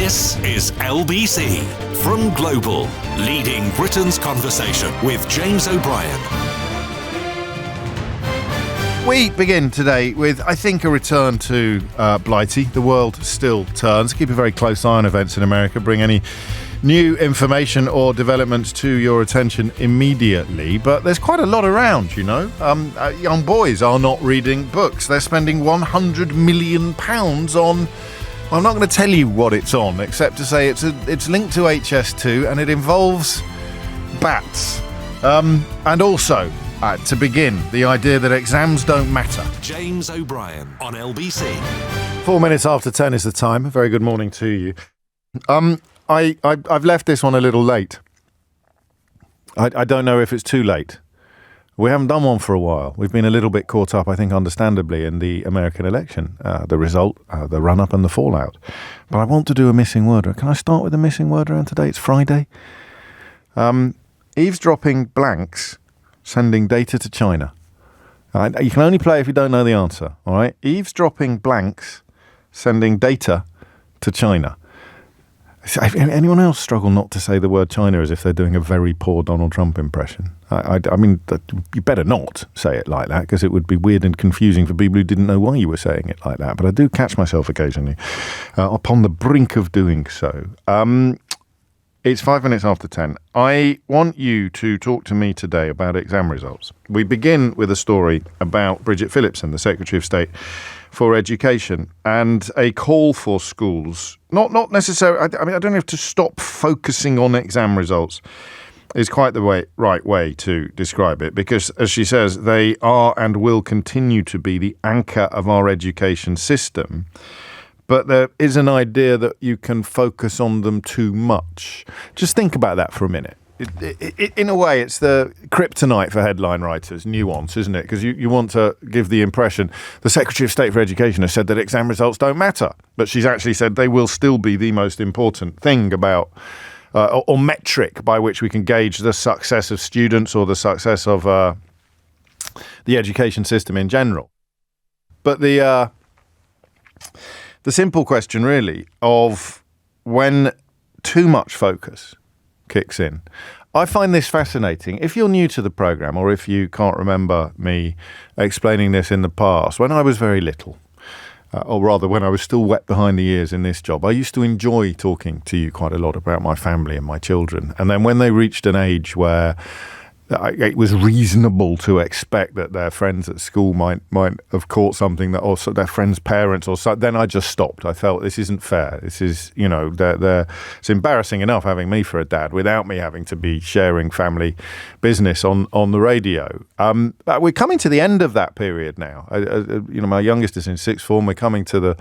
This is LBC from Global, leading Britain's conversation with James O'Brien. We begin today with, I think, a return to Blighty. The world still turns. Keep a very close eye on events in America. Bring any new information or developments to your attention immediately. But there's quite a lot around, you know. Young boys are not reading books. They're spending £100 million on... I'm not going to tell you what it's on, except to say it's linked to HS2 and it involves bats. And also... to begin, the idea that exams don't matter. James O'Brien on LBC. 4 minutes after 10 is the time. A very good morning to you. I've left this one a little late. I don't know if it's too late. We haven't done one for a while. We've been a little bit caught up, I think, understandably, in the American election, the result, the run-up and the fallout. But I want to do a missing word. Can I start with a missing word around today? It's Friday. Eavesdropping blanks... sending data to China. You can only play if you don't know the answer, all right? Eavesdropping blanks, sending data to China. Anyone else struggle not to say the word China as if they're doing a very poor Donald Trump impression? I mean, you better not say it like that, because it would be weird and confusing for people who didn't know why you were saying it like that. But I do catch myself occasionally upon the brink of doing so. It's 5 minutes after 10. I want you to talk to me today about exam results. We begin with a story about Bridget Phillipson, the Secretary of State for Education, and a call for schools, not necessarily, I don't know if to stop focusing on exam results is quite the right way to describe it, because, as she says, they are and will continue to be the anchor of our education system. But there is an idea that you can focus on them too much. Just think about that for a minute. In a way, it's the kryptonite for headline writers, nuance, isn't it? Because you want to give the impression the Secretary of State for Education has said that exam results don't matter. But she's actually said they will still be the most important thing about, or metric by which we can gauge the success of students or the success of the education system in general. But the simple question, really, of when too much focus kicks in. I find this fascinating. If you're new to the programme, or if you can't remember me explaining this in the past, when I was very little, or rather when I was still wet behind the ears in this job, I used to enjoy talking to you quite a lot about my family and my children. And then when they reached an age where it was reasonable to expect that their friends at school might have caught something that also their friends' parents or so. Then I just stopped. I felt this isn't fair. This is, it's embarrassing enough having me for a dad without me having to be sharing family business on the radio. But we're coming to the end of that period now. My youngest is in sixth form. We're coming to the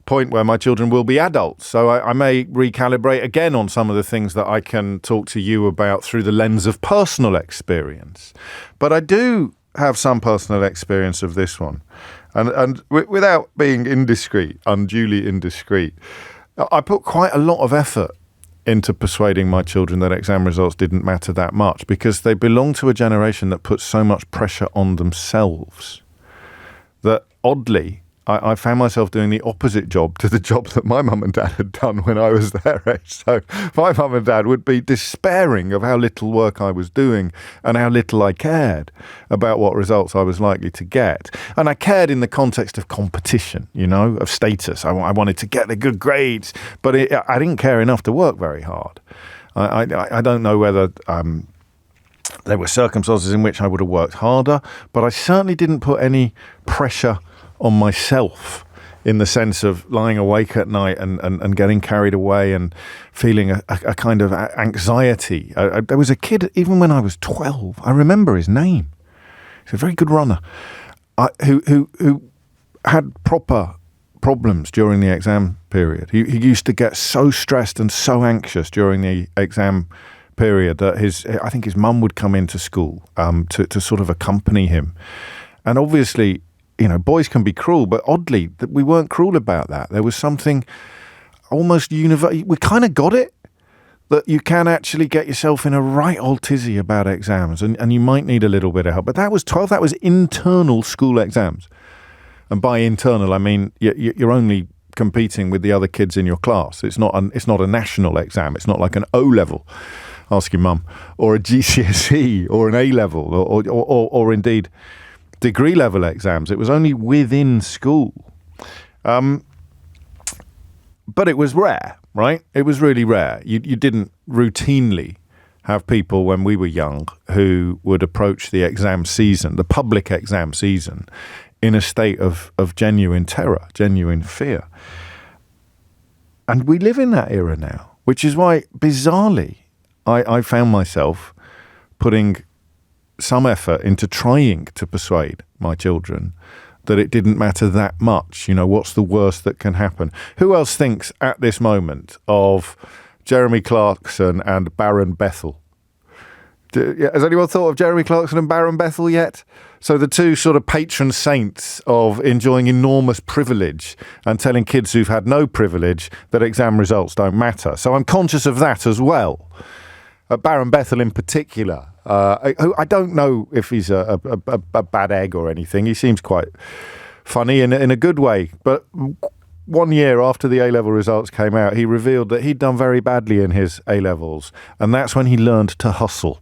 point where my children will be adults. So I may recalibrate again on some of the things that I can talk to you about through the lens of personal experience. But I do have some personal experience of this one. And without being unduly indiscreet, I put quite a lot of effort into persuading my children that exam results didn't matter that much, because they belong to a generation that puts so much pressure on themselves that, oddly, I found myself doing the opposite job to the job that my mum and dad had done when I was their age. So my mum and dad would be despairing of how little work I was doing and how little I cared about what results I was likely to get. And I cared in the context of competition, of status. I wanted to get the good grades, but I didn't care enough to work very hard. I don't know whether... there were circumstances in which I would have worked harder, but I certainly didn't put any pressure on myself in the sense of lying awake at night and getting carried away and feeling a kind of anxiety. There was a kid, even when I was 12, I remember his name. He's a very good runner, who had proper problems during the exam period. He used to get so stressed and so anxious during the exam period that I think his mum would come into school to sort of accompany him. And obviously, boys can be cruel, but oddly, we weren't cruel about that. There was something almost universal. We kind of got it, that you can actually get yourself in a right old tizzy about exams, and you might need a little bit of help. But that was 12. That was internal school exams. And by internal, I mean you're only competing with the other kids in your class. It's not a national exam. It's not like an O-level, ask your mum, or a GCSE or an A-level or indeed degree level exams. It was only within school. But it was rare, right? It was really rare. You didn't routinely have people when we were young who would approach the exam season, the public exam season, in a state of genuine terror, genuine fear. And we live in that era now, which is why, bizarrely, I found myself putting some effort into trying to persuade my children that it didn't matter that much. You know, what's the worst that can happen? Who else thinks at this moment of Jeremy Clarkson and Baron Bethel? Has anyone thought of Jeremy Clarkson and Baron Bethel yet? So the two sort of patron saints of enjoying enormous privilege and telling kids who've had no privilege that exam results don't matter. So I'm conscious of that as well. Baron Bethel in particular, who I don't know if he's a bad egg or anything. He seems quite funny in a good way. But 1 year after the A-level results came out, he revealed that he'd done very badly in his A-levels. And that's when he learned to hustle.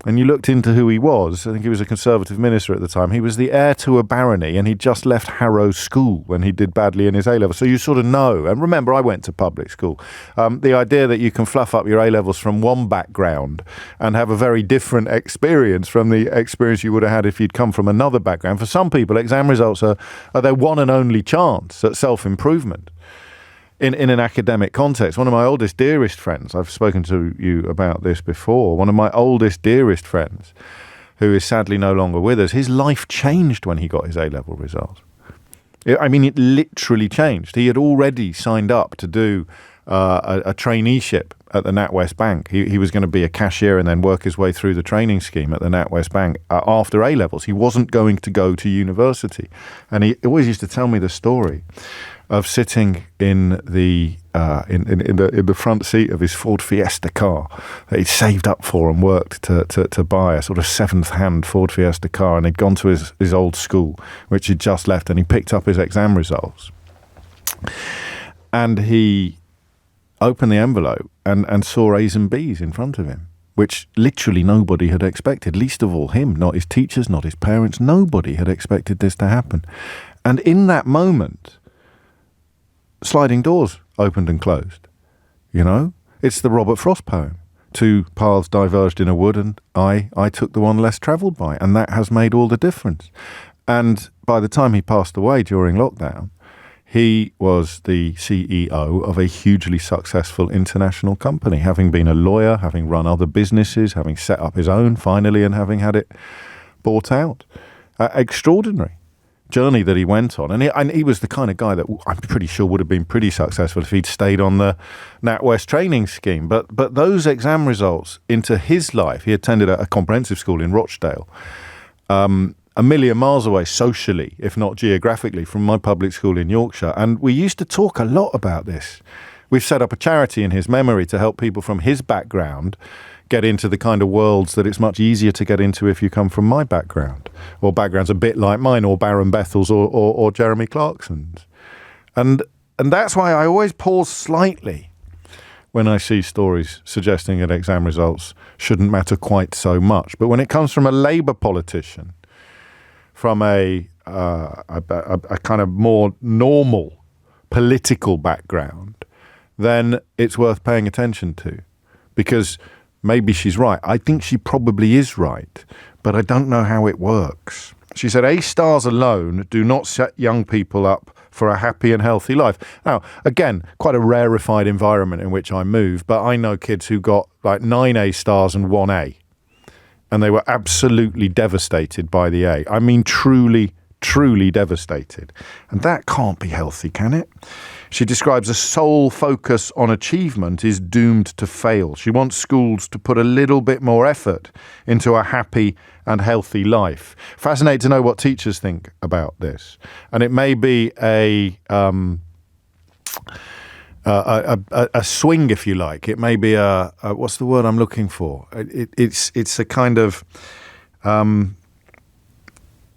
And you looked into who he was. I think he was a Conservative minister at the time. He was the heir to a barony, and he just left Harrow School when he did badly in his A-levels. So you sort of know. And remember, I went to public school. The idea that you can fluff up your A-levels from one background and have a very different experience from the experience you would have had if you'd come from another background. For some people, exam results are their one and only chance at self-improvement. In an academic context. One of my oldest, dearest friends, I've spoken to you about this before, one of my oldest, dearest friends, who is sadly no longer with us, his life changed when he got his A-level results. It literally changed. He had already signed up to do a traineeship at the NatWest Bank. He was going to be a cashier and then work his way through the training scheme at the NatWest Bank after A-levels. He wasn't going to go to university. And he always used to tell me the story of sitting in the front seat of his Ford Fiesta car that he'd saved up for and worked to buy, a sort of seventh-hand Ford Fiesta car, and he'd gone to his old school, which he'd just left, and he picked up his exam results. And he opened the envelope and saw A's and B's in front of him, which literally nobody had expected, least of all him, not his teachers, not his parents. Nobody had expected this to happen. And in that moment, sliding doors opened and closed. You know, it's the Robert Frost poem. Two paths diverged in a wood, and I took the one less travelled by, and that has made all the difference. And by the time he passed away during lockdown, he was the CEO of a hugely successful international company, having been a lawyer, having run other businesses, having set up his own finally, and having had it bought out. Extraordinary journey that he went on, and he was the kind of guy that I'm pretty sure would have been pretty successful if he'd stayed on the NatWest training scheme. But those exam results into his life, he attended a comprehensive school in Rochdale, a million miles away socially, if not geographically, from my public school in Yorkshire. And we used to talk a lot about this. We've set up a charity in his memory to help people from his background get into the kind of worlds that it's much easier to get into if you come from my background, or backgrounds a bit like mine, or Baron Bethel's, or Jeremy Clarkson's. And that's why I always pause slightly when I see stories suggesting that exam results shouldn't matter quite so much. But when it comes from a Labour politician, from a kind of more normal political background, then it's worth paying attention to, because maybe she's right. I think she probably is right, but I don't know how it works. She said, A stars alone do not set young people up for a happy and healthy life. Now, again, quite a rarefied environment in which I move, but I know kids who got like 9 A stars and 1 A, and they were absolutely devastated by the A. I mean, truly, truly devastated. And that can't be healthy, can it? She describes a sole focus on achievement is doomed to fail. She wants schools to put a little bit more effort into a happy and healthy life. Fascinated to know what teachers think about this. And it may be a swing, if you like. It may be a what's the word I'm looking for? It's a kind of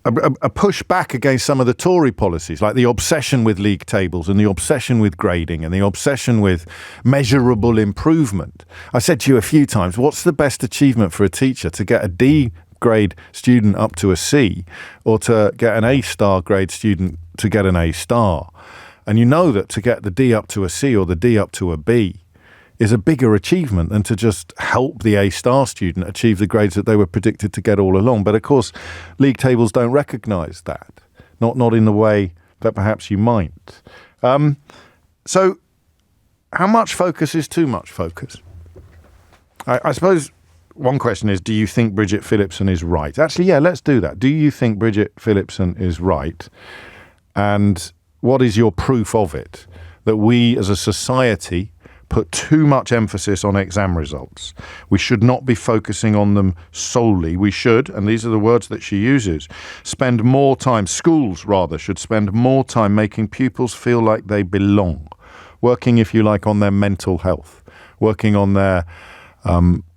a pushback against some of the Tory policies, like the obsession with league tables and the obsession with grading and the obsession with measurable improvement. I said to you a few times, what's the best achievement for a teacher? To get a D grade student up to a C, or to get an A star grade student to get an A star? And you know that to get the D up to a C or the D up to a B is a bigger achievement than to just help the A-star student achieve the grades that they were predicted to get all along. But of course, league tables don't recognise that, not in the way that perhaps you might. So how much focus is too much focus? I suppose one question is, do you think Bridget Phillipson is right? Actually, yeah, let's do that. Do you think Bridget Phillipson is right? And what is your proof of it? That we as a society put too much emphasis on exam results. We should not be focusing on them solely. We should, and these are the words that she uses, spend more time, schools rather, should spend more time making pupils feel like they belong, working, if you like, on their mental health, working on their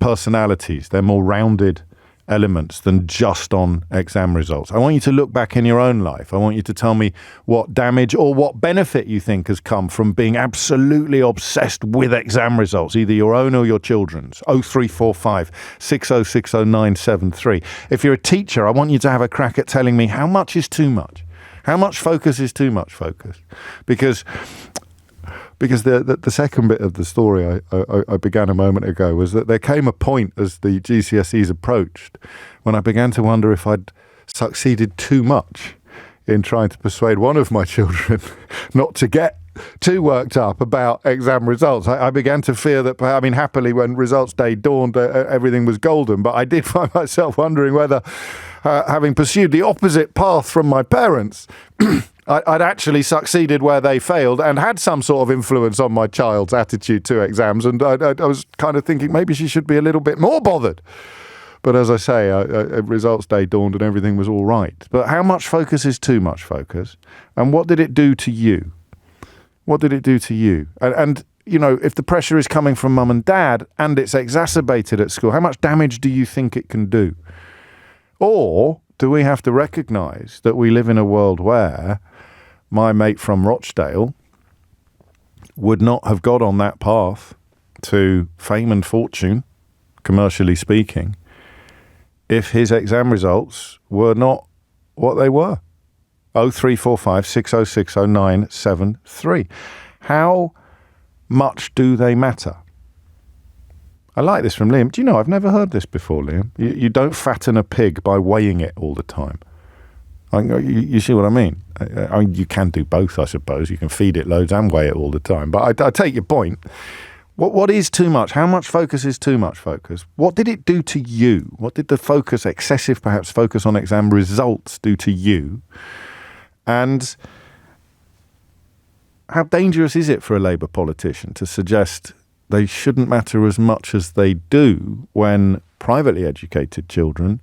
personalities, their more rounded elements than just on exam results. I want you to look back in your own life. I want you to tell me what damage or what benefit you think has come from being absolutely obsessed with exam results, either your own or your children's. 0345 60600973. If you're a teacher, I want you to have a crack at telling me how much is too much. How much focus is too much focus? Because the second bit of the story I began a moment ago was that there came a point as the GCSEs approached when I began to wonder if I'd succeeded too much in trying to persuade one of my children not to get too worked up about exam results. I began to fear that, I mean, happily when results day dawned, everything was golden, but I did find myself wondering whether, having pursued the opposite path from my parents, I'd actually succeeded where they failed and had some sort of influence on my child's attitude to exams. And I was kind of thinking maybe she should be a little bit more bothered. But as I say, results day dawned and everything was all right. But how much focus is too much focus? And what did it do to you? What did it do to you? And you know, if the pressure is coming from mum and dad and it's exacerbated at school, how much damage do you think it can do? Or do we have to recognise that we live in a world where my mate from Rochdale would not have got on that path to fame and fortune, commercially speaking, if his exam results were not what they were? 0345 60600973. How much do they matter? I like this from Liam. Do you know, I've never heard this before, Liam. You don't fatten a pig by weighing it all the time. You see what I mean? I mean, you can do both, I suppose. You can feed it loads and weigh it all the time. But I take your point. What is too much? How much focus is too much focus? What did it do to you? What did the focus, excessive perhaps, focus on exam results do to you? And how dangerous is it for a Labour politician to suggest they shouldn't matter as much as they do when privately educated children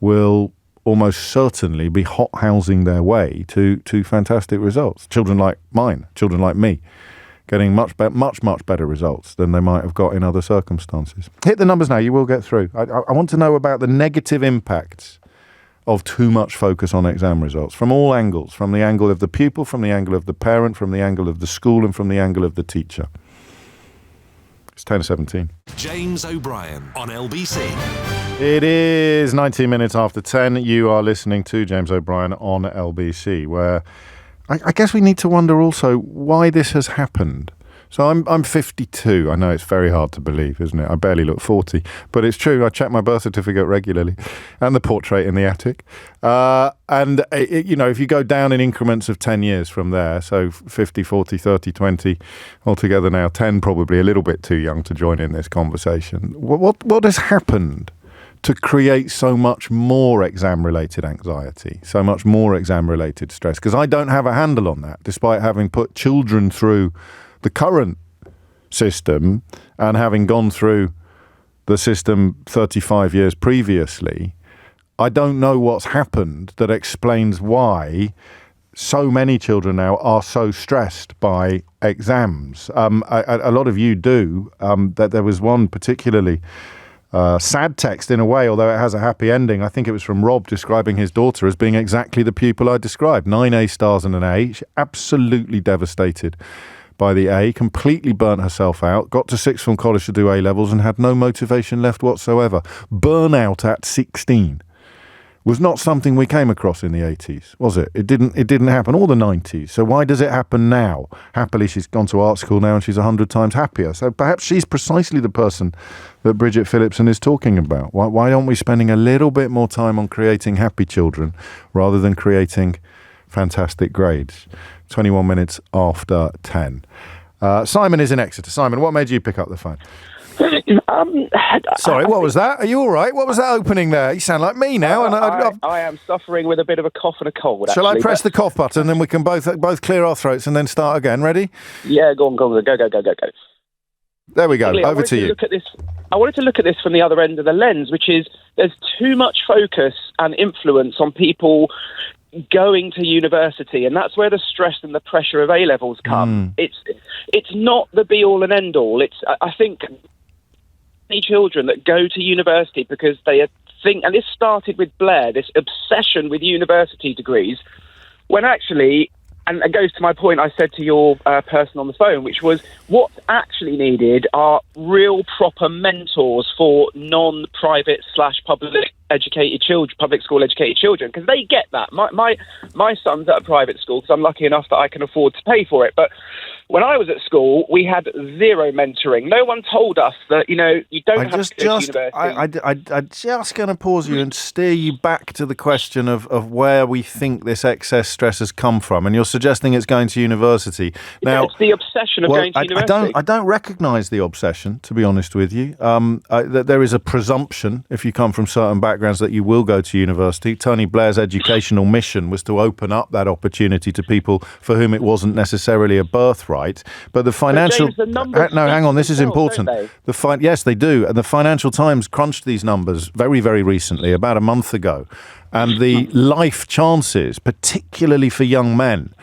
will almost certainly be hothousing their way to fantastic results? Children like mine, children like me, getting much better results than they might have got in other circumstances. Hit the numbers now, you will get through. I want to know about the negative impacts of too much focus on exam results from all angles, from the angle of the pupil, from the angle of the parent, from the angle of the school, and from the angle of the teacher. It's 10:17. James O'Brien on LBC. It is 19 minutes after 10. You are listening to James O'Brien on LBC, where I guess we need to wonder also why this has happened. So I'm 52. I know it's very hard to believe, isn't it? I barely look 40, but it's true. I check my birth certificate regularly and the portrait in the attic. And you know, if you go down in increments of 10 years from there, so 50, 40, 30, 20, altogether now 10, probably a little bit too young to join in this conversation. What has happened to create so much more exam-related anxiety, so much more exam-related stress? Because I don't have a handle on that, despite having put children through the current system and having gone through the system 35 years previously. I don't know what's happened that explains why so many children now are so stressed by exams. A lot of you do. That there was one particularly sad text in a way, although it has a happy ending. I think it was from Rob describing his daughter as being exactly the pupil I described. 9 A stars and an A. She absolutely devastated by the A, completely burnt herself out, got to sixth form college to do A-levels and had no motivation left whatsoever. Burnout at 16 was not something we came across in the 80s, was it? It didn't happen, or the 90s. So why does it happen now? Happily, she's gone to art school now and she's 100 times happier. So perhaps she's precisely the person that Bridget Phillipson is talking about. Why aren't we spending a little bit more time on creating happy children rather than creating fantastic grades? 21 minutes after 10. Simon is in Exeter. Simon, what made you pick up the phone? Sorry, what was that? Are you all right? What was that opening there? You sound like me now. I am suffering with a bit of a cough and a cold. Shall I press the cough button, then we can both clear our throats and then start again? Ready? Yeah, go on. Go. There we go. Really, over to you. I wanted to look at this from the other end of the lens, which is there's too much focus and influence on people going to university, and that's where the stress and the pressure of A-levels come. It's not the be-all and end-all. I think many children that go to university because they think, and this started with Blair, this obsession with university degrees, when actually, and it goes to my point I said to your person on the phone, which was what's actually needed are real proper mentors for non-private / public educated children, public school educated children, because they get that. My son's at a private school because I'm lucky enough that I can afford to pay for it. But when I was at school, we had zero mentoring. No one told us that, you don't have to go to university. I'm just going to pause you and steer you back to the question of where we think this excess stress has come from. And you're suggesting it's going to university. Now, it's the obsession of going to university. I don't recognise the obsession, to be honest with you. That there is a presumption, if you come from certain backgrounds, that you will go to university. Tony Blair's educational mission was to open up that opportunity to people for whom it wasn't necessarily a birthright. But the financial... James, the numbers hang on, this is important. Yes, they do. And the Financial Times crunched these numbers very, very recently, about a month ago. And the life chances, particularly for young men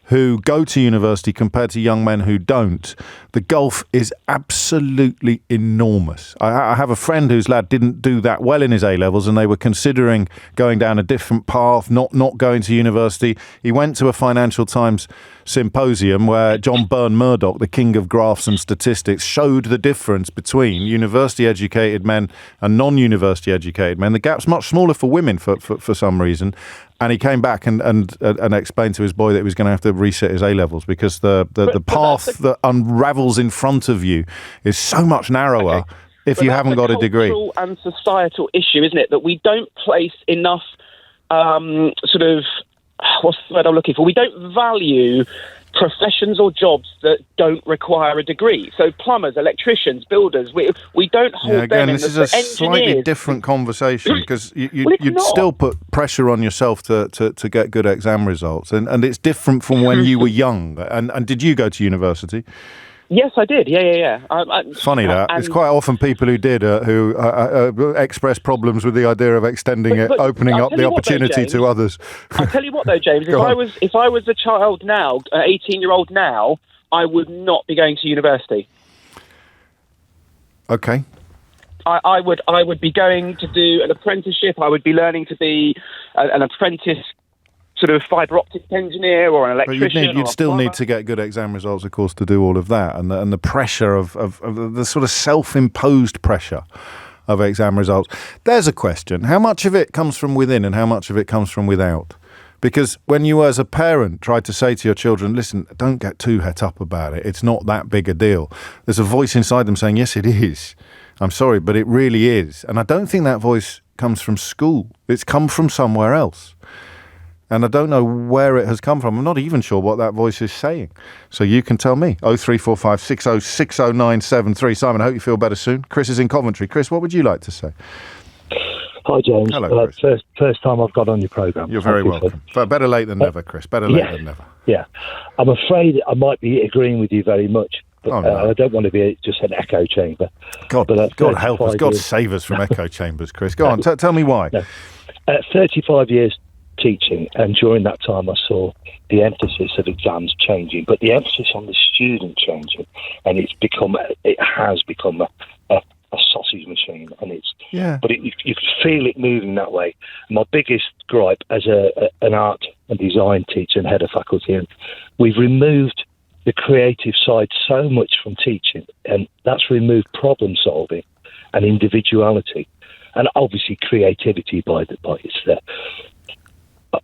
who go to university compared to young men who don't, the gulf is absolutely enormous. I have a friend whose lad didn't do that well in his A-levels and they were considering going down a different path, not going to university. He went to a Financial Times symposium where John Byrne-Murdoch, the king of graphs and statistics, showed the difference between university-educated men and non-university educated men. The gap's much smaller for women for some reason. And he came back and explained to his boy that he was going to have to reset his A-levels because the path that unravels in front of you is so much narrower if you haven't got a degree. It's a cultural and societal issue, isn't it, that we don't place enough what's the word I'm looking for? We don't value professions or jobs that don't require a degree. So plumbers, electricians, builders, we don't hold them in. This is a slightly different conversation because you'd still put pressure on yourself to get good exam results. And it's different from when you were young. And did you go to university? Yes, I did. Yeah. Funny that. It's quite often people who did who express problems with the idea of extending opening up the opportunity to others. I'll tell you what, though, James. If I was a child now, an 18-year-old now, I would not be going to university. Okay. I would be going to do an apprenticeship. I would be learning to be an apprentice sort of fibre optic engineer or an electrician. You'd still need to get good exam results, of course, to do all of that, and the pressure of the sort of self-imposed pressure of exam results. There's a question: how much of it comes from within, and how much of it comes from without? Because when you, as a parent, try to say to your children, "Listen, don't get too het up about it. It's not that big a deal," there's a voice inside them saying, "Yes, it is. I'm sorry, but it really is." And I don't think that voice comes from school. It's come from somewhere else. And I don't know where it has come from. I'm not even sure what that voice is saying. So you can tell me. 0345 6060973. Simon, I hope you feel better soon. Chris is in Coventry. Chris, what would you like to say? Hi, James. Hello, Chris. First time I've got on your programme. You're very welcome. Better late than never, Chris. Better late than never. Yeah. I'm afraid I might be agreeing with you very much. But I don't want to be just an echo chamber. God help us. God save us from echo chambers, Chris. Go on. Tell me why. No. 35 years teaching, and during that time I saw the emphasis of exams changing, but the emphasis on the student changing, and it has become a sausage sausage machine, and but you can feel it moving that way. My biggest gripe as an art and design teacher and head of faculty, and we've removed the creative side so much from teaching, and that's removed problem solving and individuality, and obviously creativity by it's there.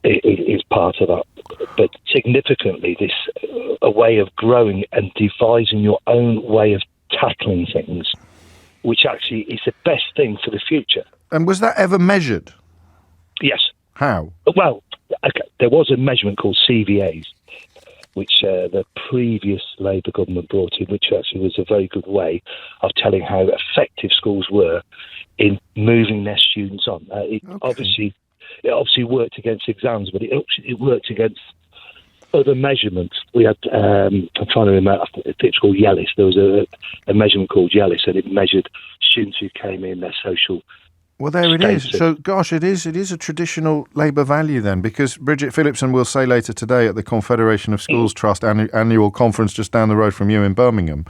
It is part of that, but significantly, this a way of growing and devising your own way of tackling things, which actually is the best thing for the future. And was that ever measured? Yes. How? Well, okay, there was a measurement called CVAs, which the previous Labour government brought in, which actually was a very good way of telling how effective schools were in moving their students on. It obviously worked against exams, but it worked against other measurements. We had, I'm trying to remember, I think it's called Yellis. There was a measurement called Yellis, and it measured students who came in, their social. Well, there it is. So, gosh, it is a traditional Labour value then, because Bridget Phillipson will say later today at the Confederation of Schools Trust annual conference just down the road from you in Birmingham,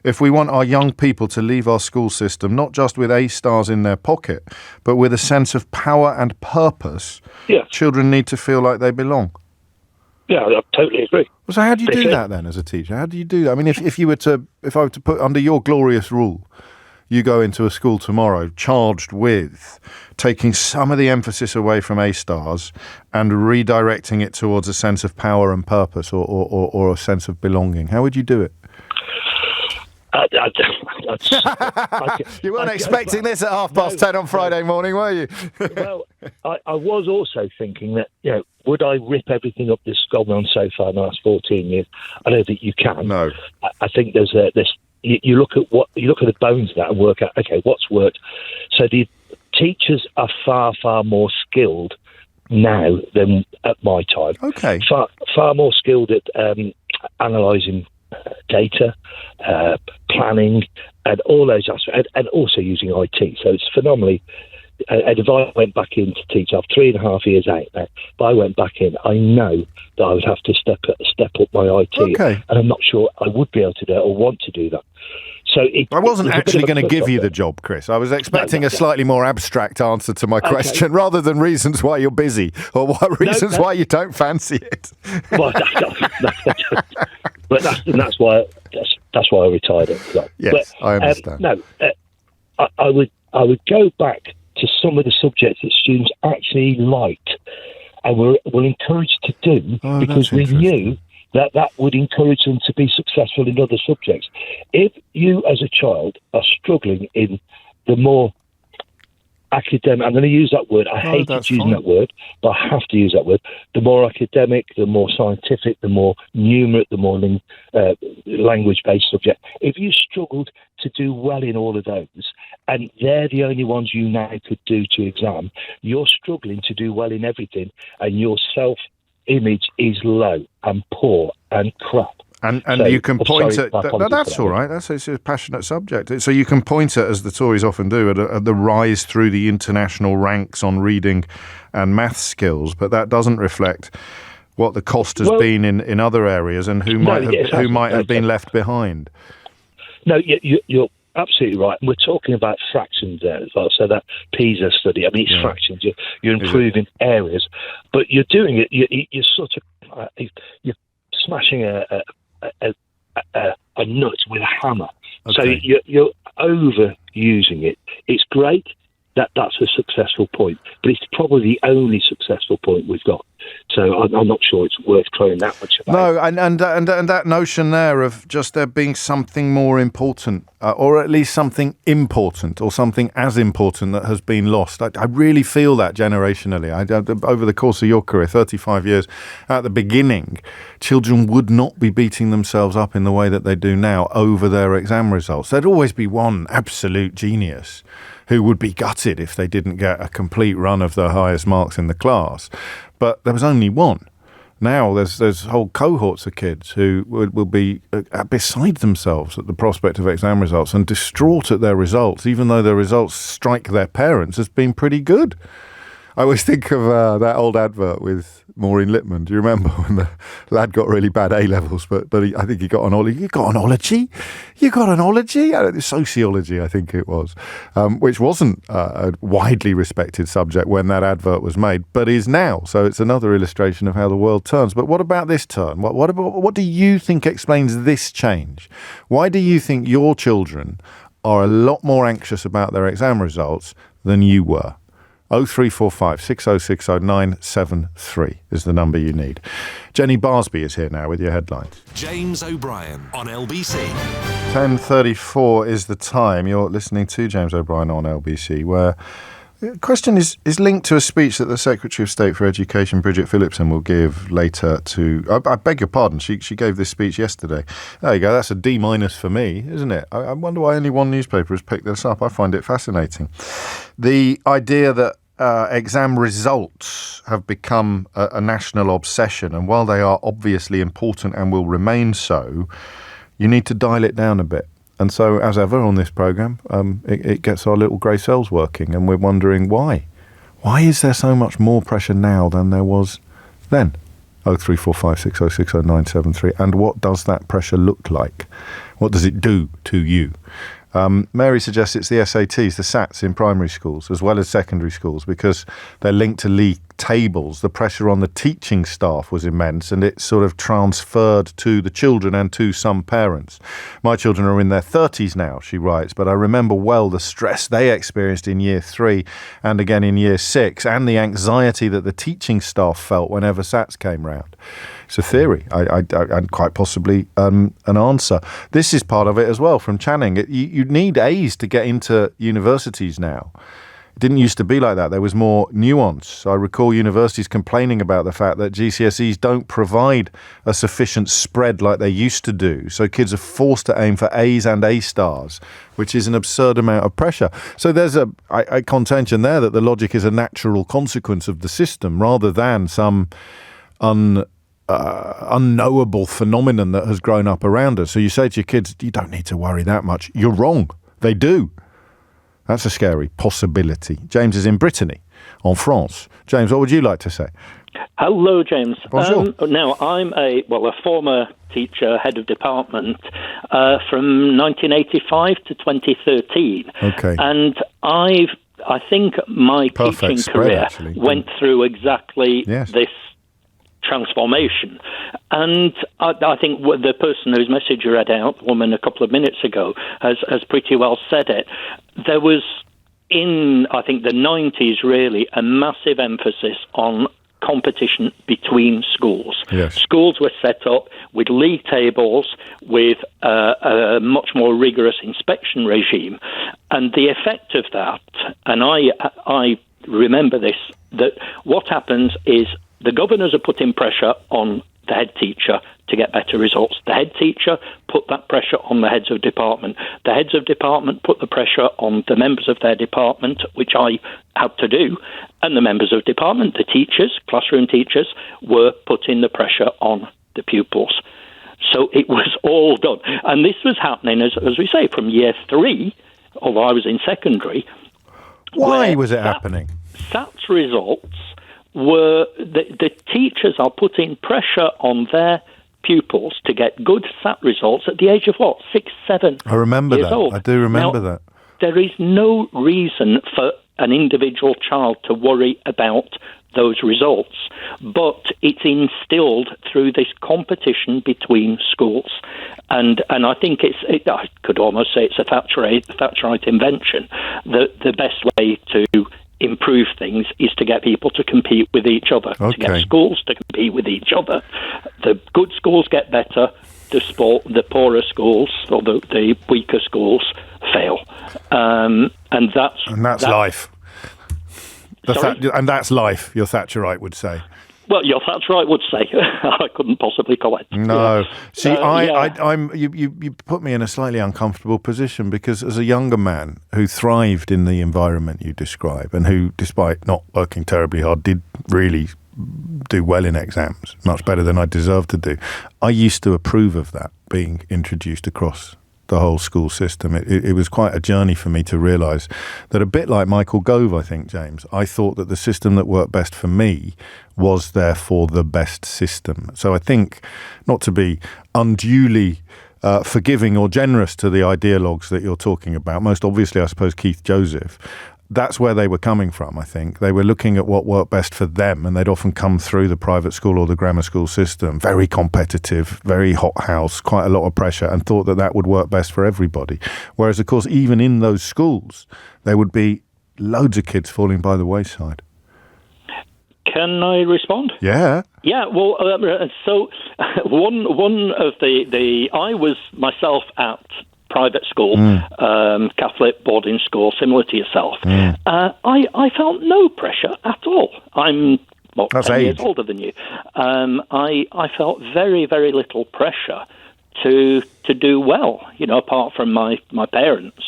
if we want our young people to leave our school system not just with A stars in their pocket, but with a sense of power and purpose, children need to feel like they belong. Yeah, I totally agree. So how do you do that then as a teacher? How do you do that? I mean, if I were to put under your glorious rule, you go into a school tomorrow charged with taking some of the emphasis away from A stars and redirecting it towards a sense of power and purpose or a sense of belonging. How would you do it? You weren't expecting this at 10:30 on Friday morning, were you? Well, I was also thinking that, would I rip everything up this gone on so far in the last 14 years? I don't think you can. No. I think there's this. You look at the bones of that and work out, okay, what's worked. So the teachers are far, far more skilled now than at my time. Okay. Far more skilled at analysing data, planning, and all those aspects, and also using IT. So it's phenomenally. And if I went back in to teach, I'm 3.5 years out now. If I went back in, I know that I would have to step up my IT, okay. And I'm not sure I would be able to do it or want to do that. So I wasn't actually going to give you the job, Chris. I was expecting a slightly more abstract answer to my question, rather than reasons why you're busy or reasons why you don't fancy it. Well, but that's why I retired. Yes, I understand. I would go back to some of the subjects that students actually liked and were encouraged to do, because we knew that would encourage them to be successful in other subjects. If you, as a child, are struggling in the more academic, I'm going to use that word, I hate using that word, but I have to use that word, the more academic, the more scientific, the more numerate, the more language-based subject. If you struggled to do well in all of those, and they're the only ones you now could do to exam, you're struggling to do well in everything, and your self-image is low and poor and crap. And you can point at that's all right. It's a passionate subject. So you can point at, as the Tories often do, at the rise through the international ranks on reading and maths skills, but that doesn't reflect what the cost has been in other areas and who might have been left behind. No, you're absolutely right. And we're talking about fractions there as well. So that PISA study, I mean, it's fractions. You're improving areas, but you're doing it. You're sort of you're smashing a nut with a hammer. Okay. So you're overusing it. It's great that's a successful point, but it's probably the only successful point we've got. So I'm not sure it's worth throwing that much about. No, and that notion there of just there being something more important, or at least something important, or something as important that has been lost. I really feel that generationally. Over the course of your career, 35 years, at the beginning, children would not be beating themselves up in the way that they do now over their exam results. There'd always be one absolute genius who would be gutted if they didn't get a complete run of the highest marks in the class. But there was only one. Now there's whole cohorts of kids who will be beside themselves at the prospect of exam results and distraught at their results, even though their results strike their parents as being pretty good. I always think of that old advert with more in Littman. Do you remember when the lad got really bad A-levels, but I think he got an ology. You got an ology? You got an ology? Sociology, I think it was, which wasn't a widely respected subject when that advert was made, but is now. So it's another illustration of how the world turns. But what about this turn? What do you think explains this change? Why do you think your children are a lot more anxious about their exam results than you were? 0345 6060 973 is the number you need. Jenny Barsby is here now with your headlines. James O'Brien on LBC. 10:34 is the time. You're listening to James O'Brien on LBC, where the question is linked to a speech that the Secretary of State for Education, Bridget Phillipson, will give later to... I beg your pardon, she gave this speech yesterday. There you go, that's a D- for me, isn't it? I wonder why only one newspaper has picked this up. I find it fascinating. The idea that exam results have become a national obsession, and while they are obviously important and will remain so, you need to dial it down a bit. And so, as ever on this programme, it gets our little grey cells working, and we're wondering why. Why is there so much more pressure now than there was then? 0345 6060 973. And what does that pressure look like? What does it do to you? Mary suggests it's the SATs, the SATs in primary schools, as well as secondary schools, because they're linked to league tables. The pressure on the teaching staff was immense, and it sort of transferred to the children and to some parents. My children are in their 30s now, she writes, but I remember well the stress they experienced in year 3 and again in year 6, and the anxiety that the teaching staff felt whenever SATs came round. It's a theory, and quite possibly an answer. This is part of it as well from Channing. You need A's to get into universities now. It didn't used to be like that. There was more nuance. I recall universities complaining about the fact that GCSEs don't provide a sufficient spread like they used to do. So kids are forced to aim for A's and A stars, which is an absurd amount of pressure. So there's a contention there that the logic is a natural consequence of the system rather than some unknowable phenomenon that has grown up around us. So you say to your kids, you don't need to worry that much. You're wrong. They do. That's a scary possibility. James is in Brittany, en France. James, what would you like to say? Hello, James. Bonjour. Now, I'm a former teacher, head of department, from 1985 to 2013. Okay. And I think my teaching career went through exactly this transformation. And I think the person whose message you read out, woman, a couple of minutes ago, has pretty well said it. There was, in, I think, the 90s, really, a massive emphasis on competition between schools. Yes. Schools were set up with league tables, with a much more rigorous inspection regime. And the effect of that, and I remember this, that what happens is the governors are putting pressure on the head teacher to get better results. The head teacher put that pressure on the heads of department. The heads of department put the pressure on the members of their department, which I had to do. And the members of department, the teachers, classroom teachers, were putting the pressure on the pupils. So it was all done. And this was happening, as we say, from year 3, although I was in secondary. Why was it happening? SAT's results were the teachers are putting pressure on their pupils to get good SAT results at the age of 6, 7 I remember years that. old. I do remember now, that. There is no reason for an individual child to worry about those results, but it's instilled through this competition between schools. And I think I could almost say it's a Thatcherite invention. The best way to improve things is to get people to compete with each other, to get schools to compete with each other. The good schools get better, the poorer schools or the weaker schools fail. And that's life. And that's life, your Thatcherite would say. Well, your Thatcherite would say. I couldn't possibly comment. No. See, you put me in a slightly uncomfortable position because as a younger man who thrived in the environment you describe and who, despite not working terribly hard, did really do well in exams, much better than I deserved to do, I used to approve of that being introduced across the whole school system. It was quite a journey for me to realise that, a bit like Michael Gove, I think, James, I thought that the system that worked best for me was therefore the best system. So I think, not to be unduly forgiving or generous to the ideologues that you're talking about, most obviously, I suppose, Keith Joseph, that's where they were coming from, I think. They were looking at what worked best for them, and they'd often come through the private school or the grammar school system, very competitive, very hothouse, quite a lot of pressure, and thought that that would work best for everybody. Whereas, of course, even in those schools, there would be loads of kids falling by the wayside. Can I respond? Yeah. Yeah, well, so one of I was myself at private school, Catholic boarding school, similar to yourself. I felt no pressure at all. I'm 10 years older than you. I felt very, very little pressure to do well, apart from my parents.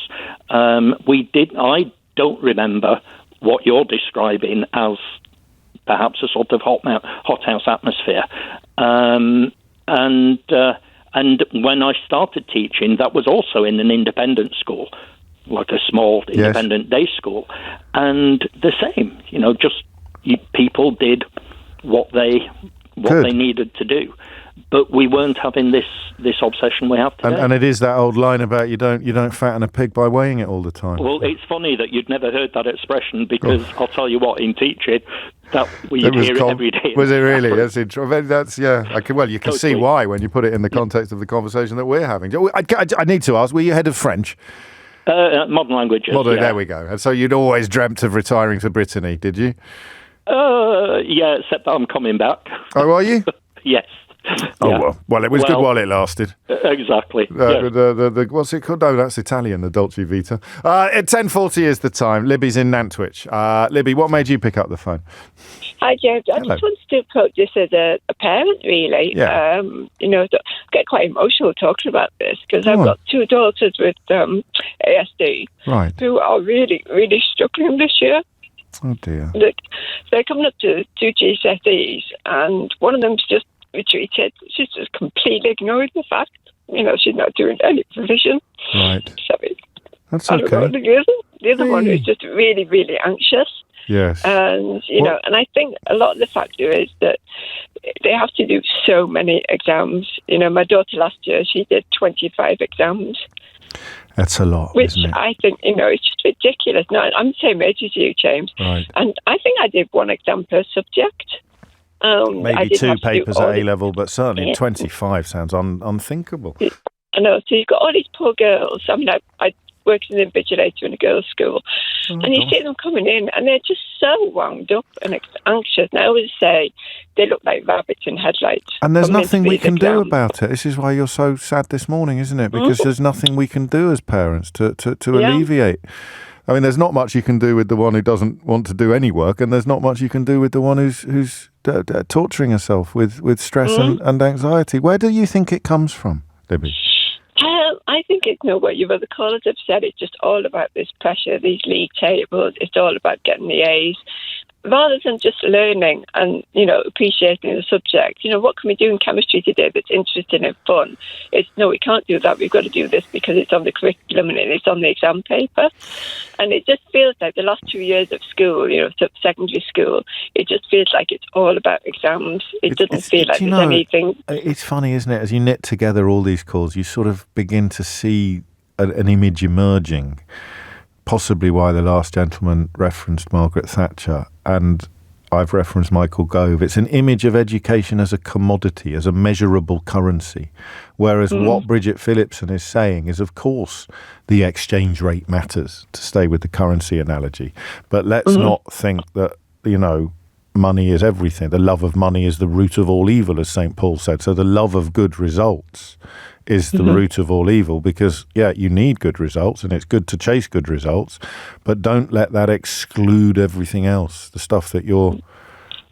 I don't remember what you're describing as perhaps a sort of hothouse atmosphere. And when I started teaching, that was also in an independent school, like a small independent day school. And the same, people did what they needed to do. But we weren't having this obsession we have today. And it is that old line about you don't fatten a pig by weighing it all the time. Well, it's funny that you'd never heard that expression, because I'll tell you what, in teaching, you'd hear it every day. Was it really? That's interesting. You can see why when you put it in the context of the conversation that we're having. I need to ask, were you head of French? Modern languages. There we go. And so you'd always dreamt of retiring to Brittany, did you? Yeah, except that I'm coming back. Oh, are you? Yes. Well, it was good while it lasted. Exactly. What's it called? No, that's Italian, the Dolce Vita. At 10:40 is the time. Libby's in Nantwich. Libby, what made you pick up the phone? Hi, James. I just wanted to approach this as a parent, really. Yeah. I get quite emotional talking about this, because I've got two daughters with ASD who are really, really struggling this year. Oh, dear. They're coming up to 2 GCSEs, and one of them's just retreated. She's just completely ignored the fact. She's not doing any provision. Right. Sorry. That's okay. The other one is just really, really anxious. Yes. And, and I think a lot of the factor is that they have to do so many exams. My daughter last year, she did 25 exams. That's a lot, which isn't it? I think, it's just ridiculous. No, I'm the same age as you, James. Right. And I think I did one exam per subject. Maybe 2 papers at A-level, but certainly 25 sounds unthinkable. I know. So you've got all these poor girls. I mean, I worked as an invigilator in a girls' school, and you see them coming in, and they're just so wound up and anxious. And I always say they look like rabbits in headlights. And there's nothing we can do about it. This is why you're so sad this morning, isn't it? Because there's nothing we can do as parents to alleviate. I mean, there's not much you can do with the one who doesn't want to do any work, and there's not much you can do with the one who's torturing herself with stress and anxiety. Where do you think it comes from, Libby? I think it's what your other callers have said. It's just all about this pressure, these league tables. It's all about getting the A's. Rather than just learning and, appreciating the subject, what can we do in chemistry today that's interesting and fun? No, we can't do that. We've got to do this because it's on the curriculum and it's on the exam paper. And it just feels like the last 2 years of school, secondary school, it just feels like it's all about exams. It doesn't feel like there's anything. It's funny, isn't it? As you knit together all these calls, you sort of begin to see an image emerging. Possibly why the last gentleman referenced Margaret Thatcher, and I've referenced Michael Gove. It's an image of education as a commodity, as a measurable currency. Whereas what Bridget Phillipson is saying is, of course, the exchange rate matters, to stay with the currency analogy. But let's not think that, money is everything. The love of money is the root of all evil, as St. Paul said. So the love of good results is the root of all evil, because, you need good results, and it's good to chase good results, but don't let that exclude everything else, the stuff that you're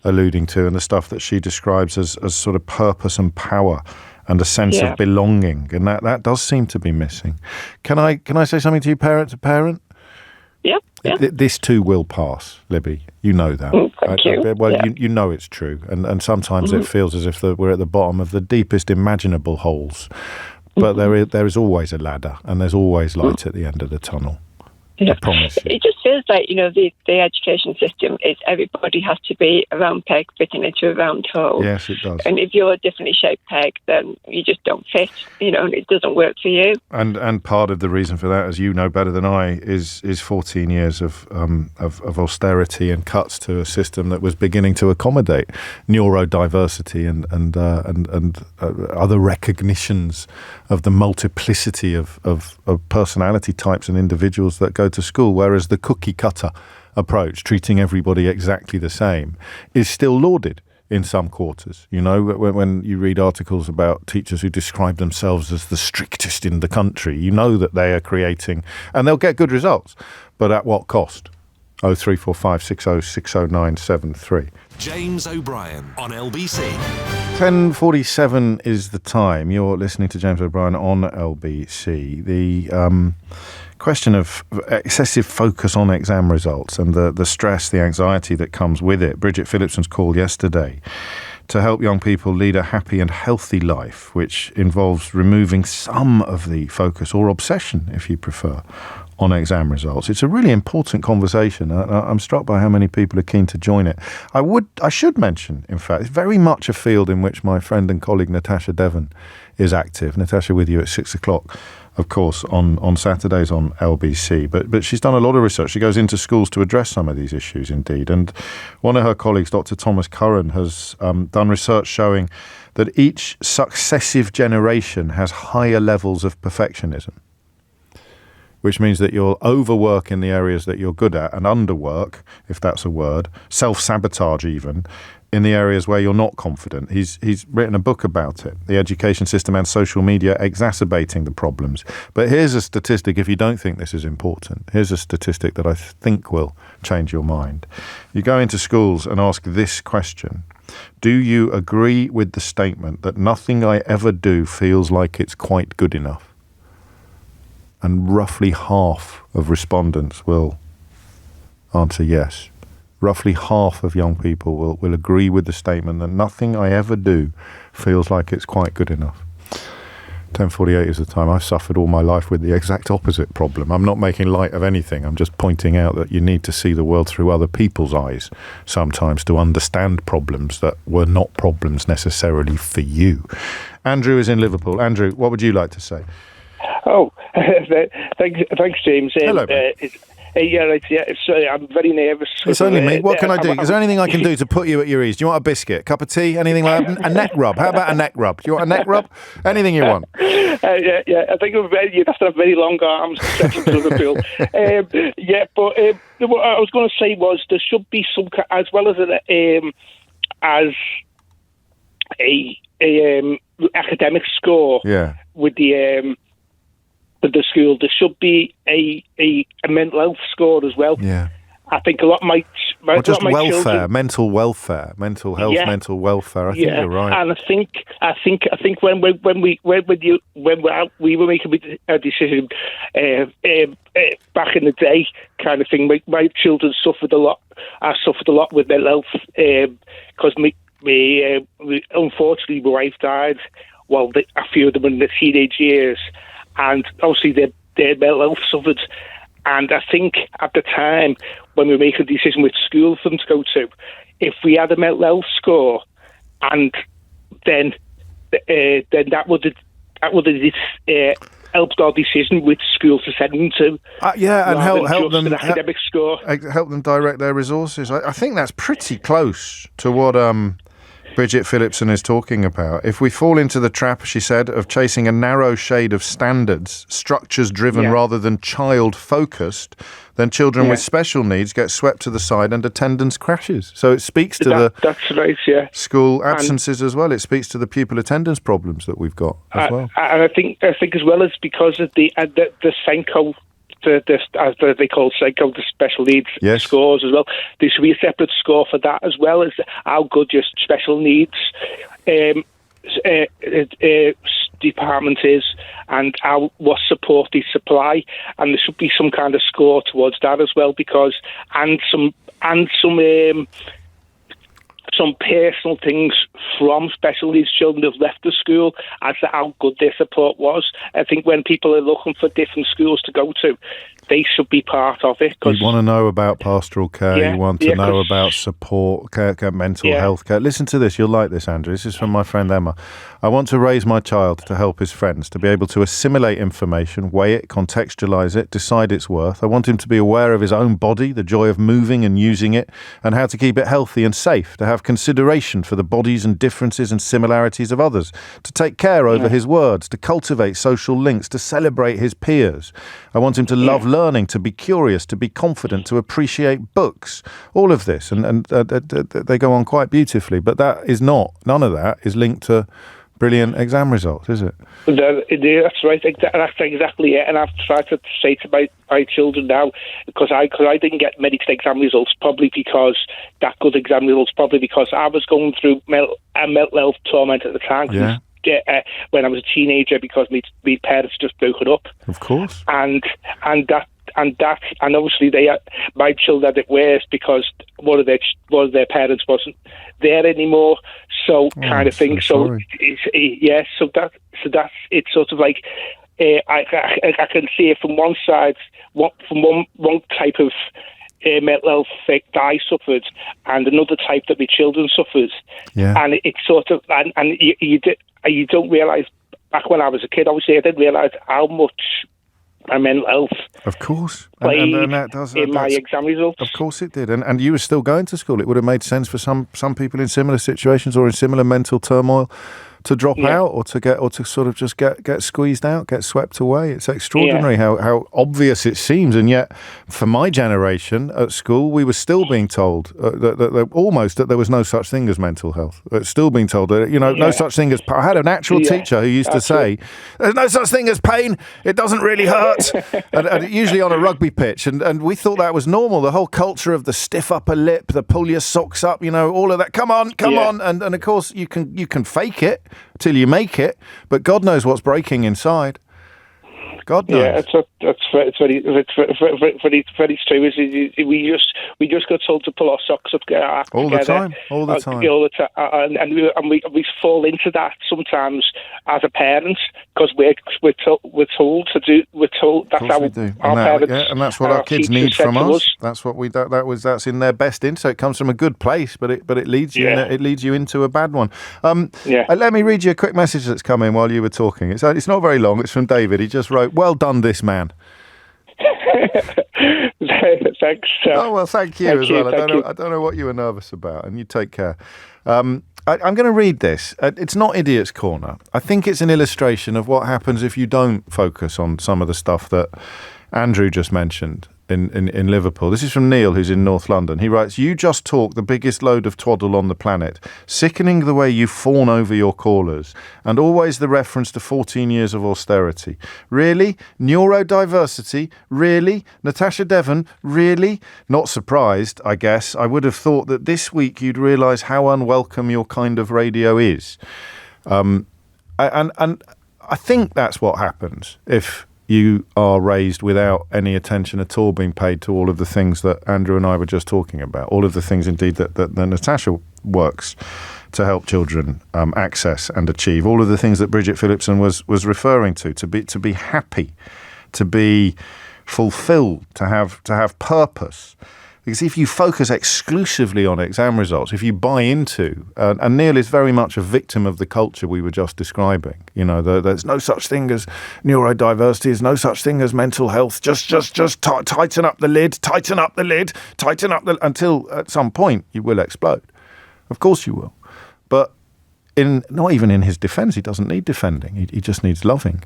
alluding to and the stuff that she describes as sort of purpose and power and a sense of belonging, and that does seem to be missing. Can I say something to you, parent to parent? Yeah. This too will pass, Libby. You know that. Thank you. You know it's true. And sometimes it feels as if we're at the bottom of the deepest imaginable holes. but there is always a ladder, and there's always light at the end of the tunnel. Yeah. I promise you. It just feels like, the education system is everybody has to be a round peg fitting into a round hole. Yes, it does. And if you're a differently shaped peg, then you just don't fit, and it doesn't work for you. And part of the reason for that, as you know better than I, is 14 years of austerity and cuts to a system that was beginning to accommodate neurodiversity and other recognitions of the multiplicity of personality types and individuals that go to school, whereas the cookie cutter approach, treating everybody exactly the same, is still lauded in some quarters. When you read articles about teachers who describe themselves as the strictest in the country, you know that they are creating, and they'll get good results, but at what cost? 0345 60 60973. James O'Brien on LBC. 10:47 is the time. You're listening to James O'Brien on LBC. The question of excessive focus on exam results and the stress, the anxiety that comes with it. Bridget Phillipson's call yesterday to help young people lead a happy and healthy life, which involves removing some of the focus, or obsession, if you prefer, on exam results. It's a really important conversation. I'm struck by how many people are keen to join it. I should mention, in fact, it's very much a field in which my friend and colleague Natasha Devon is active. Natasha with you at 6 o'clock, of course, on Saturdays on LBC. But she's done a lot of research. She goes into schools to address some of these issues, indeed. And one of her colleagues, Dr. Thomas Curran, has done research showing that each successive generation has higher levels of perfectionism, which means that you'll overwork in the areas that you're good at and underwork, if that's a word, self-sabotage even, in the areas where you're not confident. He's written a book about it, the education system and social media exacerbating the problems. But here's a statistic, if you don't think this is important, here's a statistic that I think will change your mind. You go into schools and ask this question: do you agree with the statement that nothing I ever do feels like it's quite good enough? And roughly half of respondents will answer yes. Roughly half of young people will agree with the statement that nothing I ever do feels like it's quite good enough. 10:48 is the time. I've suffered all my life with the exact opposite problem. I'm not making light of anything. I'm just pointing out that you need to see the world through other people's eyes sometimes to understand problems that were not problems necessarily for you. Andrew is in Liverpool. Andrew, what would you like to say? Oh, thanks, James. Hello. Sorry, I'm very nervous. It's only me. What can I do? Is there anything I can do to put you at your ease? Do you want a biscuit, cup of tea, anything like that? A neck rub? How about a neck rub? Do you want a neck rub? Anything you want? Yeah. I think you'd have to have very long arms to step into the pool. But what I was going to say was there should be some, as well as a academic score. Yeah. With the school, there should be a mental health score as well. Yeah. I think a lot of my welfare, children, mental welfare, mental health, mental welfare. I think you're right. And I think when we were making a decision back in the day, kind of thing. My children suffered a lot. I suffered a lot with mental health because unfortunately my wife died. Well, a few of them in the teenage years, and obviously their mental health suffered. And I think at the time when we were making a decision which school for them to go to, if we had a mental health score, and then that would have helped our decision which school to send them to. And help them an academic score. Help them direct their resources. I think that's pretty close to what Bridget Phillipson is talking about. If we fall into the trap, she said, of chasing a narrow shade of standards, structures driven rather than child focused, then children with special needs get swept to the side and attendance crashes. So it speaks to that's right, yeah. School absences as well. It speaks to the pupil attendance problems that we've got as well. And I think as well as because of the Senko, as they call Senko, the special needs scores as well. There should be a separate score for that, as well as how good your special needs department is and what support they supply. And there should be some kind of score towards that as well, because some some personal things from special needs children who've left the school as to how good their support was. I think when people are looking for different schools to go to, they should be part of it. You want to know about pastoral care, you want to know about support, care, mental health care. Listen to this, you'll like this, Andrew. This is from my friend Emma. I want to raise my child to help his friends, to be able to assimilate information, weigh it, contextualise it, decide its worth. I want him to be aware of his own body, the joy of moving and using it, and how to keep it healthy and safe, to have consideration for the bodies and differences and similarities of others, to take care over his words, to cultivate social links, to celebrate his peers. I want him to love learning, to be curious, to be confident, to appreciate books. All of this, and they go on quite beautifully, but none of that is linked to brilliant exam results, is it? That's right. That's exactly it. And I've tried to say to my children now, because I didn't get many exam results, probably because that good exam results, probably because I was going through mental health torment at the time. Yeah. When I was a teenager, because my parents just broken up. Of course. And obviously my children had it worse because one of their parents wasn't there anymore. So kind of thing. So that's it's sort of like I can see it from one side, from one type of mental health that I suffered, and another type that my children suffered. Yeah. And it's sort of and you don't realise, back when I was a kid, obviously I didn't realise how much my mental health, of course, played and that does, in my exam results. Of course it did, and you were still going to school. It would have made sense for some people in similar situations or in similar mental turmoil to drop out or to sort of just get squeezed out, get swept away. It's extraordinary how obvious it seems, and yet for my generation at school, we were still being told that there was no such thing as mental health. It's still being told that no such thing as. I had an actual teacher who used to say, "There's no such thing as pain. It doesn't really hurt," and usually on a rugby pitch, and we thought that was normal. The whole culture of the stiff upper lip, the pull your socks up, all of that. Come on, and of course you can fake it till you make it, but God knows what's breaking inside. God knows. Yeah, it's very true. We just got told to pull our socks up all the time, and we fall into that sometimes as a parent, because we're told to do. We're told that's how we do. Our parents, and that's what our kids need from us. That's what that's in their best interest. So it comes from a good place, but it leads you it leads you into a bad one. Let me read you a quick message that's come in while you were talking. It's not very long. It's from David. He just wrote, "Well done, this man." Thanks. Oh well, thank you as well. I don't know what you were nervous about, and you take care. I'm going to read this. It's not Idiot's Corner. I think it's an illustration of what happens if you don't focus on some of the stuff that Andrew just mentioned in Liverpool. This is from Neil, who's in North London. He writes, "You just talk the biggest load of twaddle on the planet. Sickening the way you fawn over your callers. And always the reference to 14 years of austerity. Really? Neurodiversity? Really? Natasha Devon? Really? Not surprised, I guess. I would have thought that this week you'd realise how unwelcome your kind of radio is." And I think that's what happens if you are raised without any attention at all being paid to all of the things that Andrew and I were just talking about, all of the things indeed that Natasha works to help children access and achieve, all of the things that Bridget Phillipson was referring to be happy, to be fulfilled, to have purpose. Because if you focus exclusively on exam results, if you buy into, and Neil is very much a victim of the culture we were just describing, there's no such thing as neurodiversity, there's no such thing as mental health, just tighten up the lid, until at some point you will explode. Of course you will. But not even in his defence, he doesn't need defending, he just needs loving.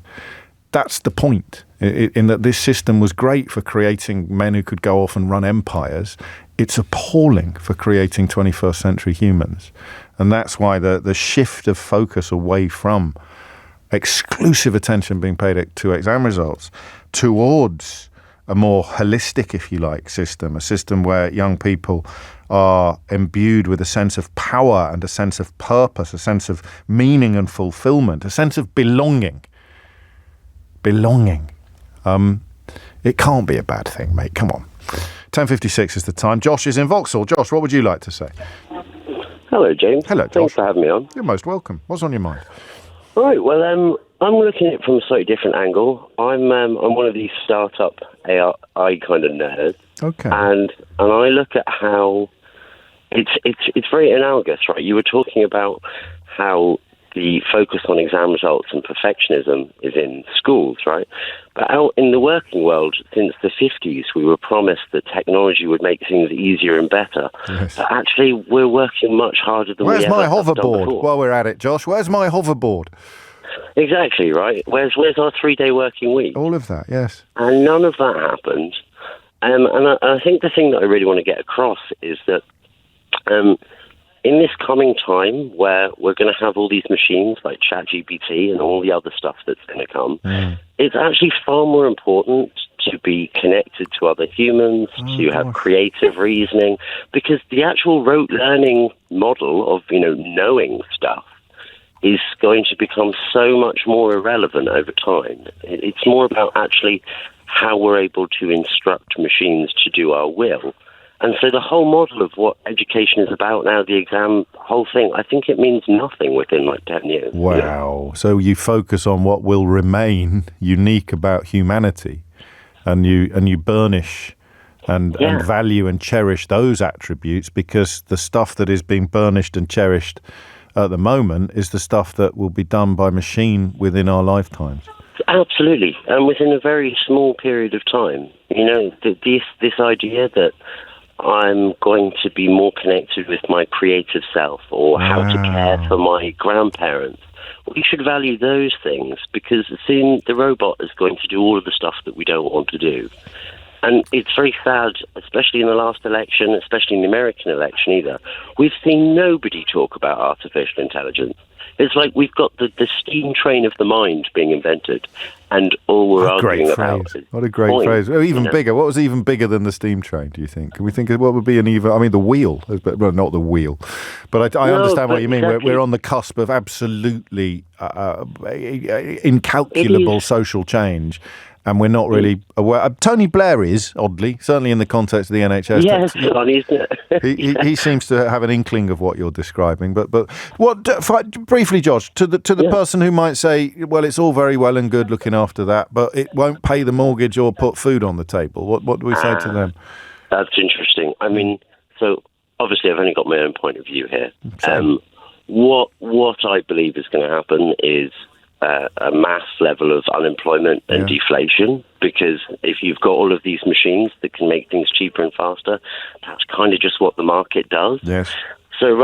That's the point, in that this system was great for creating men who could go off and run empires. It's appalling for creating 21st century humans. And that's why the shift of focus away from exclusive attention being paid to exam results towards a more holistic, if you like, system, a system where young people are imbued with a sense of power and a sense of purpose, a sense of meaning and fulfillment, a sense of belonging. It can't be a bad thing, mate. Come on. 10:56 is the time. Josh is in Vauxhall. Josh, what would you like to say? Hello, James. Hello, Josh. Thanks for having me on. You're most welcome. What's on your mind? Right, well, I'm looking at it from a slightly different angle. I'm one of these startup AI kind of nerds. Okay. And I look at how it's very analogous, right? You were talking about how the focus on exam results and perfectionism is in schools, right? But out in the working world, since the 50s, we were promised that technology would make things easier and better. Yes. But actually, we're working much harder than we ever have done before. Where's my hoverboard? While we're at it, Josh, where's my hoverboard? Exactly, right? Where's our 3-day working week? All of that, yes. And none of that happened. And I think the thing that I really want to get across is that in this coming time where we're going to have all these machines like ChatGPT and all the other stuff that's going to come, it's actually far more important to be connected to other humans, to have creative reasoning, because the actual rote learning model of, knowing stuff is going to become so much more irrelevant over time. It's more about actually how we're able to instruct machines to do our will. And so the whole model of what education is about now, the exam, whole thing, I think it means nothing within 10 years. Wow. So you focus on what will remain unique about humanity, and you burnish and value and cherish those attributes, because the stuff that is being burnished and cherished at the moment is the stuff that will be done by machine within our lifetimes. Absolutely. And within a very small period of time. This idea that I'm going to be more connected with my creative self, or how to care for my grandparents. We should value those things, because soon the robot is going to do all of the stuff that we don't want to do. And it's very sad, especially in the last election, especially in the American election either. We've seen nobody talk about artificial intelligence. It's like we've got the steam train of the mind being invented, and all we're arguing about is what a great phrase. Even bigger. What was even bigger than the steam train, do you think? Can we think of what would be the wheel? Well, not the wheel. But I understand what you mean. Exactly. We're on the cusp of absolutely incalculable social change. And we're not really aware. Tony Blair is, oddly, certainly in the context of the NHS. Yes, funny, isn't it? he seems to have an inkling of what you're describing. But what briefly, Josh, to the person who might say, well, it's all very well and good looking after that, but it won't pay the mortgage or put food on the table. What do we say to them? That's interesting. I mean, so obviously I've only got my own point of view here. What I believe is going to happen is a mass level of unemployment and deflation, because if you've got all of these machines that can make things cheaper and faster, that's kind of just what the market does. Yes. So,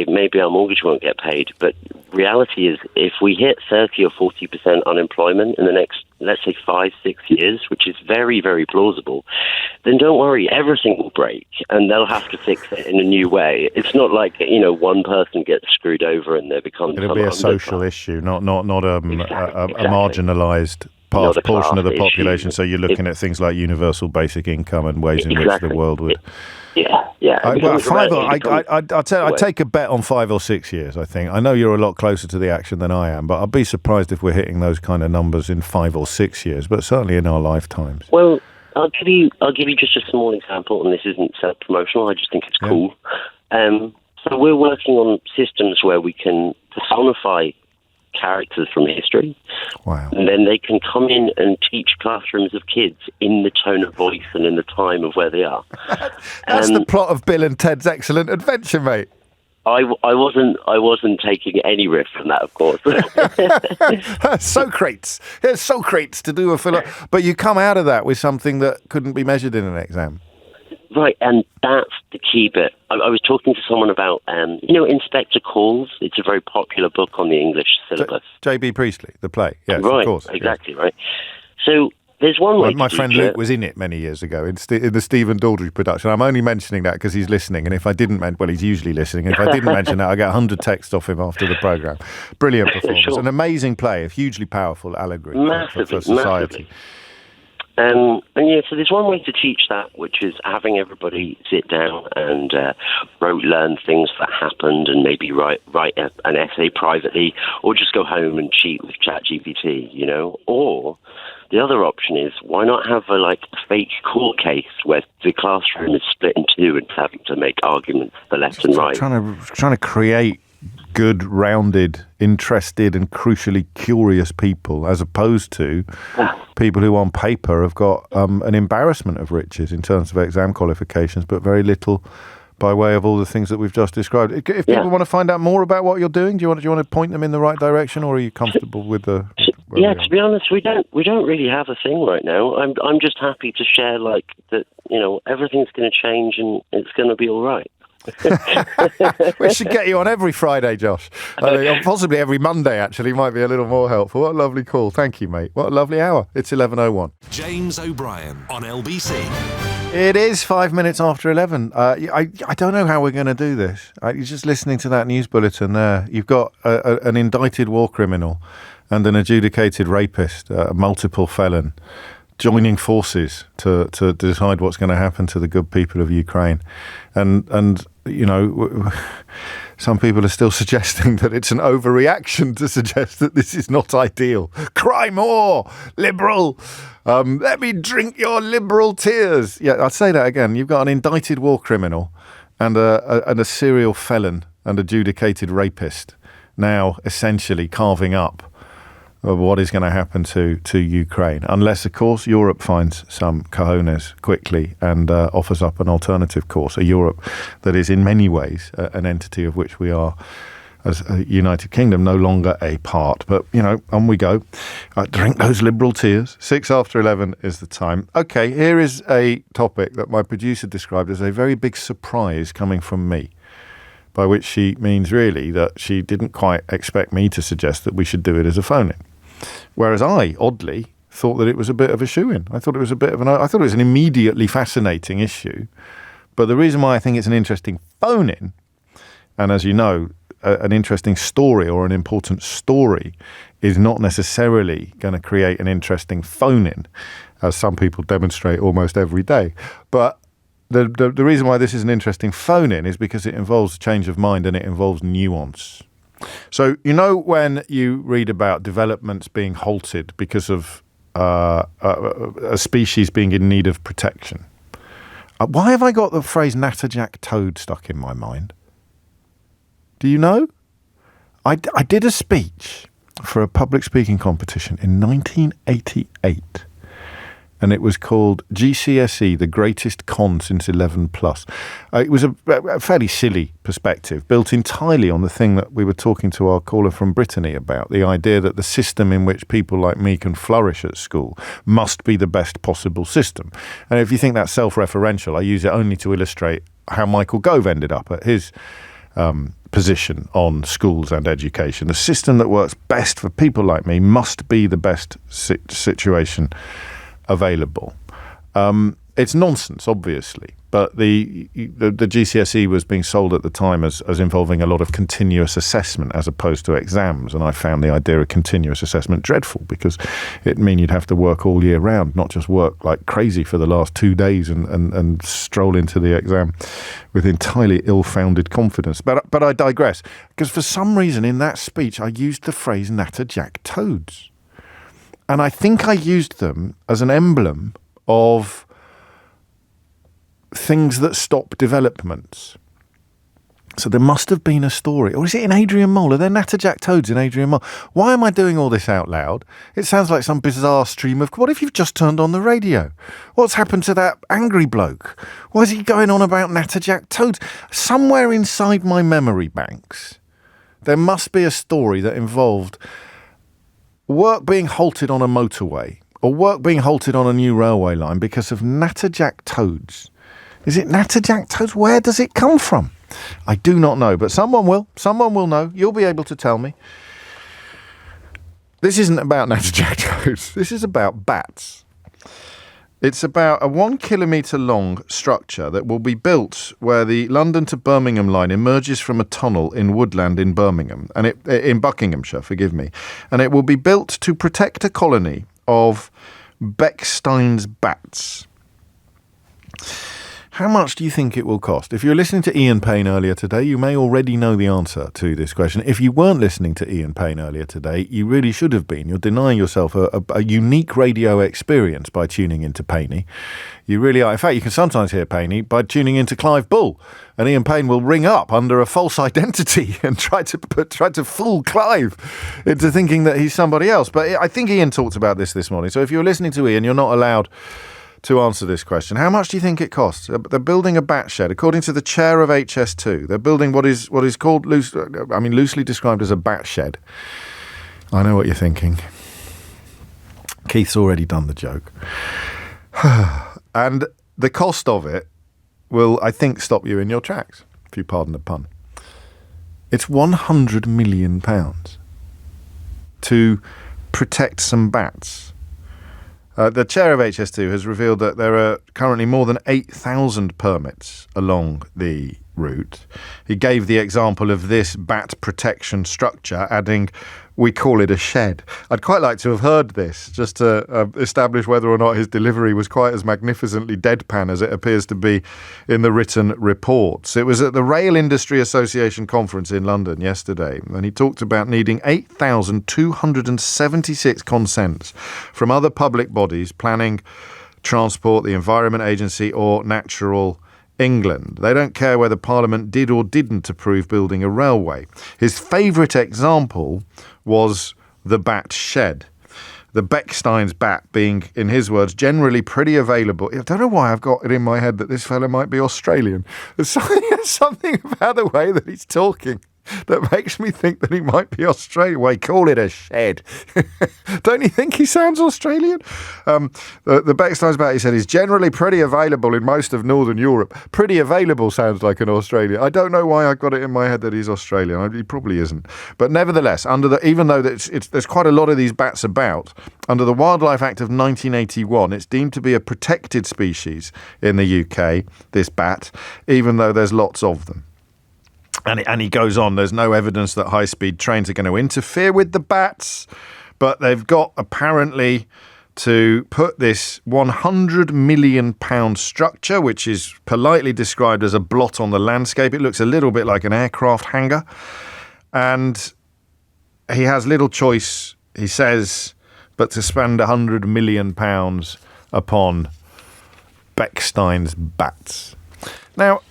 maybe our mortgage won't get paid, but reality is if we hit 30 or 40% unemployment in the next, let's say, 5-6 years, which is very, very plausible, then don't worry, everything will break, and they'll have to fix it in a new way. It's not like, one person gets screwed over and there becomes... It'll be a social issue, not a marginalised portion of the population. So you're looking at things like universal basic income and ways in which the world would... I'd take a bet on 5 or 6 years, I think. I know you're a lot closer to the action than I am, but I'd be surprised if we're hitting those kind of numbers in 5 or 6 years, but certainly in our lifetimes. Well, I'll give you just a small example, and this isn't self-promotional, I just think it's cool. So we're working on systems where we can personify characters from history. Wow. And then they can come in and teach classrooms of kids in the tone of voice and in the time of where they are. That's the plot of Bill and Ted's Excellent Adventure, mate. I wasn't taking any riff from that, of course. Socrates. Here's Socrates to do a but you come out of that with something that couldn't be measured in an exam. Right, and that's the key bit. I was talking to someone about, Inspector Calls. It's a very popular book on the English syllabus. J.B. Priestley, the play. Yes, right, of course. Exactly, right. So there's one way my friend Luke was in it many years ago in the Stephen Daldry production. I'm only mentioning that because he's listening, and if I didn't he's usually listening, and if I didn't mention that, I get 100 texts off him after the programme. Brilliant performance. Sure. An amazing play, a hugely powerful allegory for society. Massively. So there's one way to teach that, which is having everybody sit down and learn things that happened, and maybe write an essay privately, or just go home and cheat with ChatGPT, Or the other option is, why not have a fake court case where the classroom is split in two and having to make arguments for left and right? Trying to create good, rounded, interested and crucially curious people, as opposed to people who on paper have got an embarrassment of riches in terms of exam qualifications, but very little by way of all the things that we've just described. If people want to find out more about what you're doing, do you want to point them in the right direction, or are you comfortable with the... Yeah, to be honest, we don't really have a thing right now. I'm just happy to share that, everything's going to change and it's going to be all right. We should get you on every Friday, Josh. Possibly every Monday, actually, might be a little more helpful. What a lovely call. Thank you, mate. What a lovely hour. It's 11:01. James O'Brien on LBC. It is 5 minutes after 11. I don't know how we're going to do this. You're just listening to that news bulletin there. You've got an indicted war criminal and an adjudicated rapist, a multiple felon, joining forces to decide what's going to happen to the good people of Ukraine. And some people are still suggesting that it's an overreaction to suggest that this is not ideal. Cry more, liberal. Let me drink your liberal tears. Yeah, I'll say that again. You've got an indicted war criminal and a serial felon and adjudicated rapist now essentially carving up of what is going to happen to Ukraine, unless, of course, Europe finds some cojones quickly and offers up an alternative course, a Europe that is in many ways an entity of which we are, as a United Kingdom, no longer a part. But, on we go. Drink those liberal tears. 6 after 11 is the time. Okay, here is a topic that my producer described as a very big surprise coming from me, by which she means really that she didn't quite expect me to suggest that we should do it as a phone-in. Whereas I, oddly, thought that it was a bit of a shoo-in. I thought it was an immediately fascinating issue. But the reason why I think it's an interesting phone-in, and as you know, an interesting story or an important story is not necessarily going to create an interesting phone-in, as some people demonstrate almost every day. But the reason why this is an interesting phone-in is because it involves change of mind and it involves nuance. So, when you read about developments being halted because of a species being in need of protection, why have I got the phrase natterjack toad stuck in my mind? Do you know? I did a speech for a public speaking competition in 1988. And it was called GCSE, the greatest con since 11+. It was a fairly silly perspective, built entirely on the thing that we were talking to our caller from Brittany about, the idea that the system in which people like me can flourish at school must be the best possible system. And if you think that's self-referential, I use it only to illustrate how Michael Gove ended up at his position on schools and education. The system that works best for people like me must be the best situation available. It's nonsense, obviously, but the GCSE was being sold at the time as involving a lot of continuous assessment as opposed to exams, and I found the idea of continuous assessment dreadful because it mean you'd have to work all year round, not just work like crazy for the last 2 days and stroll into the exam with entirely ill-founded confidence. But I digress, because for some reason in that speech I used the phrase natterjack toads. And I think I used them as an emblem of things that stop developments. So there must have been a story. Or is it in Adrian Mole? Are there natterjack toads in Adrian Mole? Why am I doing all this out loud? It sounds like some bizarre stream of... What if you've just turned on the radio? What's happened to that angry bloke? Why is he going on about natterjack toads? Somewhere inside my memory banks, there must be a story that involved work being halted on a motorway or work being halted on a new railway line because of natterjack toads. Is it natterjack toads? Where does it come from? I do not know, but someone will. Someone will know. You'll be able to tell me. This isn't about natterjack toads. This is about bats. It's about a 1 kilometre long structure that will be built where the London to Birmingham line emerges from a tunnel in Woodland in Birmingham, and in Buckinghamshire, forgive me. And it will be built to protect a colony of Beckstein's bats. How much do you think it will cost? If you're listening to Ian Payne earlier today, you may already know the answer to this question. If you weren't listening to Ian Payne earlier today, you really should have been. You're denying yourself a unique radio experience by tuning into Payne. You really are. In fact, you can sometimes hear Payne by tuning into Clive Bull, and Ian Payne will ring up under a false identity and try to fool Clive into thinking that he's somebody else. But I think Ian talked about this morning. So if you're listening to Ian, you're not allowed to answer this question. How much do you think it costs? They're building a bat shed. According to the chair of HS2, they're building what is called loosely described as a bat shed. I know what you're thinking. Keith's already done the joke. And the cost of it will, I think, stop you in your tracks, if you pardon the pun. It's £100 million to protect some bats. The chair of HS2 has revealed that there are currently more than 8,000 permits along the route. He gave the example of this bat protection structure, adding, "We call it a shed." I'd quite like to have heard this, just to establish whether or not his delivery was quite as magnificently deadpan as it appears to be in the written reports. It was at the Rail Industry Association conference in London yesterday, and he talked about needing 8,276 consents from other public bodies, planning, transport, the Environment Agency or Natural England. They don't care whether Parliament did or didn't approve building a railway. His favourite example was the bat shed. The Beckstein's bat being, in his words, generally pretty available. I don't know why I've got it in my head that this fellow might be Australian. There's something about the way that he's talking that makes me think that he might be Australian. Well, call it a shed. Don't you think he sounds Australian? The Beckstein's bat, he said, is generally pretty available in most of Northern Europe. Pretty available sounds like an Australian. I don't know why I got it in my head that he's Australian. He probably isn't. But nevertheless, even though there's quite a lot of these bats about, under the Wildlife Act of 1981, it's deemed to be a protected species in the UK, this bat, even though there's lots of them. And he goes on, there's no evidence that high-speed trains are going to interfere with the bats, but they've got apparently to put this £100 million structure, which is politely described as a blot on the landscape. It looks a little bit like an aircraft hangar. And he has little choice, he says, but to spend £100 million upon Beckstein's bats. Now,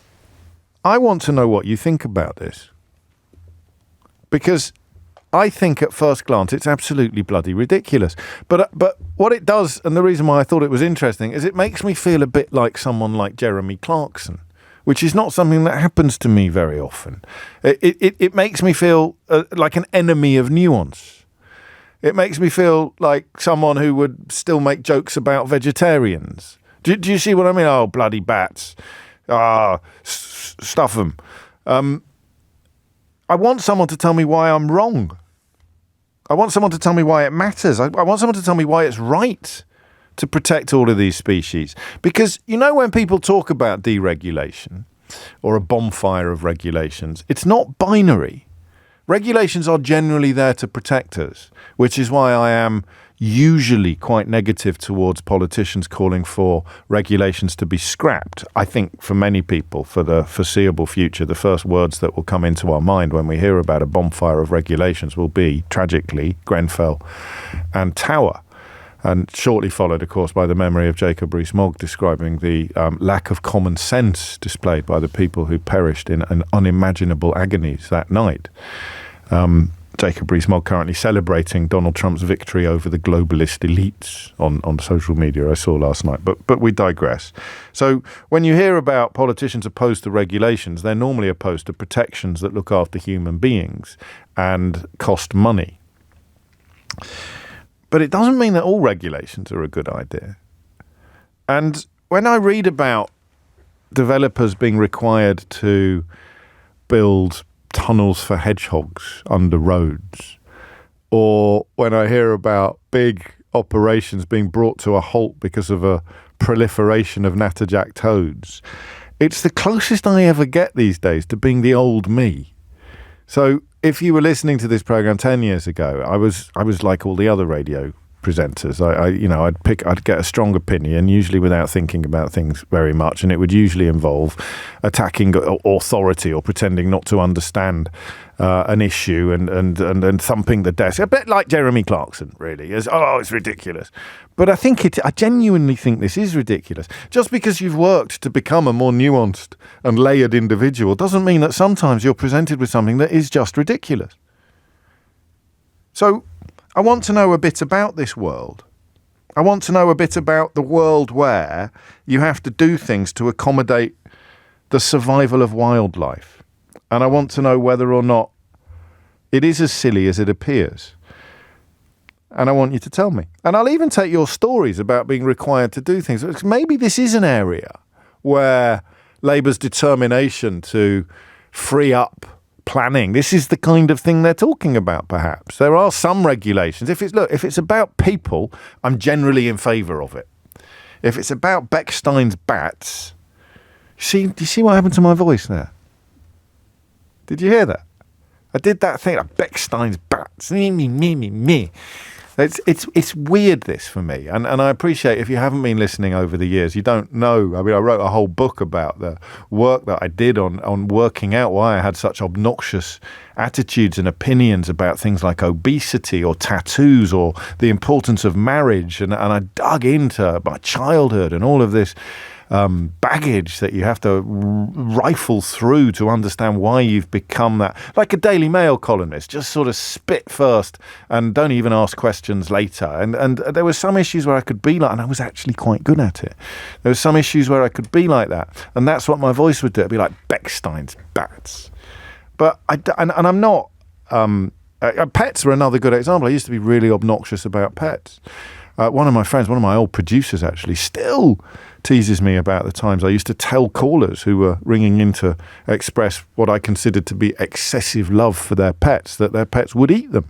I want to know what you think about this, because I think at first glance it's absolutely bloody ridiculous. But what it does, and the reason why I thought it was interesting, is it makes me feel a bit like someone like Jeremy Clarkson, which is not something that happens to me very often. It makes me feel like an enemy of nuance. It makes me feel like someone who would still make jokes about vegetarians. Do you see what I mean? Oh, bloody bats. Stuff them. I want someone to tell me why I'm wrong. I want someone to tell me why it matters. I want someone to tell me why it's right to protect all of these species. Because, you know, when people talk about deregulation or a bonfire of regulations, it's not binary. Regulations are generally there to protect us, which is why I am usually quite negative towards politicians calling for regulations to be scrapped. I think for many people, for the foreseeable future, the first words that will come into our mind when we hear about a bonfire of regulations will be, tragically, Grenfell and Tower. And shortly followed, of course, by the memory of Jacob Rees-Mogg describing the lack of common sense displayed by the people who perished in unimaginable agonies that night. Jacob Rees-Mogg currently celebrating Donald Trump's victory over the globalist elites on social media, I saw last night. But we digress. So when you hear about politicians opposed to regulations, they're normally opposed to protections that look after human beings and cost money. But it doesn't mean that all regulations are a good idea. And when I read about developers being required to build tunnels for hedgehogs under roads, or when I hear about big operations being brought to a halt because of a proliferation of natterjack toads, it's the closest I ever get these days to being the old me. So if you were listening to this program 10 years ago, I was like all the other radio presenters. I'd get a strong opinion, usually without thinking about things very much, and it would usually involve attacking authority or pretending not to understand an issue and thumping the desk, a bit like Jeremy Clarkson, really. It's ridiculous. But I genuinely think this is ridiculous. Just because you've worked to become a more nuanced and layered individual doesn't mean that sometimes you're presented with something that is just ridiculous. So I want to know a bit about this world. I want to know a bit about the world where you have to do things to accommodate the survival of wildlife. And I want to know whether or not it is as silly as it appears. And I want you to tell me. And I'll even take your stories about being required to do things. Maybe this is an area where Labour's determination to free up planning, this is the kind of thing they're talking about, perhaps. There are some regulations. If it's about people, I'm generally in favour of it. If it's about Beckstein's bats, do you see what happened to my voice there? Did you hear that? I did that thing, like Beckstein's bats. Me. It's weird, this, for me. And I appreciate if you haven't been listening over the years, you don't know. I mean, I wrote a whole book about the work that I did on working out why I had such obnoxious attitudes and opinions about things like obesity or tattoos or the importance of marriage. And I dug into my childhood and all of this baggage that you have to rifle through to understand why you've become that. Like a Daily Mail columnist, just sort of spit first and don't even ask questions later. And there were some issues where I could be like, and I was actually quite good at it. There were some issues where I could be like that, and that's what my voice would do. It'd be like Beckstein's bats. But I'm not. Pets were another good example. I used to be really obnoxious about pets. One of my friends, one of my old producers actually, still teases me about the times I used to tell callers who were ringing in to express what I considered to be excessive love for their pets, that their pets would eat them,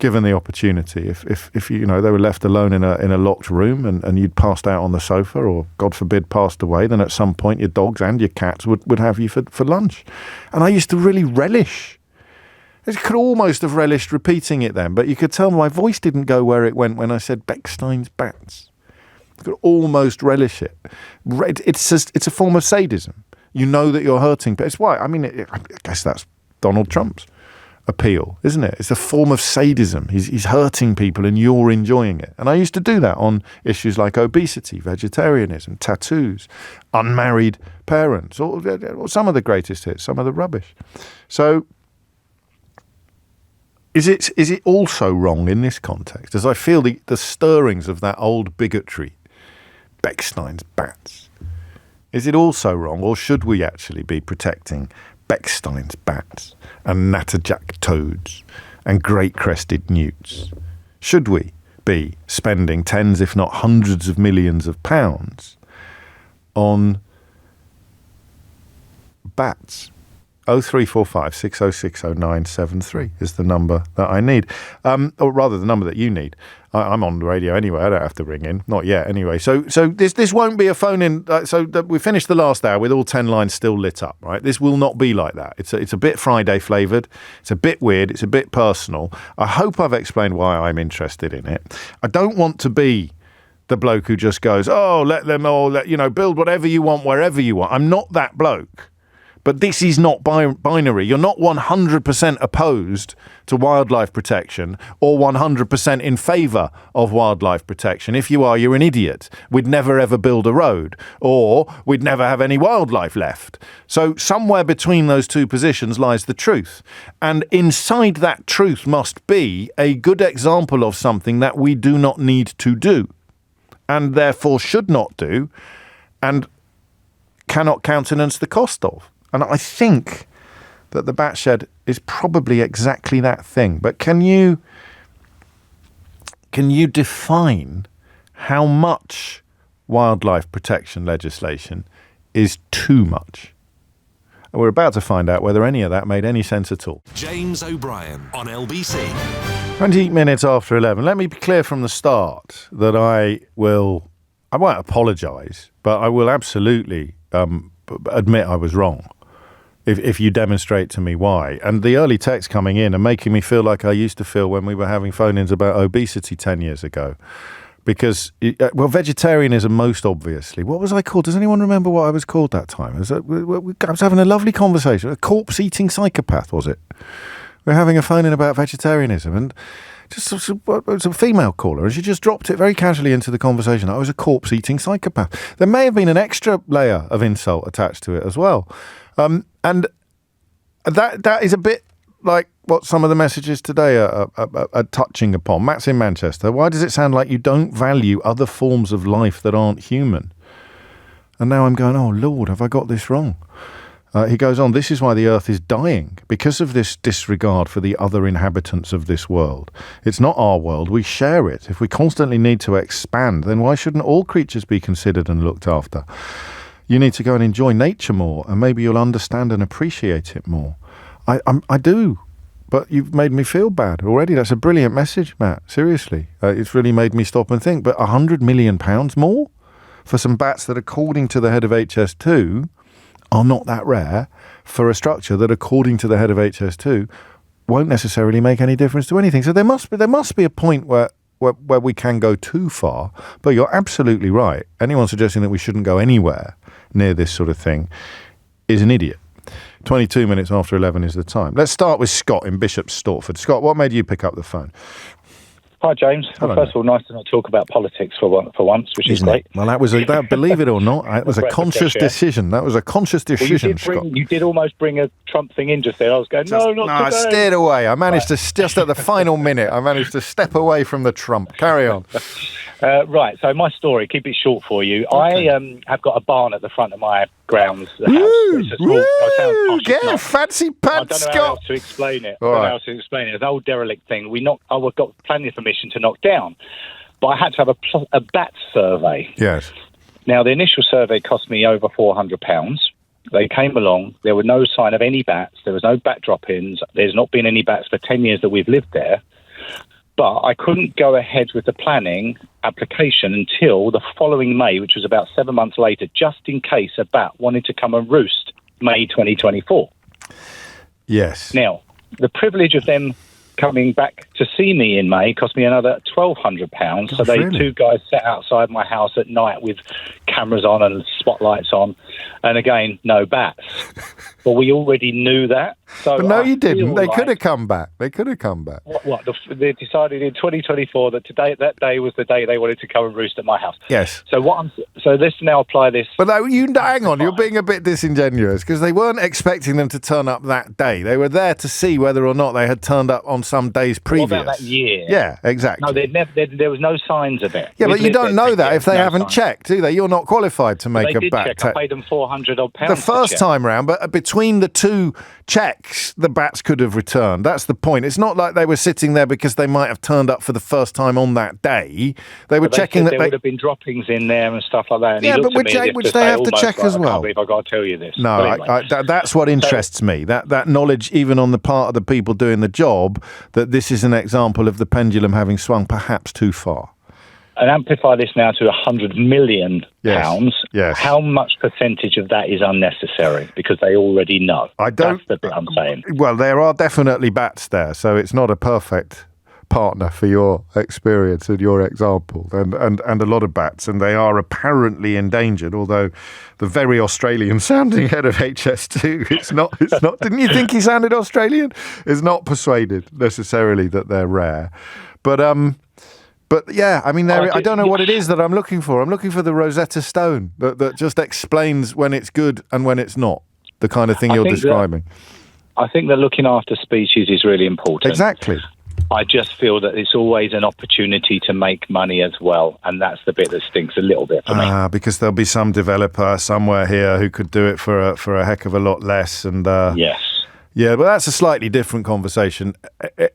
given the opportunity. If they were left alone in a locked room and you'd passed out on the sofa or, God forbid, passed away, then at some point your dogs and your cats would have you for lunch. And I used to really relish. I could almost have relished repeating it then, but you could tell my voice didn't go where it went when I said Beckstein's bats. I could almost relish it. It's a form of sadism. You know that you're hurting, but it's why. I mean, I guess that's Donald Trump's appeal, isn't it? It's a form of sadism. He's hurting people and you're enjoying it. And I used to do that on issues like obesity, vegetarianism, tattoos, unmarried parents, or some of the greatest hits, some of the rubbish. So is it also wrong in this context? As I feel the stirrings of that old bigotry, Beckstein's bats. Is it also wrong, or should we actually be protecting Beckstein's bats and natterjack toads and great crested newts? Should we be spending tens, if not hundreds of millions of pounds on bats? 0345 6060 973 is the number that I need, or rather the number that you need. I'm on the radio anyway. I don't have to ring in, not yet. Anyway, so this won't be a phone in. We finished the last hour with all 10 lines still lit up. Right, this will not be like that. It's a bit Friday flavoured. It's a bit weird. It's a bit personal. I hope I've explained why I'm interested in it. I don't want to be the bloke who just goes, let them all, build whatever you want wherever you want. I'm not that bloke. But this is not binary. You're not 100% opposed to wildlife protection or 100% in favour of wildlife protection. If you are, you're an idiot. We'd never ever build a road, or we'd never have any wildlife left. So somewhere between those two positions lies the truth. And inside that truth must be a good example of something that we do not need to do, and therefore should not do, and cannot countenance the cost of. And I think that the bat shed is probably exactly that thing. But can you define how much wildlife protection legislation is too much? And we're about to find out whether any of that made any sense at all. James O'Brien on LBC. 20 minutes after 11. Let me be clear from the start that I won't apologise, but I will absolutely admit I was wrong. if you demonstrate to me why. And the early texts coming in are making me feel like I used to feel when we were having phone-ins about obesity 10 years ago. Because, vegetarianism most obviously. What was I called? Does anyone remember what I was called that time? I was having a lovely conversation. A corpse-eating psychopath, was it? We were having a phone-in about vegetarianism, and it was a female caller, and she just dropped it very casually into the conversation. I was a corpse-eating psychopath. There may have been an extra layer of insult attached to it as well. And that is a bit like what some of the messages today are touching upon. Matt's in Manchester. Why does it sound like you don't value other forms of life that aren't human? And now I'm going, oh, Lord, have I got this wrong? He goes on, this is why the earth is dying, because of this disregard for the other inhabitants of this world. It's not our world, we share it. If we constantly need to expand, then why shouldn't all creatures be considered and looked after? You need to go and enjoy nature more, and maybe you'll understand and appreciate it more. I do, but you've made me feel bad already. That's a brilliant message, Matt. Seriously. It's really made me stop and think. But £100 million more for some bats that, according to the head of HS2, are not that rare, for a structure that, according to the head of HS2, won't necessarily make any difference to anything. So there must be a point where we can go too far. But you're absolutely right. Anyone suggesting that we shouldn't go anywhere near this sort of thing is an idiot. 22 minutes after 11 is the time. Let's start with Scott in Bishop's Stortford. Scott, what made you pick up the phone? Hi, James. Well, first of all, nice to not talk about politics for once, which is great. Well, believe it or not, it was a conscious decision. That was a conscious decision, Scott. You did almost bring a Trump thing in just there. I was going, no, not today. I steered away. I managed to, just at the final minute, I managed to step away from the Trump. Carry on. Right, so my story, keep it short for you. Okay. I have got a barn at the front of my grounds. Fancy pants, Scott. I don't know how else to explain it. It's an old derelict thing. I got plenty of permission to knock down, but I had to have a bat survey. Yes. Now, the initial survey cost me over £400. They came along. There were no sign of any bats. There was no bat drop-ins. There's not been any bats for 10 years that we've lived there. But I couldn't go ahead with the planning application until the following May, which was about 7 months later, just in case a bat wanted to come and roost May 2024. Yes. Now, the privilege of them coming back to see me in May cost me another £1,200. So two guys sat outside my house at night with cameras on and spotlights on. And again, no bats. But we already knew that. So but no, you didn't. They could have come back. They they decided in 2024 that that day was the day they wanted to come and roost at my house. Yes. So let's now apply this. But hang on, you're being a bit disingenuous, because they weren't expecting them to turn up that day. They were there to see whether or not they had turned up on some days previous. What about that year? Yeah, exactly. No, there was no signs of it. Yeah, but you don't know that if they haven't checked, do they? You're not qualified to make a bat check. I paid them £400 the first time round, but between the two checks, the bats could have returned. That's the point. It's not like they were sitting there because they might have turned up for the first time on that day. They were checking that there would have been droppings in there and stuff like that. And yeah, but which they have to check as well. I can't believe I got to tell you this. No, anyway. That's what interests me. That knowledge, even on the part of the people doing the job, that this is an example of the pendulum having swung perhaps too far. And amplify this now to £100 million. Yes. How much percentage of that is unnecessary? Because they already know. That's the bit I'm saying. Well, there are definitely bats there, so it's not a perfect partner for your experience and your example, and a lot of bats, and they are apparently endangered, although the very Australian sounding head of HS2 it's not didn't you think he sounded Australian? Is not persuaded necessarily that they're rare. But yeah, I mean, I don't know what it is that I'm looking for. I'm looking for the Rosetta Stone that just explains when it's good and when it's not, the kind of thing you're describing. I think that looking after species is really important. Exactly. I just feel that it's always an opportunity to make money as well, and that's the bit that stinks a little bit for me. Because there'll be some developer somewhere here who could do it for a heck of a lot less. And yes. Yeah, but that's a slightly different conversation,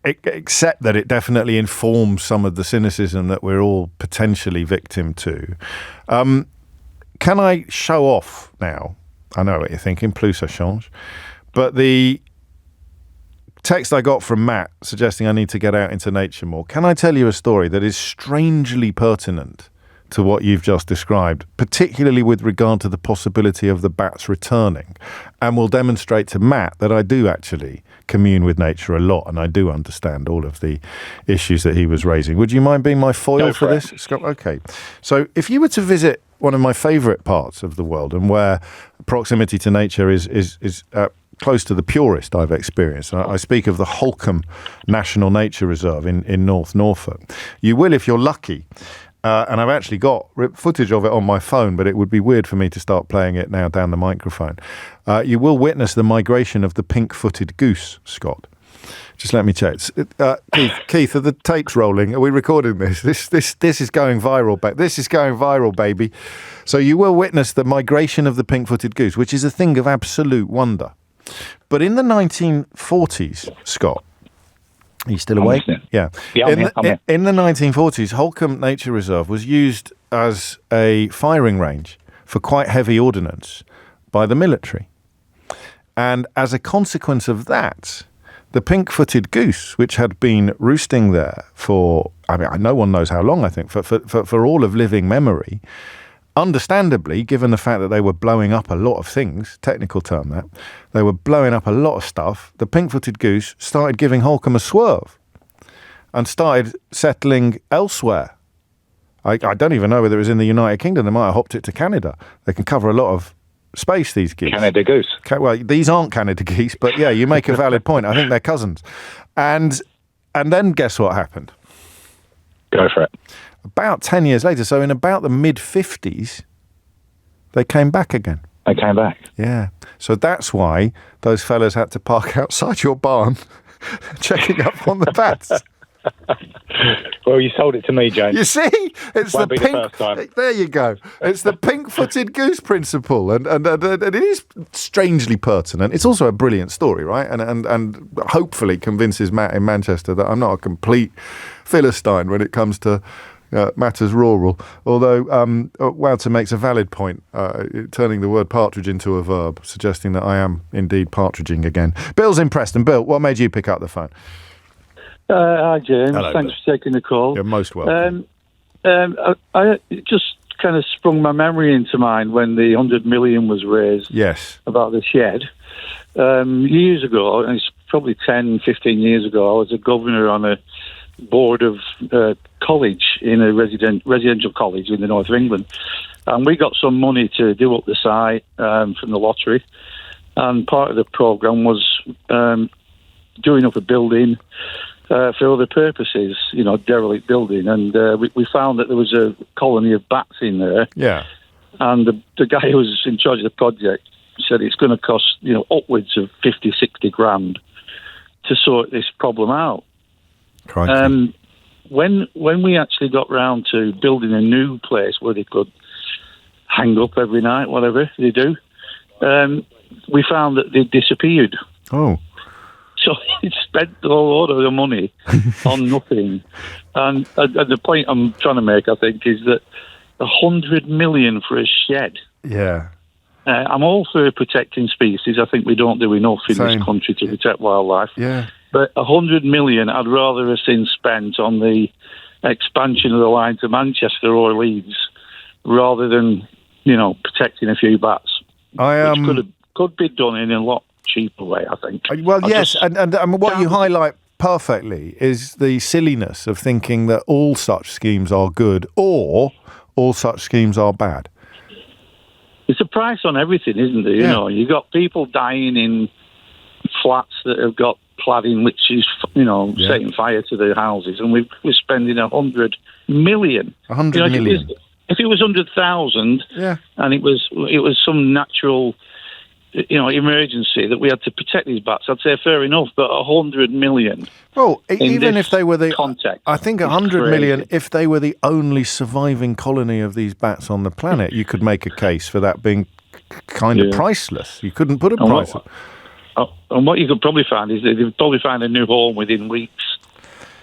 except that it definitely informs some of the cynicism that we're all potentially victim to. Can I show off now? I know what you're thinking, plus ça change. But the text I got from Matt suggesting I need to get out into nature more. Can I tell you a story that is strangely pertinent to what you've just described, particularly with regard to the possibility of the bats returning, and will demonstrate to Matt that I do actually commune with nature a lot, and I do understand all of the issues that he was raising. Would you mind being my foil for this, Scott? Okay. So if you were to visit one of my favourite parts of the world, and where proximity to nature is close to the purest I've experienced, I speak of the Holcombe National Nature Reserve in North Norfolk. You will, if you're lucky, and I've actually got footage of it on my phone, but it would be weird for me to start playing it now down the microphone. You will witness the migration of the pink-footed goose, Scott. Just let me check. Keith, are the tapes rolling? Are we recording this? This is going viral. This is going viral, baby. So you will witness the migration of the pink-footed goose, which is a thing of absolute wonder. But in the 1940s, Scott, are you still awake? Yeah. In the 1940s, Holcombe Nature Reserve was used as a firing range for quite heavy ordnance by the military. And as a consequence of that, the pink-footed goose, which had been roosting there for, no one knows how long, I think, for all of living memory, understandably, given the fact that they were blowing up a lot of things, technical term that, they were blowing up a lot of stuff, the pink-footed goose started giving Holcombe a swerve and started settling elsewhere. I don't even know whether it was in the United Kingdom. They might have hopped it to Canada. They can cover a lot of space, these geese. Canada goose. Well, these aren't Canada geese, but yeah, you make a valid point. I think they're cousins. And then guess what happened? Go for it. About 10 years later, so in about the mid-50s, they came back again. They came back? Yeah. So that's why those fellas had to park outside your barn checking up on the bats. Well, you sold it to me, James. You see? It's Won't the be pink. the first time. There you go. It's the pink-footed goose principle. And it is strangely pertinent. It's also a brilliant story, right? And hopefully convinces Matt in Manchester that I'm not a complete Philistine when it comes to matters rural, although Wouter makes a valid point, turning the word partridge into a verb, suggesting that I am indeed partridging again. Bill's in Preston. Bill, what made you pick up the phone? Hi, James. Hello, Thanks Bill. for taking the call. You're most welcome. I just kind of sprung my memory into mind when the 100 million was raised. Yes. About the shed. Years ago, and it's probably 10, 15 years ago, I was a governor on a board of college in a residential college in the north of England, and we got some money to do up the site from the lottery, and part of the programme was doing up a building for other purposes, derelict building, and we found that there was a colony of bats in there. Yeah. And the guy who was in charge of the project said it's going to cost upwards of 50, 60 grand to sort this problem out. When we actually got round to building a new place where they could hang up every night, whatever they do, we found that they disappeared. Oh. So he spent a lot of the money on nothing. And the point I'm trying to make, I think, is that 100 million for a shed. Yeah. I'm all for protecting species. I think we don't do enough in this country to protect wildlife. Yeah. But 100 million, I'd rather have seen spent on the expansion of the line to Manchester or Leeds rather than, protecting a few bats. Which could be done in a lot cheaper way, I think. Well, yes, and what you highlight perfectly is the silliness of thinking that all such schemes are good or all such schemes are bad. It's a price on everything, isn't it? Yeah. You've got people dying in flats that have got cladding, which is, setting fire to their houses, and we're spending 100 million. 100 million. If it was 100,000, and it was some natural, emergency that we had to protect these bats, I'd say fair enough. But 100 million. Well, even if they were the context, I think 100 million. If they were the only surviving colony of these bats on the planet, you could make a case for that being kind of priceless. You couldn't put a price on. And what you could probably find is that they'd probably find a new home within weeks.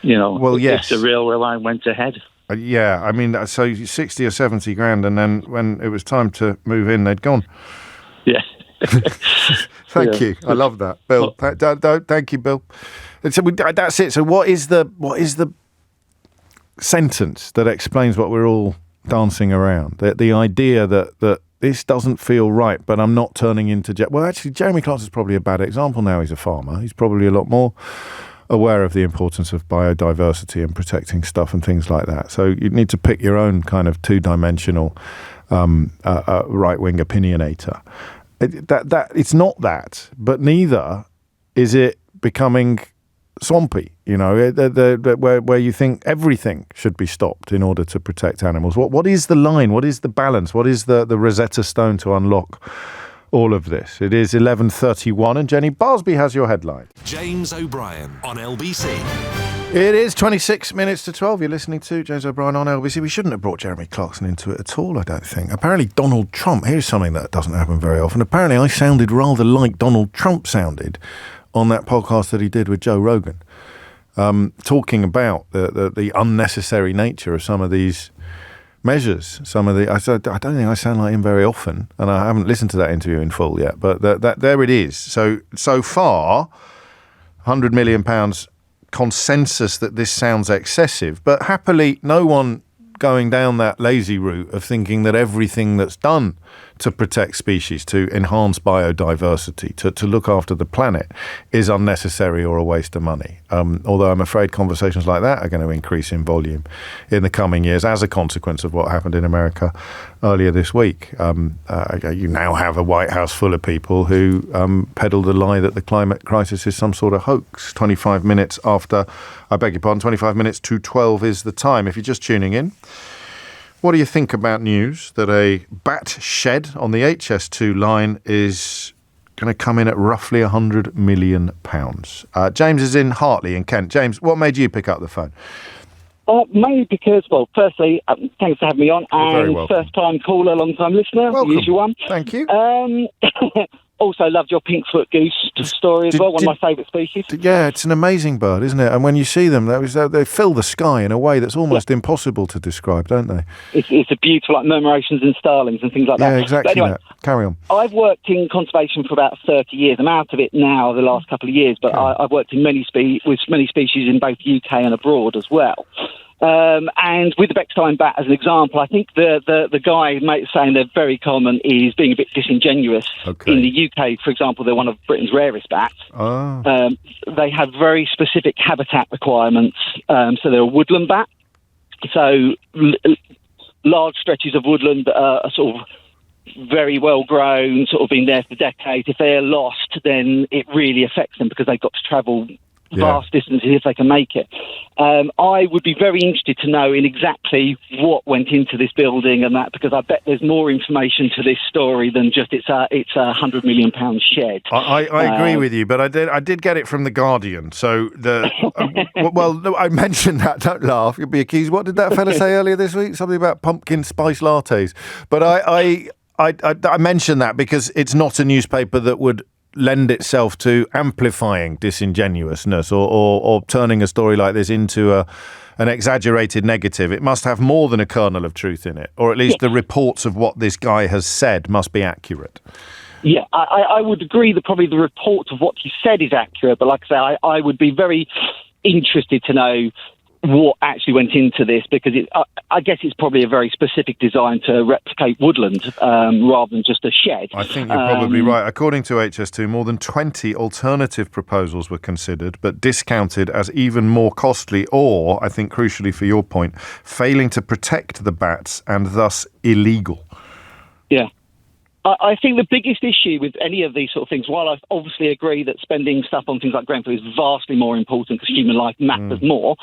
Well, yes, if the railway line went ahead. Yeah, I mean, so 60 or 70 grand, and then when it was time to move in, they'd gone. Yeah. Thank you. I love that, Bill. Thank you, Bill. So that's it. So what is the sentence that explains what we're all dancing around. The idea that this doesn't feel right, but I'm not turning into... Well, actually, Jeremy Clarkson is probably a bad example now. He's a farmer. He's probably a lot more aware of the importance of biodiversity and protecting stuff and things like that. So you need to pick your own kind of two-dimensional right-wing opinionator. It's not that, but neither is it becoming swampy, where you think everything should be stopped in order to protect animals. What is the line? What is the balance? What is the Rosetta Stone to unlock all of this? It is 11:31, and Jenny Barsby has your headline. James O'Brien on LBC. It is 26 minutes to 12. You're listening to James O'Brien on LBC. We shouldn't have brought Jeremy Clarkson into it at all, I don't think. Apparently Donald Trump, here's something that doesn't happen very often. Apparently I sounded rather like Donald Trump sounded on that podcast that he did with Joe Rogan, talking about the unnecessary nature of some of these measures. I don't think I sound like him very often, and I haven't listened to that interview in full yet, but there it is. So far, £100 million consensus that this sounds excessive, but happily no one going down that lazy route of thinking that everything that's done to protect species, to enhance biodiversity, to look after the planet is unnecessary or a waste of money. Although I'm afraid conversations like that are going to increase in volume in the coming years as a consequence of what happened in America earlier this week. You now have a White House full of people who peddle the lie that the climate crisis is some sort of hoax. 25 minutes to 12 is the time. If you're just tuning in, what do you think about news that a bat shed on the HS2 line is going to come in at roughly £100 million? James is in Hartley in Kent. James, what made you pick up the phone? Mainly because, firstly, thanks for having me on. And first-time caller, long-time listener, welcome. The usual one. Thank you. Also loved your pink-foot goose story as well, one of my favourite species. Yeah, it's an amazing bird, isn't it? And when you see them, they fill the sky in a way that's almost impossible to describe, don't they? It's a beautiful, like murmurations and starlings and things like that. Yeah, exactly. Anyway, carry on. I've worked in conservation for about 30 years. I'm out of it now the last couple of years, but I've worked in with many species in both UK and abroad as well. And with the Bechstein bat as an example, I think the guy saying they're very common is being a bit disingenuous. Okay. In the UK, for example, they're one of Britain's rarest bats. Oh. They have very specific habitat requirements. So they're a woodland bat. So large stretches of woodland that are sort of very well grown, sort of been there for decades. If they're lost, then it really affects them because they've got to travel vast distances if they can make it. I would be very interested to know in exactly what went into this building and that, because I bet there's more information to this story than just it's a £100 million shed. I agree with you, but I did get it from The Guardian. So I mentioned that. Don't laugh, you'll be accused. What did that fella say earlier this week? Something about pumpkin spice lattes. But I mentioned that because it's not a newspaper that would lend itself to amplifying disingenuousness or turning a story like this into an exaggerated negative. It must have more than a kernel of truth in it, or at least the reports of what this guy has said must be accurate. Yeah, I would agree that probably the report of what he said is accurate, but like I say, I would be very interested to know what actually went into this, because I guess it's probably a very specific design to replicate woodland rather than just a shed. I think you're probably right. According to HS2, more than 20 alternative proposals were considered, but discounted as even more costly or, I think crucially for your point, failing to protect the bats and thus illegal. Yeah. I think the biggest issue with any of these sort of things, while I obviously agree that spending stuff on things like Grenfell is vastly more important because human life matters more,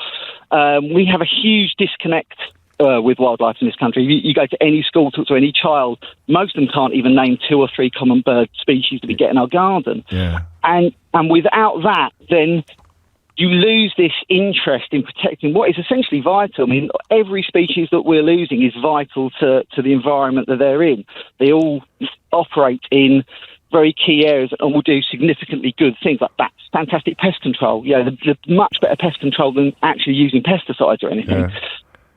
we have a huge disconnect with wildlife in this country. You go to any school, talk to any child, most of them can't even name 2 or 3 common bird species that we get in our garden. Yeah. And without that, then you lose this interest in protecting what is essentially vital. I mean, every species that we're losing is vital to the environment that they're in. They all operate in very key areas and will do significantly good things like bats. Fantastic pest control. Yeah, the much better pest control than actually using pesticides or anything.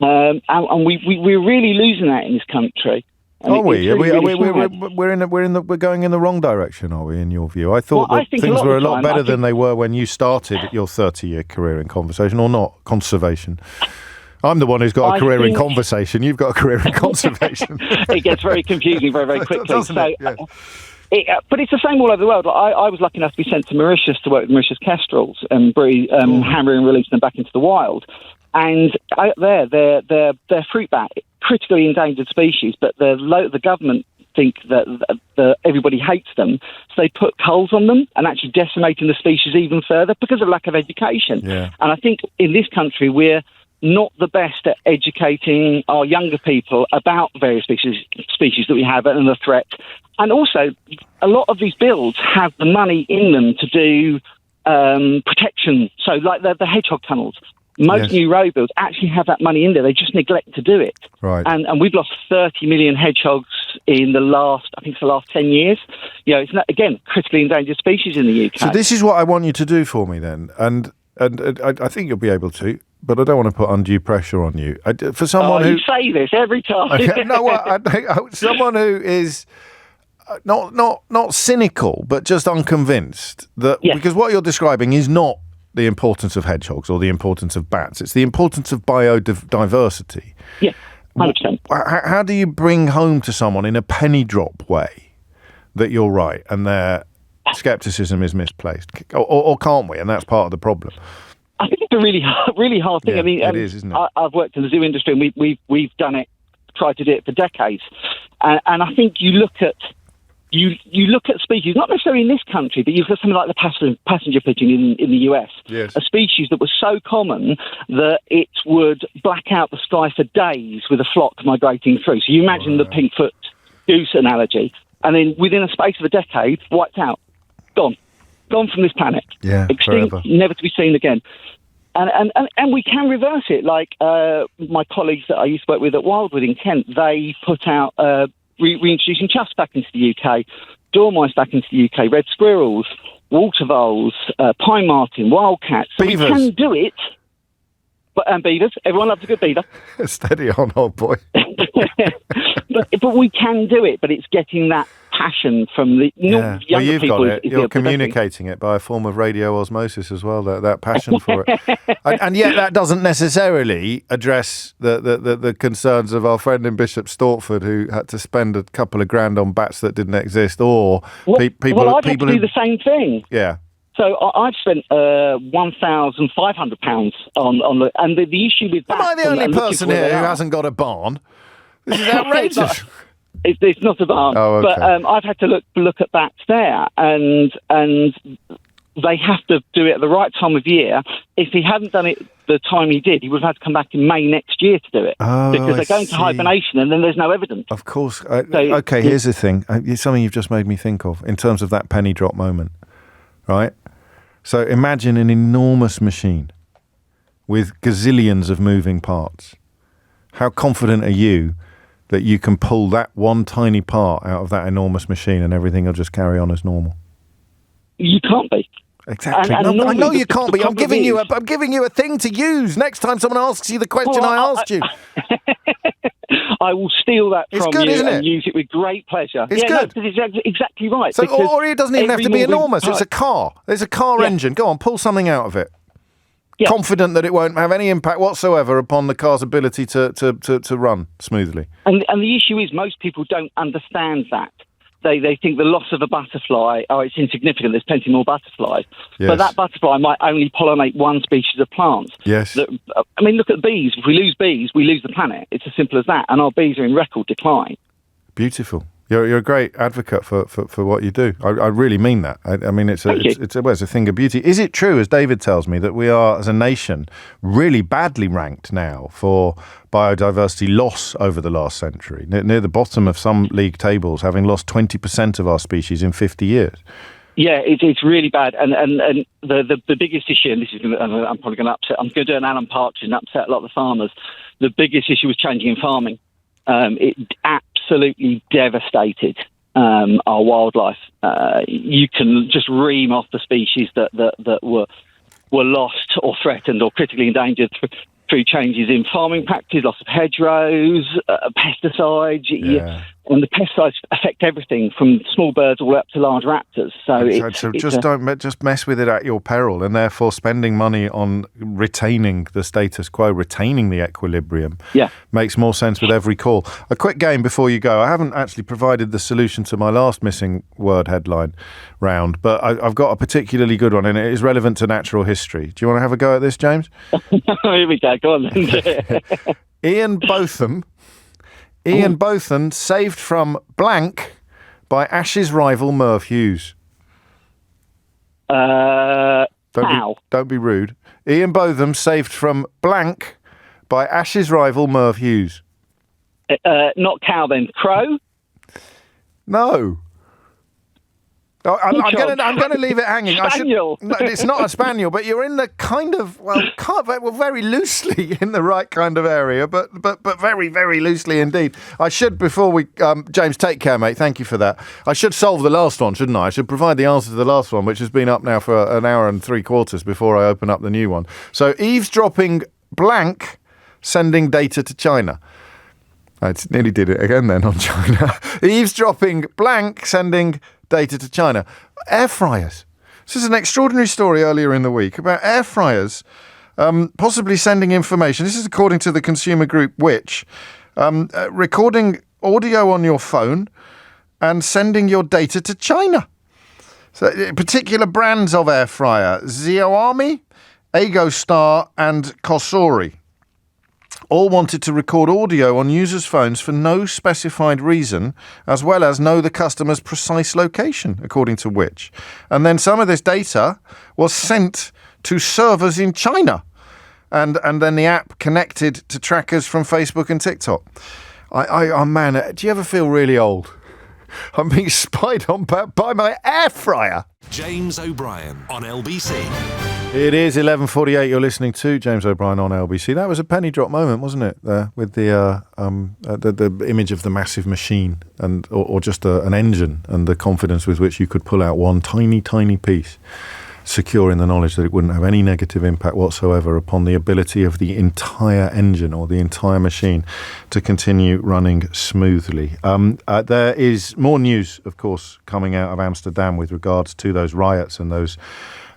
Yeah. And we're really losing that in this country. Are we? We're going in the wrong direction, are we, in your view? I thought that things were a lot better than they were when you started your 30-year career in conservation, or not, conservation. I'm the one who's got a career in conversation. You've got a career in conservation. It gets very confusing very, very quickly. Doesn't it? Yeah. But it's the same all over the world. I was lucky enough to be sent to Mauritius to work with Mauritius kestrels and hammer and release them back into the wild. And they're fruit bat, critically endangered species, but the government think that everybody hates them, so they put culls on them and actually decimating the species even further because of lack of education. Yeah. And I think in this country we're not the best at educating our younger people about various species that we have and the threat. And also, a lot of these bills have the money in them to do protection. So, like the hedgehog tunnels. Most new road builds actually have that money in there. They just neglect to do it. Right. And we've lost 30 million hedgehogs in the last 10 years. It's not, again, critically endangered species in the UK. So this is what I want you to do for me then. And I think you'll be able to, but I don't want to put undue pressure on you. For someone who... You say this every time. Someone who is... Not cynical, but just unconvinced that because what you're describing is not the importance of hedgehogs or the importance of bats. It's the importance of biodiversity. Yeah, 100%. How do you bring home to someone in a penny drop way that you're right and their scepticism is misplaced? Or can't we? And that's part of the problem. I think it's a really hard thing. Yeah, I mean, it is, isn't it? I've worked in the zoo industry and we've done it, tried to do it for decades. And I think you look at species, not necessarily in this country, but you've got something like the passenger pigeon in the US, a species that was so common that it would black out the sky for days with a flock migrating through. So you imagine the pink-foot goose analogy, and then within a space of a decade, wiped out, gone from this planet, extinct, forever. never to be seen again. And we can reverse it. Like my colleagues that I used to work with at Wildwood in Kent, they put out... reintroducing choughs back into the UK, dormice back into the UK, red squirrels, water voles, pine marten, wildcats. So beavers. We can do it. And beavers. Everyone loves a good beaver. Steady on, old boy. but we can do it. But it's getting that passion from the younger you've people. Got it. You're communicating it by a form of radio osmosis as well. That passion for it, and yet that doesn't necessarily address the concerns of our friend in Bishop Stortford who had to spend a couple of grand on bats that didn't exist, or people. Well, I'd people have to do the same thing. Yeah. So I've spent £1,500 on the, and the issue with that. Am I the only person here who hasn't got a barn? This is outrageous. It's not a barn, but I've had to look at bats there, and they have to do it at the right time of year. If he hadn't done it the time he did, he would have had to come back in May next year to do it, because they're going to hibernation, and then there's no evidence. Of course. Okay, here's the thing. It's something you've just made me think of in terms of that penny drop moment, right? So imagine an enormous machine with gazillions of moving parts. How confident are you that you can pull that one tiny part out of that enormous machine and everything will just carry on as normal? You can't be. Exactly. I know you can't be. I'm giving you a thing to use next time someone asks you the question I asked you. I will steal that from you and use it with great pleasure. It's good. No, it's exactly right. So, or it doesn't even have to be enormous. It's a car. There's a car engine. Go on, pull something out of it. Yeah. Confident that it won't have any impact whatsoever upon the car's ability to run smoothly. And the issue is most people don't understand that. They think the loss of a butterfly, it's insignificant, there's plenty more butterflies. Yes. But that butterfly might only pollinate one species of plants. Yes. I mean, look at bees. If we lose bees, we lose the planet. It's as simple as that. And our bees are in record decline. Beautiful. You're a great advocate for what you do. I really mean that. I mean, it's a thing of beauty. Is it true, as David tells me, that we are, as a nation, really badly ranked now for biodiversity loss over the last century? Near the bottom of some league tables, having lost 20% of our species in 50 years. Yeah, it's really bad. And the biggest issue, and this is I'm probably going to upset. I'm going to do an Alan Partridge and upset a lot of the farmers. The biggest issue was changing in farming. It absolutely devastated our wildlife. You can just ream off the species that were lost or threatened or critically endangered through changes in farming practices, loss of hedgerows, pesticides. And the pesticides affect everything from small birds all up to large raptors. So Don't mess with it at your peril, and therefore spending money on retaining the status quo, retaining the equilibrium, makes more sense with every call. A quick game before you go. I haven't actually provided the solution to my last missing word headline round, but I've got a particularly good one, and it is relevant to natural history. Do you want to have a go at this, James? Here we go. Go on then. Ian Botham saved from blank by Ashes rival Merv Hughes. Cow. Don't be rude. Ian Botham saved from blank by Ashes rival Merv Hughes. Not cow then. Crow? No. Oh, I'm going to leave it hanging. Spaniel. It's not a spaniel, but you're in the kind of very loosely in the right kind of area, but very, very loosely indeed. I should, before we James, take care, mate. Thank you for that. I should solve the last one, shouldn't I? I should provide the answer to the last one, which has been up now for an hour and 3/4 before I open up the new one. So eavesdropping blank, sending data to China. I nearly did it again then on China. Eavesdropping blank, sending data to China. Air fryers. This is an extraordinary story earlier in the week about air fryers possibly sending information. This is according to the consumer group Which, recording audio on your phone and sending your data to China. So particular brands of air fryer: Xiaomi, Agostar and Kosori. All wanted to record audio on users' phones for no specified reason, as well as know the customer's precise location, according to Which. And then some of this data was sent to servers in China. And then the app connected to trackers from Facebook and TikTok. Man, do you ever feel really old? I'm being spied on by my air fryer. James O'Brien on LBC. It is 11:48. You're listening to James O'Brien on LBC. That was a penny drop moment, wasn't it? There with the image of the massive machine or just an engine, and the confidence with which you could pull out one tiny piece, secure in the knowledge that it wouldn't have any negative impact whatsoever upon the ability of the entire engine or the entire machine to continue running smoothly. There is more news, of course, coming out of Amsterdam with regards to those riots and those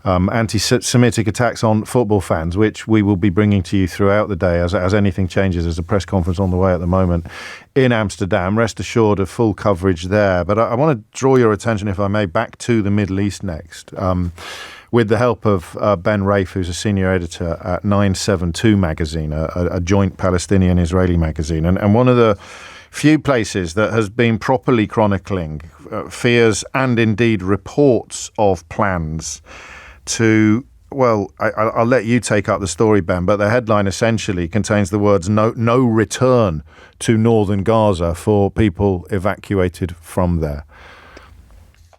anti-Semitic attacks on football fans, which we will be bringing to you throughout the day as anything changes. There's a press conference on the way at the moment in Amsterdam. Rest assured of full coverage there. But I want to draw your attention, if I may, back to the Middle East next, with the help of Ben Rafe, who's a senior editor at 972 magazine, a joint Palestinian-Israeli magazine. And one of the few places that has been properly chronicling fears and indeed reports of plans to, well, I'll let you take up the story, Ben, but the headline essentially contains the words no return to northern Gaza for people evacuated from there.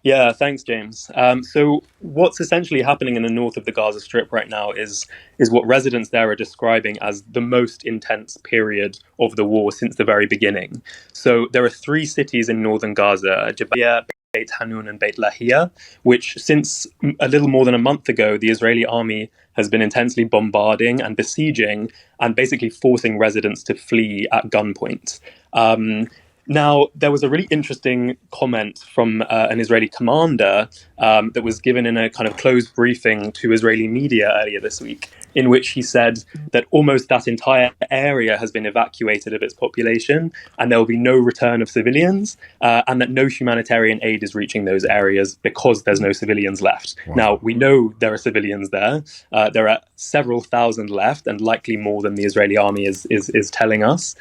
Yeah, thanks, James. So what's essentially happening in the north of the Gaza Strip right now is what residents there are describing as the most intense period of the war since the very beginning. So there are 3 cities in northern Gaza, Jabalia, Beit Hanun and Beit Lahia, which since a little more than a month ago, the Israeli army has been intensely bombarding and besieging and basically forcing residents to flee at gunpoint. Now, there was a really interesting comment from an Israeli commander that was given in a kind of closed briefing to Israeli media earlier this week, in which he said that almost that entire area has been evacuated of its population and there will be no return of civilians and that no humanitarian aid is reaching those areas because there's no civilians left. Wow. Now, we know there are civilians there. There are several thousand left and likely more than the Israeli army is telling us.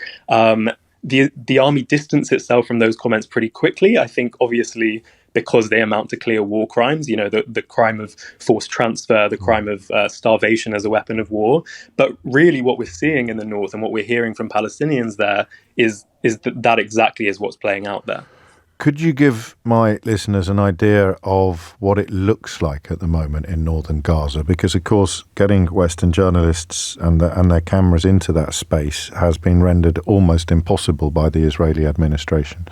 The army distanced itself from those comments pretty quickly, I think, obviously, because they amount to clear war crimes, you know, the crime of forced transfer, the crime of starvation as a weapon of war. But really what we're seeing in the north and what we're hearing from Palestinians there is that exactly is what's playing out there. Could you give my listeners an idea of what it looks like at the moment in northern Gaza? Because, of course, getting Western journalists and their cameras into that space has been rendered almost impossible by the Israeli administration.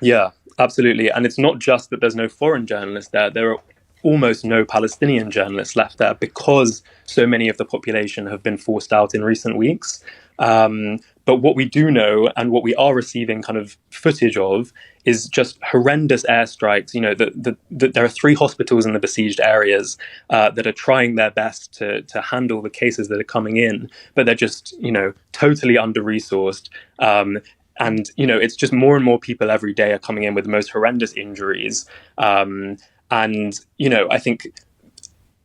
Yeah, absolutely. And it's not just that there's no foreign journalists there. There are almost no Palestinian journalists left there because so many of the population have been forced out in recent weeks. But what we do know, and what we are receiving kind of footage of, is just horrendous airstrikes. You know, there are 3 hospitals in the besieged areas that are trying their best to handle the cases that are coming in, but they're just, you know, totally under-resourced. And, you know, it's just more and more people every day are coming in with the most horrendous injuries. And, you know, I think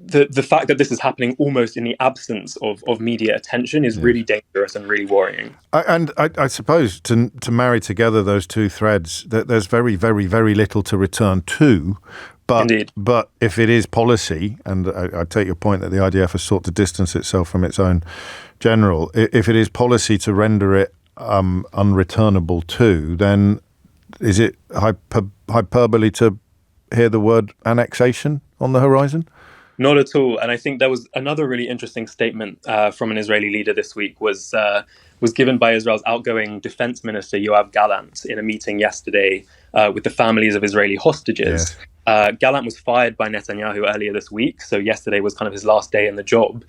the fact that this is happening almost in the absence of media attention is really dangerous and really worrying. I suppose to marry together those two threads, that there's very, very, very little to return to. But, Indeed. But if it is policy, and I take your point that the IDF has sought to distance itself from its own general, if it is policy to render it unreturnable to, then is it hyperbole to hear the word annexation on the horizon? Not at all. And I think there was another really interesting statement from an Israeli leader this week was given by Israel's outgoing defense minister, Yoav Gallant, in a meeting yesterday with the families of Israeli hostages. Yes. Gallant was fired by Netanyahu earlier this week. So yesterday was kind of his last day in the job.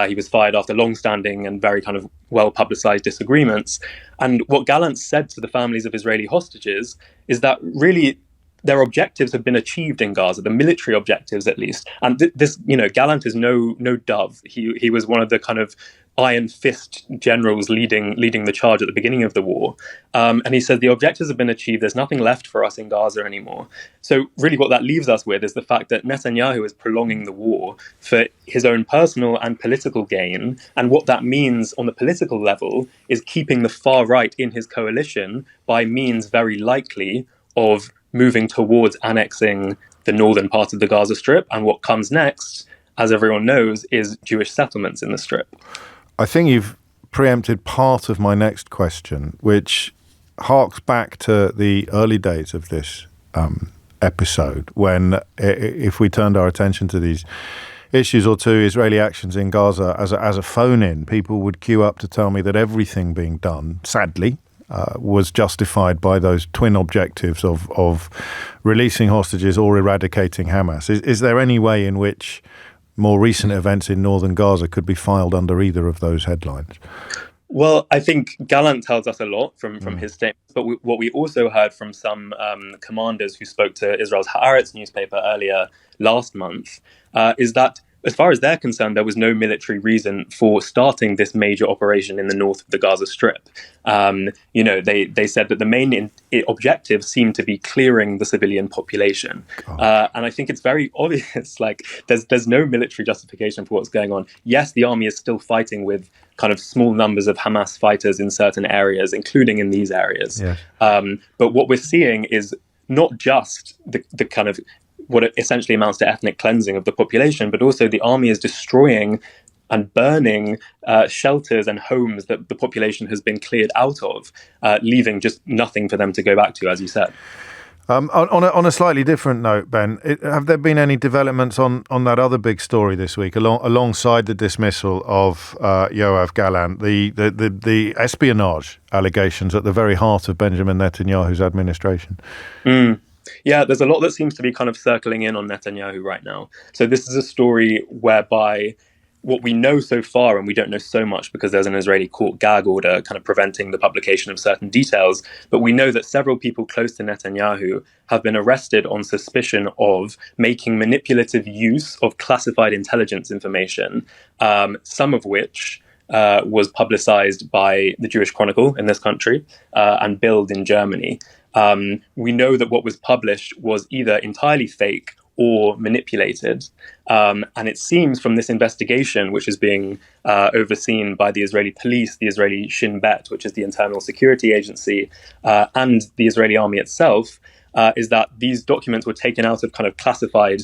He was fired after long-standing and very kind of well-publicized disagreements. And what Gallant said to the families of Israeli hostages is that really their objectives have been achieved in Gaza, the military objectives at least. And this, you know, Gallant is no dove. He was one of the kind of iron fist generals leading the charge at the beginning of the war. And he said the objectives have been achieved. There's nothing left for us in Gaza anymore. So really what that leaves us with is the fact that Netanyahu is prolonging the war for his own personal and political gain. And what that means on the political level is keeping the far right in his coalition by means very likely of moving towards annexing the northern part of the Gaza Strip. And what comes next, as everyone knows, is Jewish settlements in the Strip. I think you've preempted part of my next question, which harks back to the early days of this episode, when, if we turned our attention to these issues or to Israeli actions in Gaza as a phone-in, people would queue up to tell me that everything being done, sadly, was justified by those twin objectives of releasing hostages or eradicating Hamas. Is there any way in which more recent events in northern Gaza could be filed under either of those headlines? Well, I think Gallant tells us a lot from his statements, but what we also heard from some commanders who spoke to Israel's Haaretz newspaper earlier last month is that, as far as they're concerned, there was no military reason for starting this major operation in the north of the Gaza Strip. You know, they said that the main objective seemed to be clearing the civilian population. And I think it's very obvious, like, there's no military justification for what's going on. Yes, the army is still fighting with kind of small numbers of Hamas fighters in certain areas, including in these areas. Yeah. But what we're seeing is not just the kind of what it essentially amounts to ethnic cleansing of the population, but also the army is destroying and burning shelters and homes that the population has been cleared out of, leaving just nothing for them to go back to, as you said. On a slightly different note, Ben, have there been any developments on that other big story this week, alongside the dismissal of Yoav Gallant, the espionage allegations at the very heart of Benjamin Netanyahu's administration? Yeah, there's a lot that seems to be kind of circling in on Netanyahu right now. So this is a story whereby what we know so far, and we don't know so much because there's an Israeli court gag order kind of preventing the publication of certain details, but we know that several people close to Netanyahu have been arrested on suspicion of making manipulative use of classified intelligence information, some of which was publicized by the Jewish Chronicle in this country and Bild in Germany. We know that what was published was either entirely fake or manipulated. And it seems from this investigation, which is being overseen by the Israeli police, the Israeli Shin Bet, which is the internal security agency, and the Israeli army itself, is that these documents were taken out of kind of classified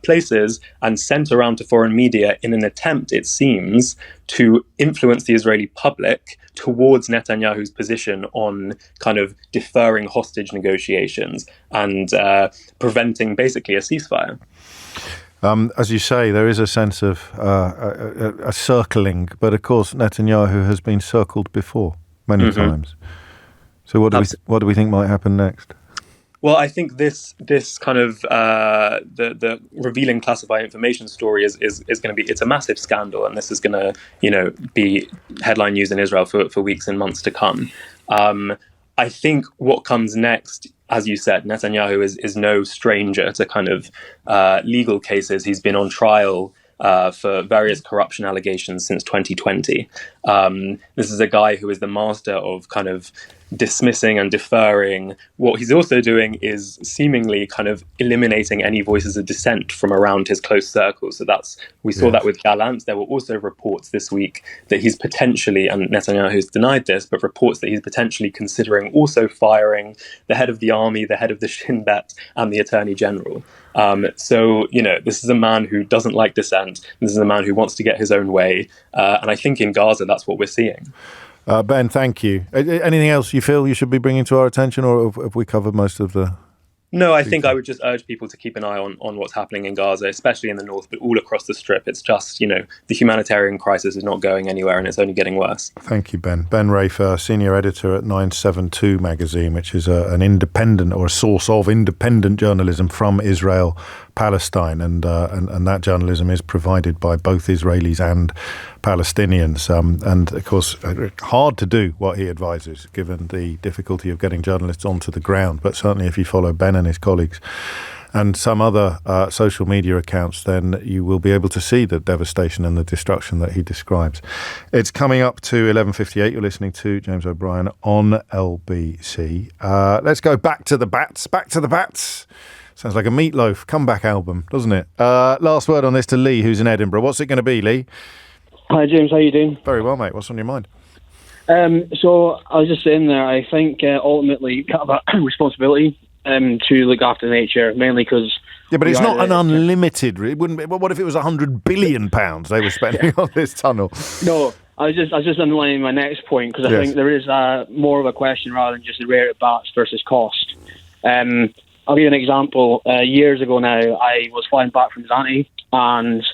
places and sent around to foreign media in an attempt, it seems, to influence the Israeli public towards Netanyahu's position on kind of deferring hostage negotiations and preventing basically a ceasefire. As you say, there is a sense of a circling, but of course Netanyahu has been circled before many times. So what do we think might happen next? Well, I think this kind of the revealing classified information story is going to be, it's a massive scandal, and this is going to be headline news in Israel for weeks and months to come. I think what comes next, as you said, Netanyahu is no stranger to kind of legal cases. He's been on trial for various corruption allegations since 2020. This is a guy who is the master of kind of dismissing and deferring. What he's also doing is seemingly kind of eliminating any voices of dissent from around his close circle. So we saw that with Gallant. There were also reports this week that he's potentially, and Netanyahu's denied this, but reports that he's potentially considering also firing the head of the army, the head of the Shin Bet, and the Attorney General. So, this is a man who doesn't like dissent. This is a man who wants to get his own way. And I think in Gaza, that's what we're seeing. Ben, thank you. Anything else you feel you should be bringing to our attention, or have we covered most of the... No, I think I would just urge people to keep an eye on what's happening in Gaza, especially in the north, but all across the Strip. It's just, the humanitarian crisis is not going anywhere, and it's only getting worse. Thank you, Ben. Ben Rafer, senior editor at 972 magazine, which is an independent, or a source of independent journalism from Israel, Palestine, and that journalism is provided by both Israelis and Palestinians. And of course, hard to do what he advises, given the difficulty of getting journalists onto the ground. But certainly, if you follow Ben and his colleagues and some other social media accounts, then you will be able to see the devastation and the destruction that he describes. It's coming up to 11:58. You're listening to James O'Brien on LBC. Let's go back to the Bats. Back to the Bats. Sounds like a Meatloaf comeback album, doesn't it? Last word on this to Lee, who's in Edinburgh. What's it going to be, Lee? Hi, James. How you doing? Very well, mate. What's on your mind? So I was just saying there, I think ultimately you have a responsibility to look after nature, mainly because... Yeah, but it's not an unlimited... It wouldn't be, what if it was £100 billion they were spending on this tunnel? No, I was just underlining my next point, because I think there is more of a question rather than just the rare at bats versus cost. I'll give you an example. Years ago now, I was flying back from Zante, and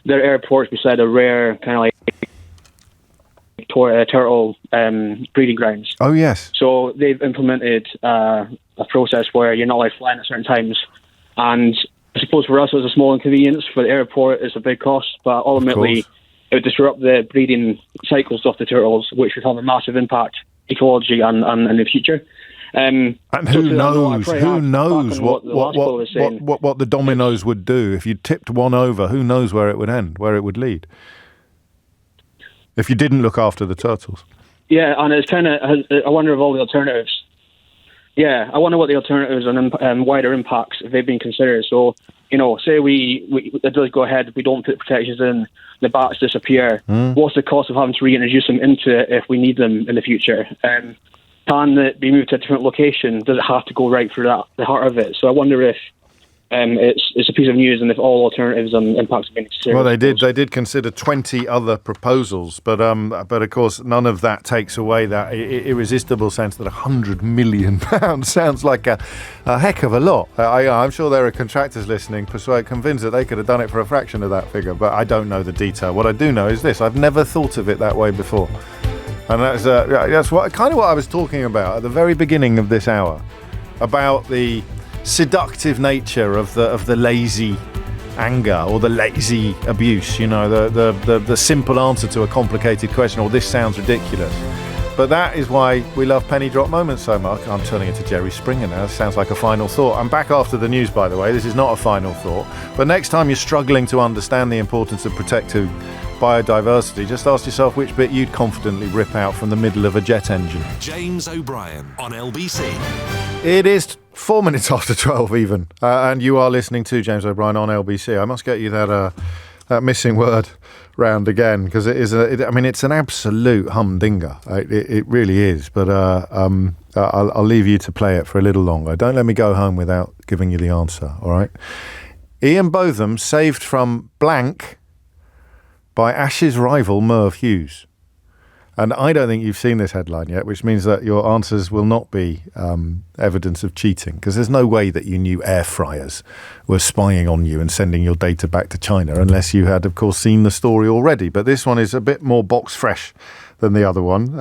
their airport's beside a rare kind of like turtle breeding grounds. Oh, yes. So they've implemented a process where you're not allowed flying at certain times. And I suppose for us, it was a small inconvenience. For the airport, it's a big cost. But ultimately, it would disrupt the breeding cycles of the turtles, which would have a massive impact ecology and in the future. And who knows what the dominoes would do if you tipped one over? Who knows where it would end, where it would lead, if you didn't look after the turtles? Yeah, and it's kind of, I wonder of all the alternatives. Yeah, I wonder what the alternatives and wider impacts have they been considered. So, say it does go ahead, we don't put protections in, the bats disappear. What's the cost of having to reintroduce them into it if we need them in the future? Can it be moved to a different location? Does it have to go right through the heart of it? So I wonder if it's a piece of news and if all alternatives and impacts have been considered. Well, they did consider 20 other proposals, but of course none of that takes away that irresistible sense that £100 million sounds like a heck of a lot. I'm sure there are contractors listening, convinced that they could have done it for a fraction of that figure, but I don't know the detail. What I do know is this: I've never thought of it that way before. And that's what I was talking about at the very beginning of this hour, about the seductive nature of the lazy anger or the lazy abuse. The simple answer to a complicated question, or this sounds ridiculous. But that is why we love penny drop moments so much. I'm turning into Jerry Springer now. This sounds like a final thought. I'm back after the news, by the way. This is not a final thought. But next time you're struggling to understand the importance of protecting biodiversity, just ask yourself which bit you'd confidently rip out from the middle of a jet engine. James O'Brien on LBC. It is 4 minutes after 12 even, and you are listening to James O'Brien on LBC. I must get you that missing word round again, because it's an absolute humdinger. It really is. But I'll leave you to play it for a little longer. Don't let me go home without giving you the answer. All right. Ian Botham saved from blank by Ash's rival Merv Hughes. And I don't think you've seen this headline yet, which means that your answers will not be evidence of cheating, because there's no way that you knew air fryers were spying on you and sending your data back to China, unless you had, of course, seen the story already. But this one is a bit more box fresh than the other one.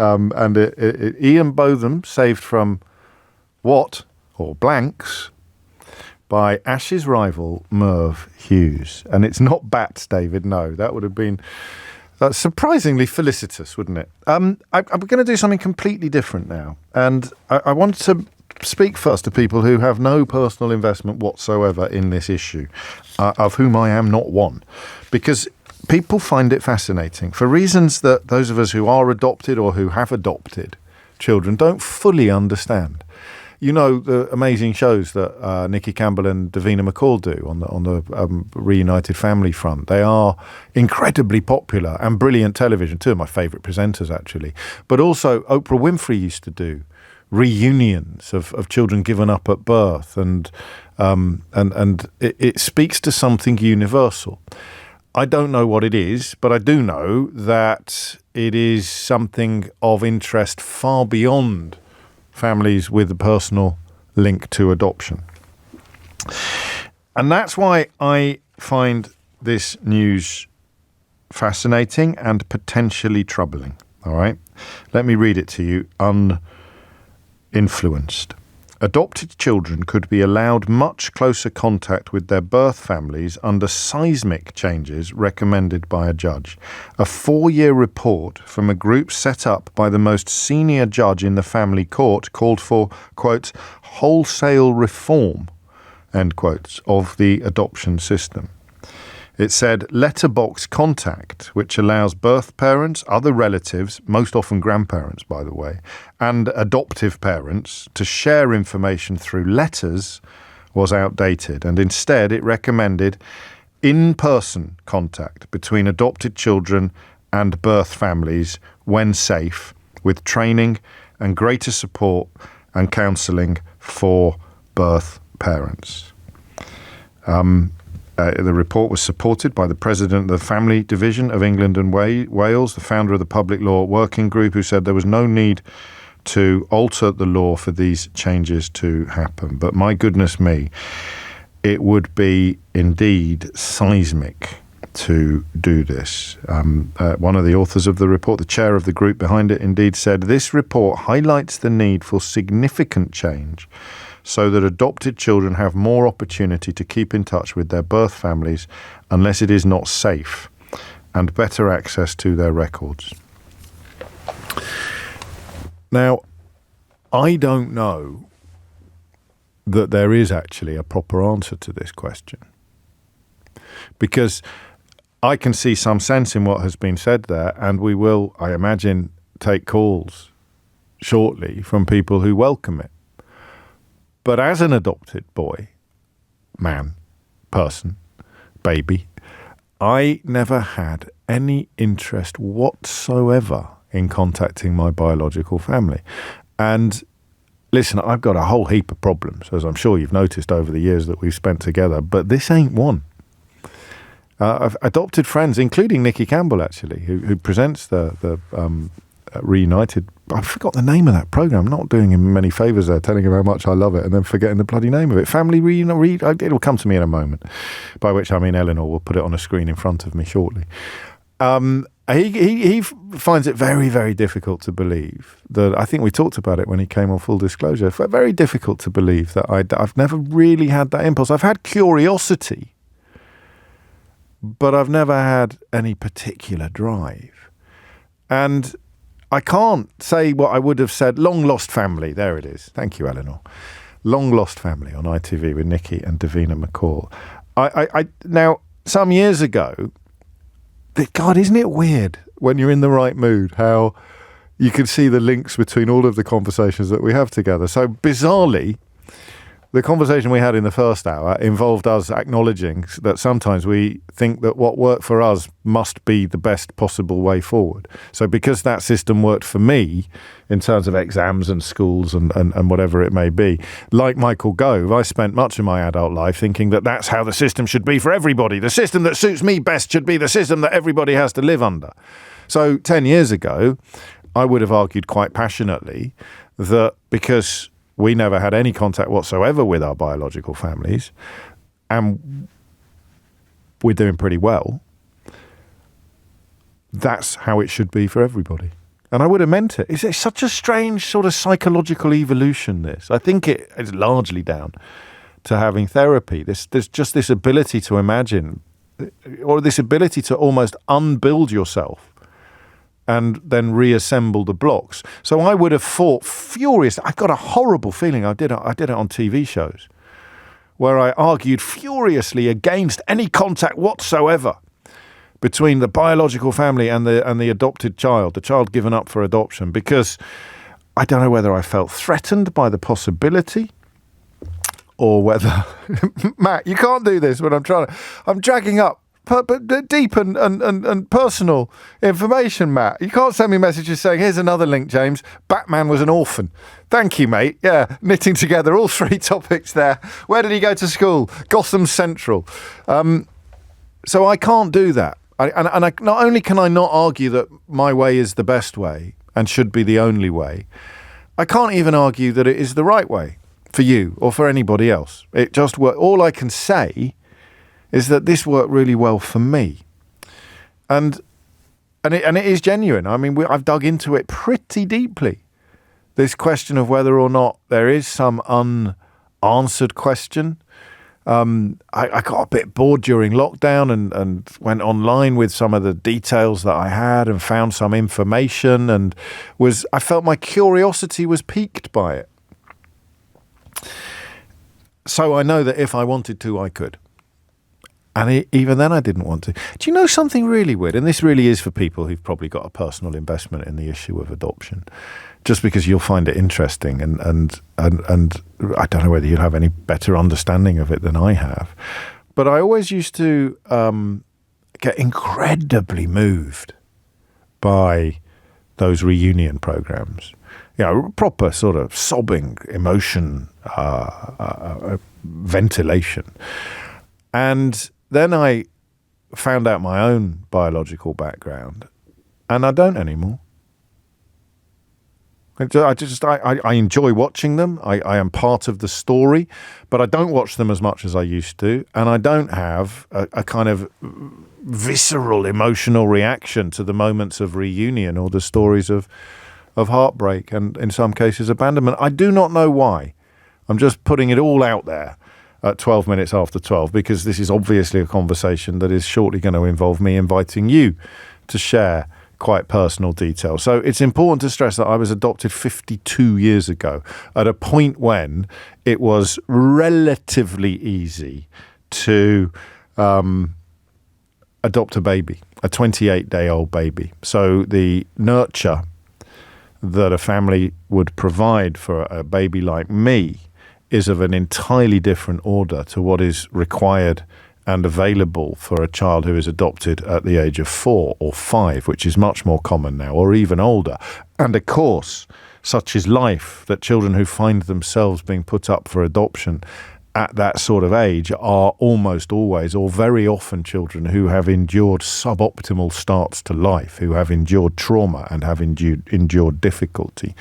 Ian Botham saved from what or Blanks, by Ash's rival Merv Hughes. And it's not bats, David, no. That would have been surprisingly felicitous, wouldn't it? I'm going to do something completely different now. And I want to speak first to people who have no personal investment whatsoever in this issue, of whom I am not one. Because people find it fascinating for reasons that those of us who are adopted or who have adopted children don't fully understand. You know, the amazing shows that Nicky Campbell and Davina McCall do on the Reunited Family front. They are incredibly popular and brilliant television. Two of my favourite presenters, actually. But also Oprah Winfrey used to do reunions of children given up at birth, and it speaks to something universal. I don't know what it is, but I do know that it is something of interest far beyond families with a personal link to adoption. And that's why I find this news fascinating and potentially troubling. All right? Let me read it to you uninfluenced. Adopted children could be allowed much closer contact with their birth families under seismic changes recommended by a judge. A 4-year report from a group set up by the most senior judge in the family court called for, quote, wholesale reform, end quotes, of the adoption system. It said letterbox contact, which allows birth parents, other relatives, most often grandparents, by the way, and adoptive parents to share information through letters, was outdated. And instead, it recommended in-person contact between adopted children and birth families when safe, with training and greater support and counselling for birth parents. The report was supported by the president of the Family Division of England and Wales, the founder of the Public Law Working Group, who said there was no need to alter the law for these changes to happen. But my goodness me, it would be indeed seismic to do this. One of the authors of the report, the chair of the group behind it, indeed said, this report highlights the need for significant change so that adopted children have more opportunity to keep in touch with their birth families unless it is not safe, and better access to their records. Now, I don't know that there is actually a proper answer to this question, because I can see some sense in what has been said there, and we will, I imagine, take calls shortly from people who welcome it. But as an adopted boy, man, person, baby, I never had any interest whatsoever in contacting my biological family. And listen, I've got a whole heap of problems, as I'm sure you've noticed over the years that we've spent together, but this ain't one. I've adopted friends, including Nicky Campbell, actually, who presents the Reunited. I forgot the name of that program. I'm not doing him many favours there, telling him how much I love it and then forgetting the bloody name of it. Family Reunited. It'll come to me in a moment, by which I mean Eleanor will put it on a screen in front of me shortly. He finds it very, very difficult to believe that, I think we talked about it when he came on Full Disclosure, very difficult to believe that I've never really had that impulse. I've had curiosity, but I've never had any particular drive. And I can't say what I would have said. Long Lost Family, there it is. Thank you, Eleanor. Long Lost Family on ITV with Nicky and Davina McCall. Now, some years ago, God, isn't it weird when you're in the right mood how you can see the links between all of the conversations that we have together? So bizarrely, the conversation we had in the first hour involved us acknowledging that sometimes we think that what worked for us must be the best possible way forward. So because that system worked for me in terms of exams and schools and whatever it may be, like Michael Gove, I spent much of my adult life thinking that that's how the system should be for everybody. The system that suits me best should be the system that everybody has to live under. So 10 years ago, I would have argued quite passionately that because we never had any contact whatsoever with our biological families, and we're doing pretty well, that's how it should be for everybody. And I would have meant it. It's such a strange sort of psychological evolution, this. I think it is largely down to having therapy. There's just this ability to imagine, or this ability to almost unbuild yourself and then reassemble the blocks. So I would have fought furious. I got a horrible feeling. I did it on TV shows where I argued furiously against any contact whatsoever between the biological family and the adopted child, the child given up for adoption, because I don't know whether I felt threatened by the possibility or whether Matt, you can't do this when I'm dragging up deep and personal information, Matt. You can't send me messages saying, here's another link, James. Batman was an orphan. Thank you, mate. Yeah, knitting together all three topics there. Where did he go to school? Gotham Central. So I can't do that. And not only can I not argue that my way is the best way and should be the only way, I can't even argue that it is the right way for you or for anybody else. It just works. All I can say is that this worked really well for me. And it is genuine. I mean, I've dug into it pretty deeply. This question of whether or not there is some unanswered question. I got a bit bored during lockdown and went online with some of the details that I had and found some information, and I felt my curiosity was piqued by it. So I know that if I wanted to, I could. And even then I didn't want to. Do you know something really weird? And this really is for people who've probably got a personal investment in the issue of adoption, just because you'll find it interesting and I don't know whether you'll have any better understanding of it than I have. But I always used to get incredibly moved by those reunion programs. You know, proper sort of sobbing emotion, ventilation. And then I found out my own biological background, and I don't anymore. I enjoy watching them. I am part of the story, but I don't watch them as much as I used to, and I don't have a kind of visceral emotional reaction to the moments of reunion or the stories of heartbreak and, in some cases, abandonment. I do not know why. I'm just putting it all out there at 12 minutes after 12, because this is obviously a conversation that is shortly going to involve me inviting you to share quite personal details. So it's important to stress that I was adopted 52 years ago, at a point when it was relatively easy to adopt a baby, a 28-day-old baby. So the nurture that a family would provide for a baby like me is of an entirely different order to what is required and available for a child who is adopted at the age of 4 or 5, which is much more common now, or even older. And of course, such is life, that children who find themselves being put up for adoption at that sort of age are almost always, or very often, children who have endured suboptimal starts to life, who have endured trauma and have endured difficulty.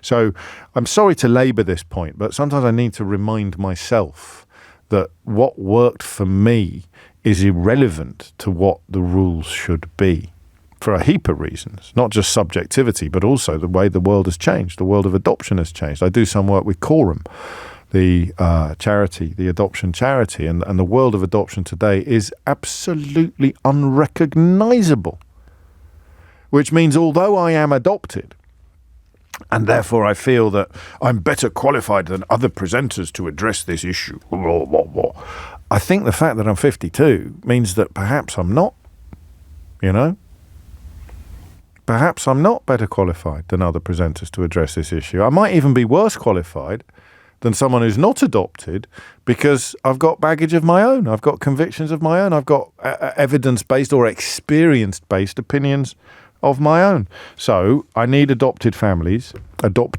So I'm sorry to labour this point, but sometimes I need to remind myself that what worked for me is irrelevant to what the rules should be, for a heap of reasons, not just subjectivity, but also the way the world has changed. The world of adoption has changed. I do some work with Quorum, the charity, the adoption charity, and the world of adoption today is absolutely unrecognisable. Which means, although I am adopted, and therefore I feel that I'm better qualified than other presenters to address this issue, I think the fact that I'm 52 means that perhaps I'm not, Perhaps I'm not better qualified than other presenters to address this issue. I might even be worse qualified than someone who's not adopted, because I've got baggage of my own. I've got convictions of my own. I've got evidence-based or experience-based opinions of my own. So I need adoptive families, and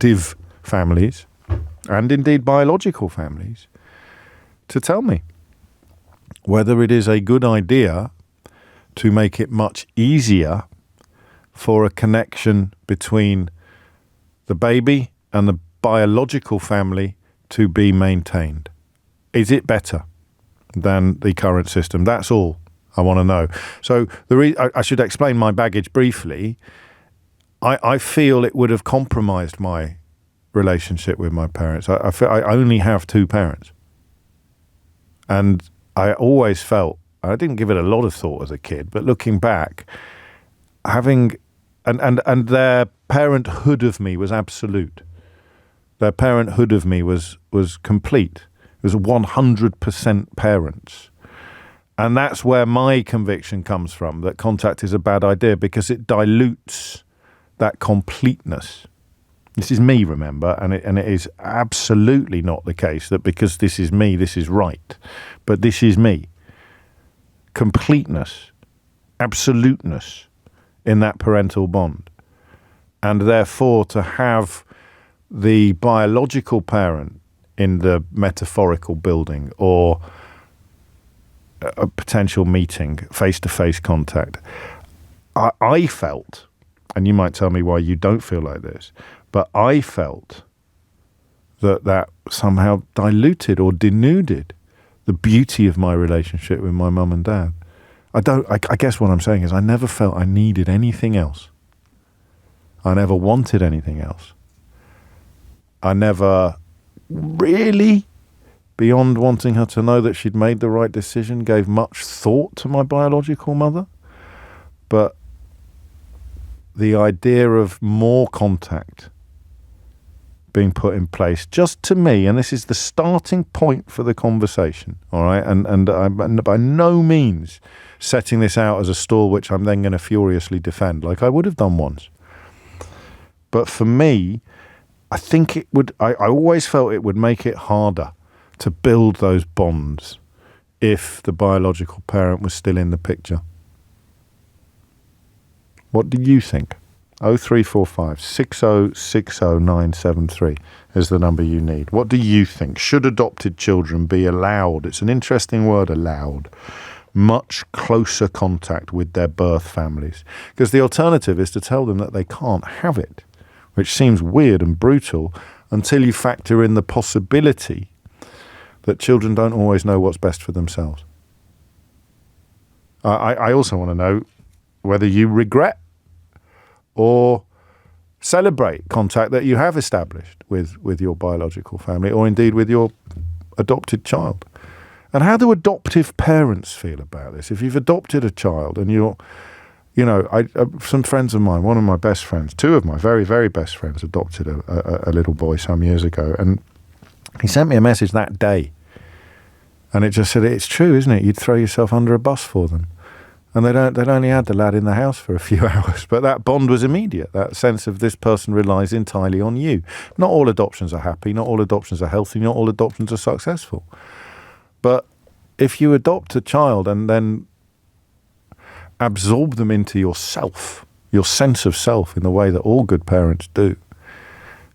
indeed biological families, to tell me whether it is a good idea to make it much easier for a connection between the baby and the biological family to be maintained. Is it better than the current system? That's all I want to know. So I should explain my baggage briefly. I feel it would have compromised my relationship with my parents. I feel I only have two parents. And I always felt, I didn't give it a lot of thought as a kid, but looking back, having, and their parenthood of me was absolute. Their parenthood of me was complete. It was 100% parents. And that's where my conviction comes from, that contact is a bad idea, because it dilutes that completeness. This is me, remember, and it is absolutely not the case that because this is me, this is right. But this is me. Completeness, absoluteness in that parental bond. And therefore to have the biological parent in the metaphorical building or a potential meeting, face-to-face contact, I felt, and you might tell me why you don't feel like this, but I felt that somehow diluted or denuded the beauty of my relationship with my mum and dad. I guess what I'm saying is I never felt I needed anything else. I never wanted anything else. I never really, beyond wanting her to know that she'd made the right decision, gave much thought to my biological mother. But the idea of more contact being put in place, just to me, and this is the starting point for the conversation, all right? And I'm by no means setting this out as a stall which I'm then going to furiously defend, like I would have done once. But for me, I think it would, I always felt it would make it harder to build those bonds if the biological parent was still in the picture. What do you think? 0345 6060973 is the number you need. What do you think? Should adopted children be allowed, it's an interesting word, allowed, much closer contact with their birth families? Because the alternative is to tell them that they can't have it, which seems weird and brutal until you factor in the possibility that children don't always know what's best for themselves. I also want to know whether you regret or celebrate contact that you have established with your biological family, or indeed with your adopted child. And how do adoptive parents feel about this? If you've adopted a child and you're, you know, some friends of mine, one of my best friends, two of my very, very best friends adopted a little boy some years ago, and he sent me a message that day, and it just said, it's true, isn't it? You'd throw yourself under a bus for them. And they'd only had the lad in the house for a few hours, but that bond was immediate, that sense of this person relies entirely on you. Not all adoptions are happy, not all adoptions are healthy, not all adoptions are successful. But if you adopt a child and then absorb them into yourself, your sense of self, in the way that all good parents do,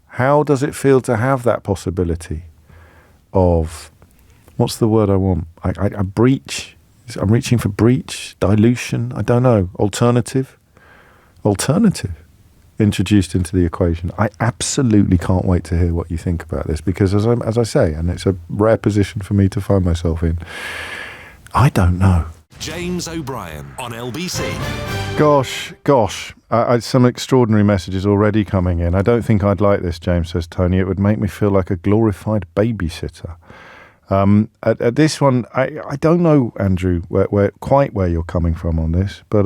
how does it feel to have that possibility of, what's the word I want? I breach. I'm reaching for breach, dilution, I don't know, alternative introduced into the equation. I absolutely can't wait to hear what you think about this, because as I say, and it's a rare position for me to find myself in, I don't know. James O'Brien on LBC. Gosh, some extraordinary messages already coming in. I don't think I'd like this, James says Tony. It would make me feel like a glorified babysitter. At this one, I don't know, Andrew, where you're coming from on this, but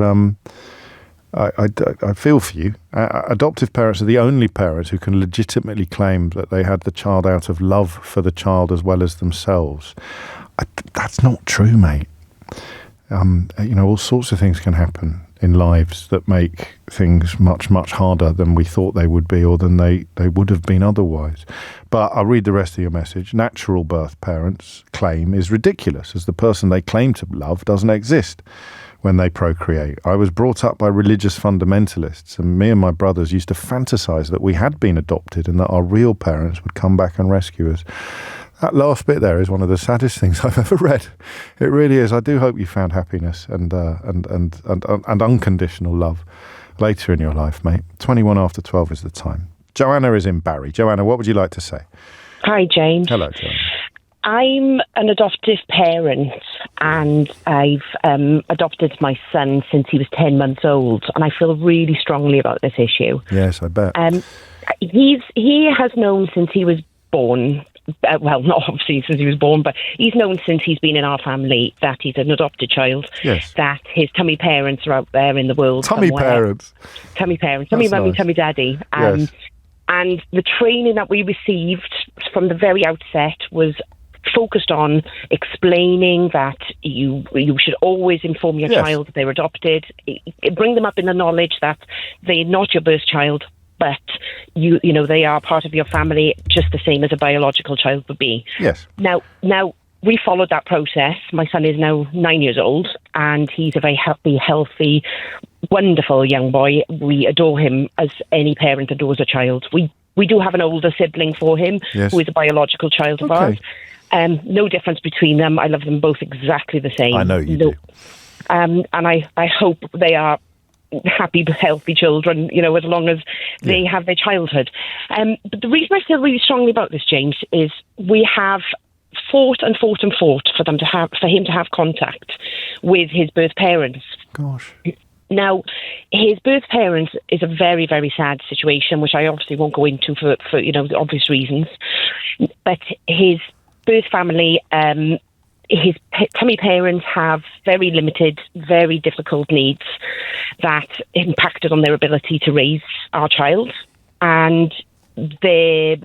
I feel for you. Adoptive parents are the only parents who can legitimately claim that they had the child out of love for the child as well as themselves. That's not true, mate. All sorts of things can happen in lives that make things much, much harder than we thought they would be, or than they would have been otherwise. But I'll read the rest of your message. Natural birth parents' claim is ridiculous, as the person they claim to love doesn't exist when they procreate. I was brought up by religious fundamentalists, and me and my brothers used to fantasize that we had been adopted and that our real parents would come back and rescue us. That last bit there is one of the saddest things I've ever read. It really is. I do hope you found happiness and unconditional love later in your life, mate. 21 after 12 is the time. Joanna is in Barry. Joanna, what would you like to say? Hi, James. Hello, Joanna. I'm an adoptive parent, and I've adopted my son since he was 10 months old, and I feel really strongly about this issue. Yes, I bet. He has known since he was born. Well, not obviously since he was born, but he's known since he's been in our family that he's an adopted child. Yes. That his tummy parents are out there in the world. Tummy parents. Tummy mummy, nice. Tummy daddy. Yes. And the training that we received from the very outset was focused on explaining that you should always inform your child that they're adopted. Bring them up in the knowledge that they're not your birth child, but you know they are part of your family just the same as a biological child would be. Yes. Now we followed that process. My son is now 9 years old, and he's a very happy, healthy, wonderful young boy. We adore him as any parent adores a child. We do have an older sibling for him who is a biological child of ours. No difference between them. I love them both exactly the same. I know you do. And I hope they are happy, healthy children, you know, as long as they have their childhood. But the reason I feel really strongly about this, James, is we have fought for him to have contact with his birth parents. Gosh. Now, his birth parents is a very, very sad situation, which I obviously won't go into for you know, obvious reasons. But his birth family, his tummy parents have very limited, very difficult needs that impacted on their ability to raise our child. And the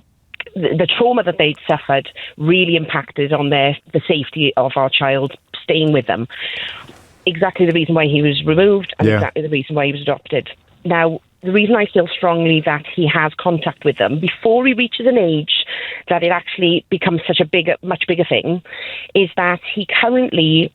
trauma that they'd suffered really impacted on the safety of our child staying with them. Exactly the reason why he was removed and exactly the reason why he was adopted. Now, the reason I feel strongly that he has contact with them before he reaches an age that it actually becomes such a much bigger thing is that he currently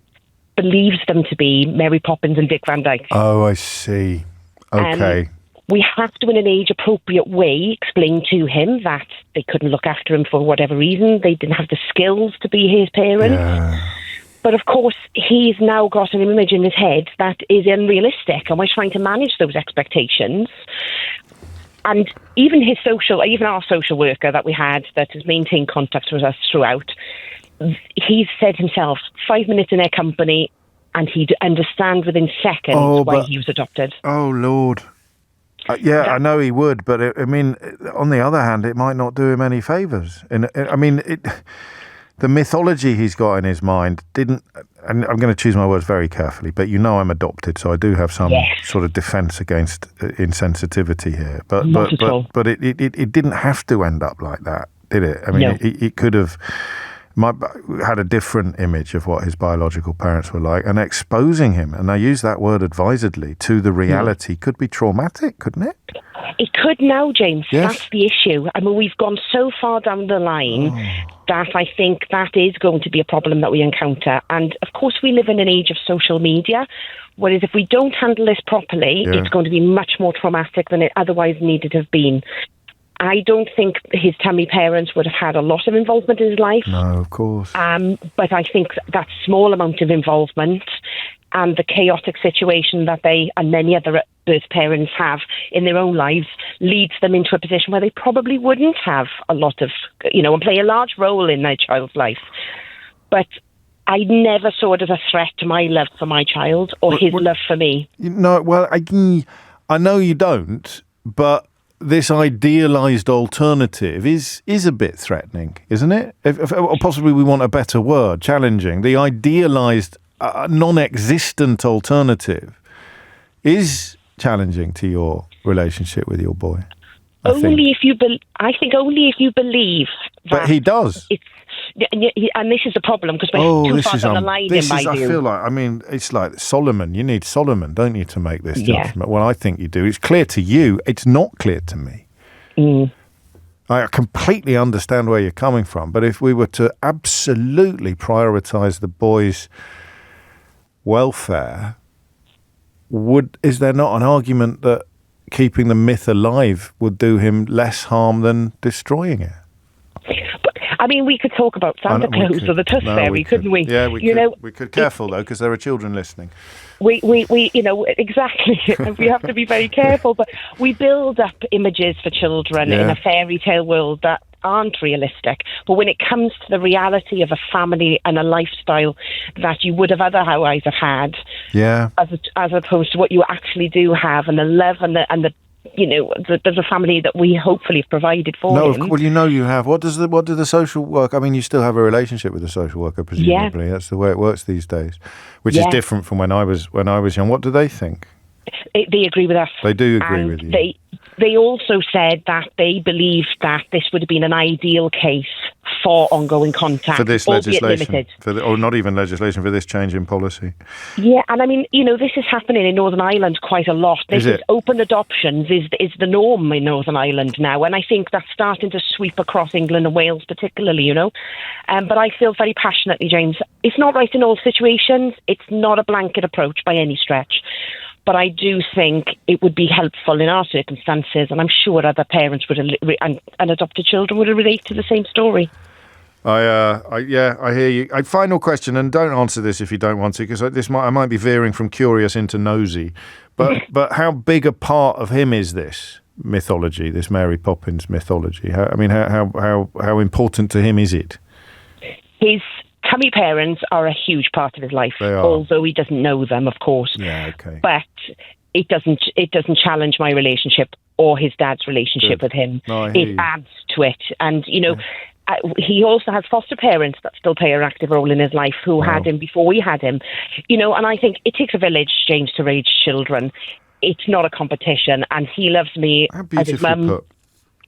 believes them to be Mary Poppins and Dick Van Dyke. Oh, I see. Okay. We have to, in an age-appropriate way, explain to him that they couldn't look after him for whatever reason. They didn't have the skills to be his parents. Yeah. But of course, he's now got an image in his head that is unrealistic, and we're trying to manage those expectations. And even our social worker that we had that has maintained contact with us throughout, he's said himself, 5 minutes in their company, and he'd understand within seconds why he was adopted. Oh, Lord. I know he would, but I mean, on the other hand, it might not do him any favours. The mythology he's got in his mind and I'm going to choose my words very carefully, but you know I'm adopted, so I do have some sort of defence against insensitivity here. But it didn't have to end up like that, did it? I mean, it could have had a different image of what his biological parents were like, and exposing him, and I use that word advisedly, to the reality could be traumatic, couldn't it? It could now, James. Yes. That's the issue. I mean, we've gone so far down the line that I think that is going to be a problem that we encounter. And, of course, we live in an age of social media, whereas if we don't handle this properly, it's going to be much more traumatic than it otherwise needed to have been. I don't think his tummy parents would have had a lot of involvement in his life. No, of course. But I think that small amount of involvement and the chaotic situation that they and many other birth parents have in their own lives leads them into a position where they probably wouldn't have a lot of, and play a large role in their child's life. But I never saw it as a threat to my love for my child or his love for me. No, well, I know you don't, but this idealised alternative is a bit threatening, isn't it? Or possibly we want a better word, challenging. The idealised, non-existent alternative is challenging to your relationship with your boy. I think only if you believe that. But he does. And this is the problem, because we're too far down the line in my view. I feel like, it's like Solomon. You need Solomon, don't you, to make this judgment? Well, I think you do. It's clear to you. It's not clear to me. I completely understand where you're coming from. But if we were to absolutely prioritise the boy's welfare, is there not an argument that keeping the myth alive would do him less harm than destroying it? I mean, we could talk about Santa Claus or the Tooth Fairy, couldn't we? Yeah, we could. We could. Careful, though, because there are children listening. We exactly. We have to be very careful. But we build up images for children in a fairy tale world that aren't realistic. But when it comes to the reality of a family and a lifestyle that you would have otherwise have had, as opposed to what you actually do have, and the love and the there's a family that we hopefully have provided for him. Well, you have. What do the social work? I mean, you still have a relationship with the social worker, presumably. Yeah. That's the way it works these days, which is different from when I was young. What do they think? They agree with us. They do agree with you. They also said that they believed that this would have been an ideal case for ongoing contact. For this legislation. Or not even legislation, for this change in policy. Yeah, and I mean, this is happening in Northern Ireland quite a lot. Open adoptions is the norm in Northern Ireland now, and I think that's starting to sweep across England and Wales particularly, But I feel very passionately, James, it's not right in all situations. It's not a blanket approach by any stretch. But I do think it would be helpful in our circumstances, and I'm sure other parents would and adopted children would relate to the same story. I hear you. Final question, and don't answer this if you don't want to, because I might be veering from curious into nosy. But how big a part of him is this mythology, this Mary Poppins mythology? How important to him is it? His tummy parents are a huge part of his life, although he doesn't know them, of course. Yeah, okay. But it doesn't challenge my relationship or his dad's relationship with him. No, it adds to it, and he also has foster parents that still play an active role in his life who had him before we had him. And I think it takes a village, James, to raise children. It's not a competition, and he loves me as his mum.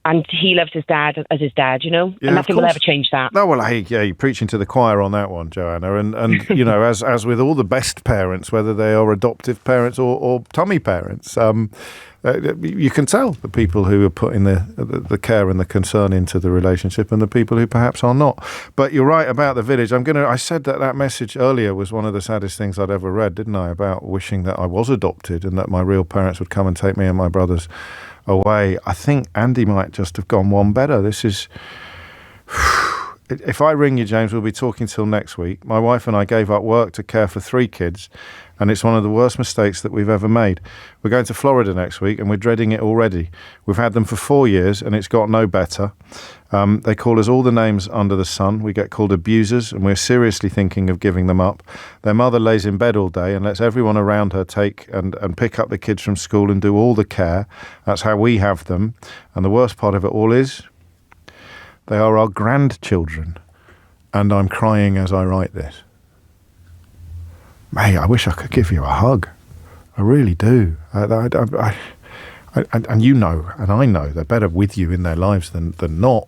And he loves his dad as his dad, and nothing will ever change that. No, well, you're preaching to the choir on that one, Joanna. And as with all the best parents, whether they are adoptive parents or tummy parents, you can tell the people who are putting the care and the concern into the relationship and the people who perhaps are not. But you're right about the village. I said that message earlier was one of the saddest things I'd ever read, didn't I? About wishing that I was adopted and that my real parents would come and take me and my brothers away. I think Andy might just have gone one better. This is... If I ring you, James, we'll be talking till next week. My wife and I gave up work to care for 3 kids, and it's one of the worst mistakes that we've ever made. We're going to Florida next week, and we're dreading it already. We've had them for 4 years, and it's got no better. They call us all the names under the sun. We get called abusers, and we're seriously thinking of giving them up. Their mother lays in bed all day and lets everyone around her take and pick up the kids from school and do all the care. That's how we have them. And the worst part of it all is they are our grandchildren. And I'm crying as I write this. May, I wish I could give you a hug. I really do. And you know, and I know, they're better with you in their lives than not,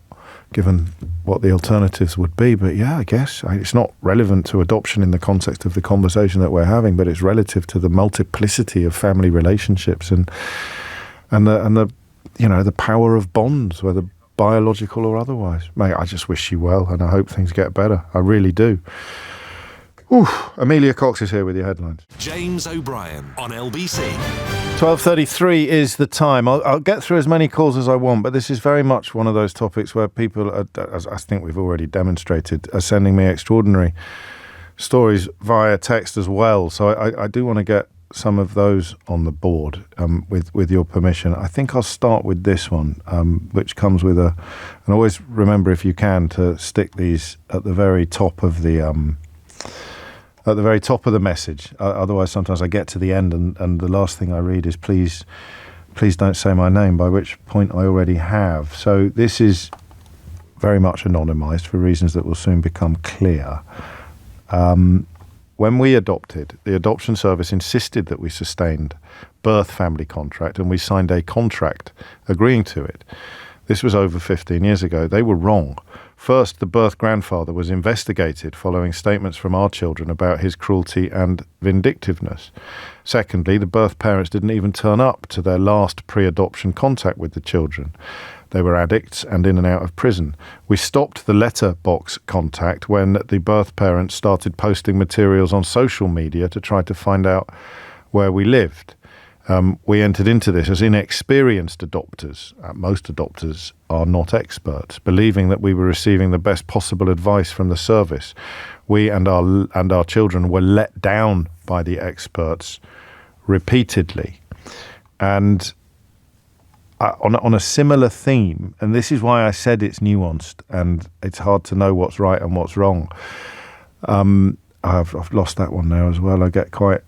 given what the alternatives would be. But yeah, I guess it's not relevant to adoption in the context of the conversation that we're having, but it's relative to the multiplicity of family relationships and the power of bonds, whether biological or otherwise. Mate, I just wish you well, and I hope things get better. I really do. Amelia Cox is here with your headlines. James O'Brien on LBC. 12:33 is the time. I'll get through as many calls as I want, but this is very much one of those topics where people, as I think we've already demonstrated, are sending me extraordinary stories via text as well. So I do want to get some of those on the board with your permission. I think I'll start with this one, which comes with and always remember, if you can, to stick these at the very top of the message. Otherwise, sometimes I get to the end and the last thing I read is please don't say my name, by which point I already have. So this is very much anonymised for reasons that will soon become clear. When we adopted, the adoption service insisted that we sustained birth family contract, and we signed a contract agreeing to it. This was over 15 years ago. They were wrong. First, the birth grandfather was investigated following statements from our children about his cruelty and vindictiveness. Secondly, the birth parents didn't even turn up to their last pre-adoption contact with the children. They were addicts and in and out of prison. We stopped the letterbox contact when the birth parents started posting materials on social media to try to find out where we lived. We entered into this as inexperienced adopters. Most adopters are not experts, believing that we were receiving the best possible advice from the service. We and our children were let down by the experts repeatedly. And on a similar theme, and this is why I said it's nuanced and it's hard to know what's right and what's wrong. I've lost that one now as well. I get quite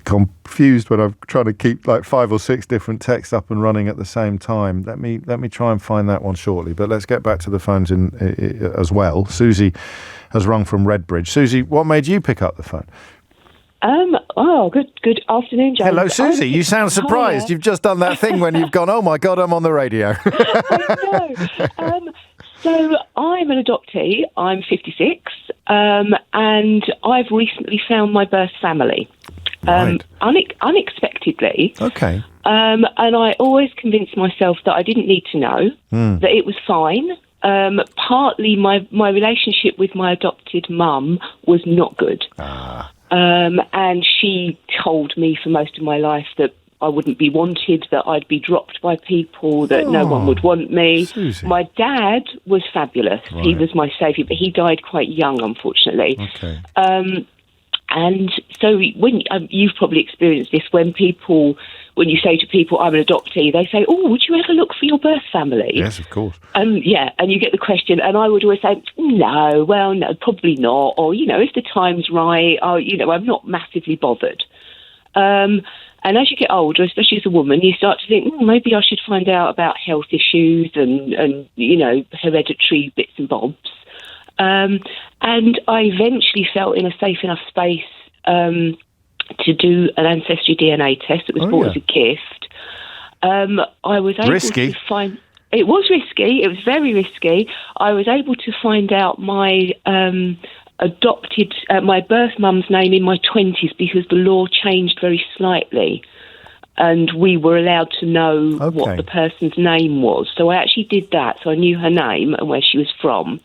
confused when I'm trying to keep like 5 or 6 different texts up and running at the same time. Let me try and find that one shortly. But let's get back to the phones as well. Susie has rung from Redbridge. Susie, what made you pick up the phone? Good afternoon, James. Hello, Susie. You sound surprised. You've just done that thing when you've gone, oh my God, I'm on the radio. I know. So I'm an adoptee. I'm 56, and I've recently found my birth family. Right. Unexpectedly. Okay. And I always convinced myself that I didn't need to know, that it was fine. Partly my relationship with my adopted mum was not good. And she told me for most of my life that I wouldn't be wanted, that I'd be dropped by people, that no one would want me. Susie. My dad was fabulous. Right. He was my saviour, but he died quite young, unfortunately. Okay. And so when you've probably experienced this, when you say to people, I'm an adoptee, they say, oh, would you ever look for your birth family? Yes, of course. And you get the question, and I would always say, no, probably not. Or, if the time's right, I'm not massively bothered. And as you get older, especially as a woman, you start to think, maybe I should find out about health issues and hereditary bits and bobs. And I eventually felt in a safe enough space to do an ancestry DNA test that was bought as a gift. I was able to find... It was risky. It was very risky. I was able to find out my my birth mum's name in my 20s because the law changed very slightly. And we were allowed to know what the person's name was. So I actually did that. So I knew her name and where she was from.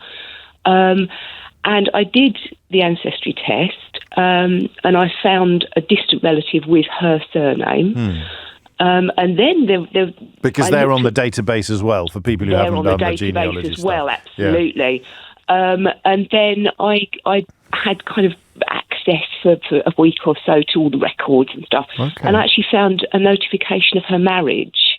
And I did the ancestry test, and I found a distant relative with her surname. And then because they're on the database as well for people who haven't done the genealogy as well, absolutely. Yeah. And then I had kind of access for a week or so to all the records and stuff, and I actually found a notification of her marriage.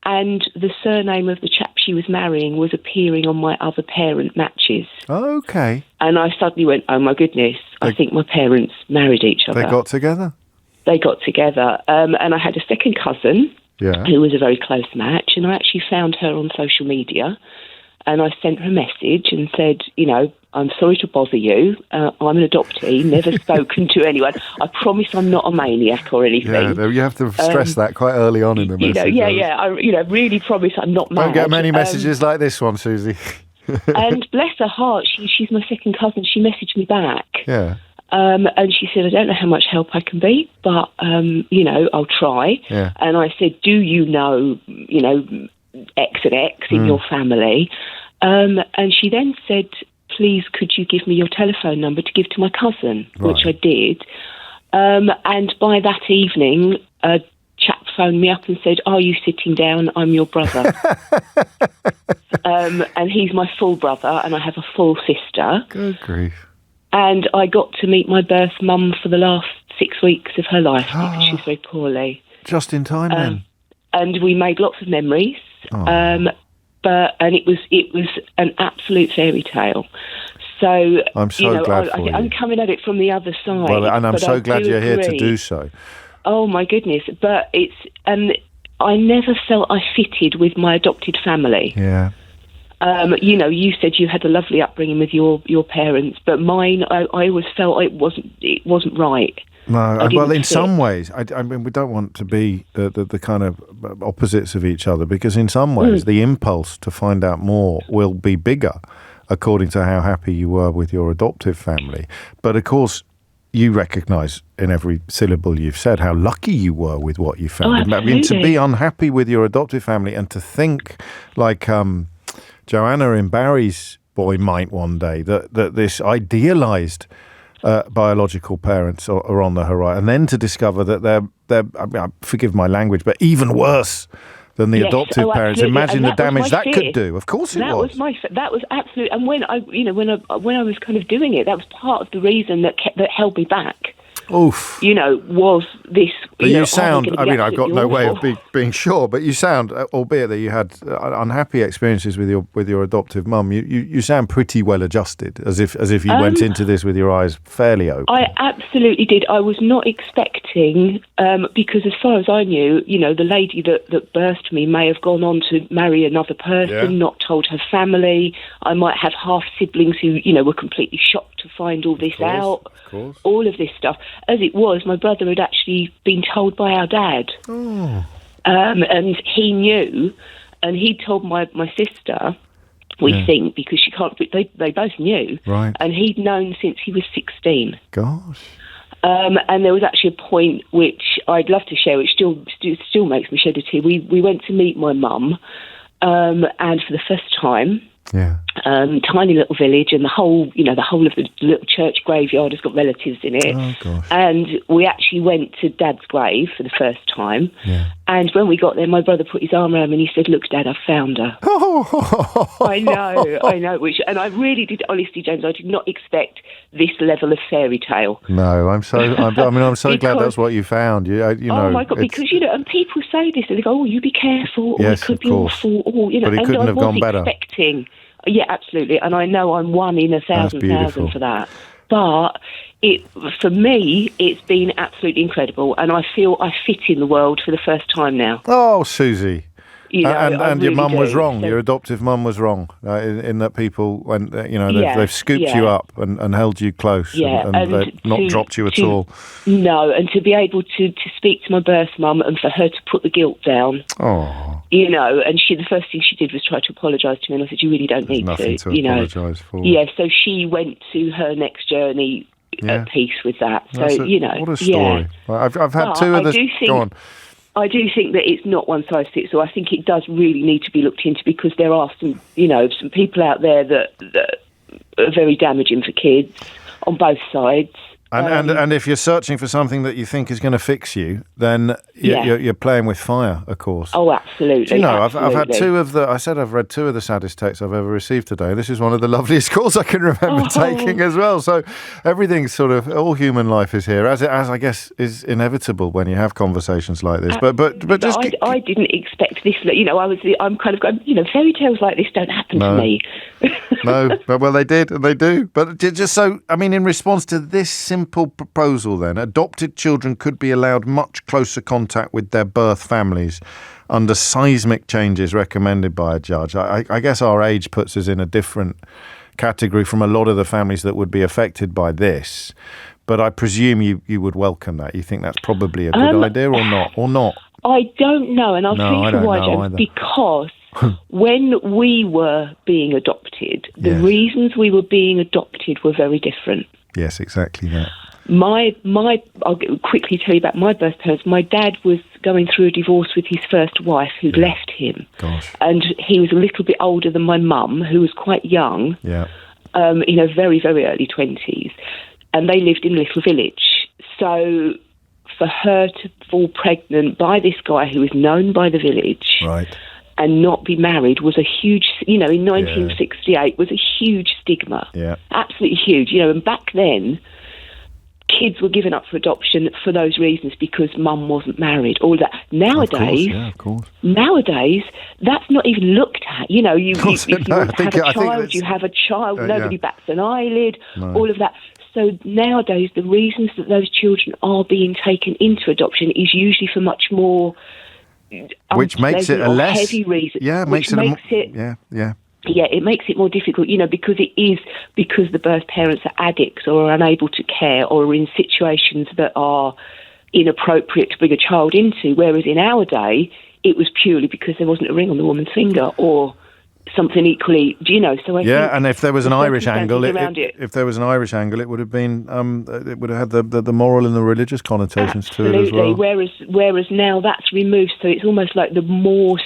And the surname of the chap she was marrying was appearing on my other parent matches. Okay. And I suddenly went, oh, my goodness, I think my parents married each other. They got together? They got together. And I had a second cousin who was a very close match. And I actually found her on social media. And I sent her a message and said, I'm sorry to bother you. I'm an adoptee, never spoken to anyone. I promise I'm not a maniac or anything. Yeah, you have to stress that quite early on in the message. I really promise I'm not mad. Don't get many messages like this one, Susie. And bless her heart, she's my second cousin. She messaged me back. Yeah. And she said, I don't know how much help I can be, but, I'll try. Yeah. And I said, do you know, X and X in your family? And she then said, please, could you give me your telephone number to give to my cousin, which I did. And by that evening, a chap phoned me up and said, are you sitting down? I'm your brother. And he's my full brother, and I have a full sister. Good grief. And I got to meet my birth mum for the last 6 weeks of her life because she's very poorly. Just in time, then. And we made lots of memories. And it was an absolute fairy tale. So I'm so glad for you. I'm coming at it from the other side. Well, and I'm so glad you're here to do so. Oh my goodness! But it's I never felt I fitted with my adopted family. Yeah. You said you had a lovely upbringing with your parents, but mine, I always felt it wasn't right. No, well, in some ways, I mean, we don't want to be the kind of opposites of each other, because in some ways, the impulse to find out more will be bigger, according to how happy you were with your adoptive family. But of course, you recognise in every syllable you've said how lucky you were with what you found. Oh, I mean, to be unhappy with your adoptive family and to think like Joanna in Barry's Boy might one day, that this idealised biological parents are on the horizon, and then to discover that they're I mean, forgive my language, but even worse than the adoptive parents. Imagine the damage that could do. Of course, that was absolute. And when I was kind of doing it, that was part of the reason that held me back. Oof. Was this... But you sound, I've got no way of being sure, but you sound, albeit that you had unhappy experiences with your adoptive mum, you sound pretty well adjusted, as if you went into this with your eyes fairly open. I absolutely did. I was not expecting, because as far as I knew, the lady that birthed me may have gone on to marry another person, not told her family. I might have half siblings who, were completely shocked to find all this out. Of course. All of this stuff. As it was, my brother had actually been told by our dad. Oh. And he knew, and he told my sister, we think, because she can't, they both knew. Right. And he'd known since he was 16. Gosh. And there was actually a point which I'd love to share, which still makes me shed a tear. We went to meet my mum, and for the first time, tiny little village, and the whole of the little church graveyard has got relatives in it. Oh, gosh. And we actually went to Dad's grave for the first time. Yeah. And when we got there, my brother put his arm around me and he said, "Look, Dad, I found her." I know. And I really did, honestly, James, I did not expect this level of fairy tale. No, I'm so glad that's what you found. Oh my God, because and people say this and they go, "Oh, you be careful," or yes, it could be awful, or but it couldn't have gone better. Yeah, absolutely, and I know I'm one in 1,000 for that. But for me, it's been absolutely incredible, and I feel I fit in the world for the first time now. Oh, Susie. And really your mum was wrong. So, your adoptive mum was wrong in that people, when they've scooped you up and held you close, and they've not dropped you at all. No, and to be able to speak to my birth mum and for her to put the guilt down. Oh. And the first thing she did was try to apologise to me, and I said, "You really don't need nothing to apologise for." Yeah, so she went to her next journey at peace with that. So what a story. Yeah. I've had two of the. Go on. I do think that it's not one size fits all. I think it does really need to be looked into, because there are some people out there that are very damaging for kids on both sides. And if you're searching for something that you think is going to fix you, then you're playing with fire, of course. Oh, absolutely. Do you know, I've had I've read two of the saddest texts I've ever received today. This is one of the loveliest calls I can remember taking as well. So everything's all human life is here, as I guess is inevitable when you have conversations like this. I didn't expect this. I'm kind of going, fairy tales like this don't happen to me. No, well, they did, and they do. But just so, in response to this simple proposal, then, adopted children could be allowed much closer contact with their birth families under seismic changes recommended by a judge. I guess our age puts us in a different category from a lot of the families that would be affected by this. But I presume you would welcome that. You think that's probably a good idea or not? I don't know, and I'll tell you why, James, because when we were being adopted, the reasons we were being adopted were very different. Yes, exactly that. I'll quickly tell you about my birth parents. My dad was going through a divorce with his first wife who'd left him. Gosh. And he was a little bit older than my mum, who was quite young, very, very early 20s. And they lived in a little village. So for her to fall pregnant by this guy who was known by the village... Right. And not be married was a huge, in 1968 was a huge stigma. Yeah. Absolutely huge. And back then, kids were given up for adoption for those reasons, because mum wasn't married, all that. Nowadays, of course. Nowadays, that's not even looked at. You have a child, nobody bats an eyelid, all of that. So nowadays, the reasons that those children are being taken into adoption is usually for much more... Which makes it a less heavy reason. Yeah, it makes it more difficult, because the birth parents are addicts or are unable to care or are in situations that are inappropriate to bring a child into. Whereas in our day, it was purely because there wasn't a ring on the woman's finger or something equally, So I think and if there was an Irish angle, it would have been, it would have had the moral and the religious connotations to it as well. Whereas now that's removed, so it's almost like the more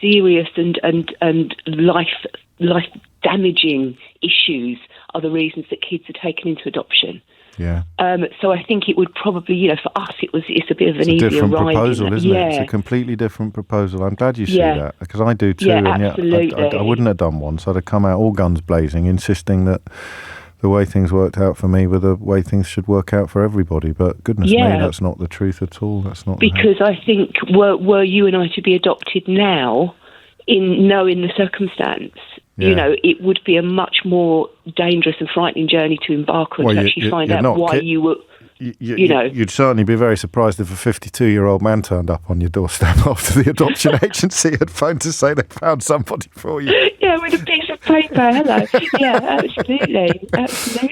serious and life damaging issues are the reasons that kids are taken into adoption. Yeah. So I think it would probably, for us, it's a bit of an easier ride. It's a different proposal, isn't it? It's a completely different proposal. I'm glad you see that, because I do too. Yeah, absolutely. I wouldn't have done one, so I'd have come out all guns blazing, insisting that the way things worked out for me were the way things should work out for everybody. But goodness me, that's not the truth at all. That's not because I think were you and I to be adopted now, in knowing the circumstance, you know, it would be a much more dangerous and frightening journey to embark on to actually find out why you were. You know, you'd certainly be very surprised if a 52-year-old man turned up on your doorstep after the adoption agency had phoned to say they found somebody for you. Yeah, with a piece of paper. Hello. Yeah, absolutely.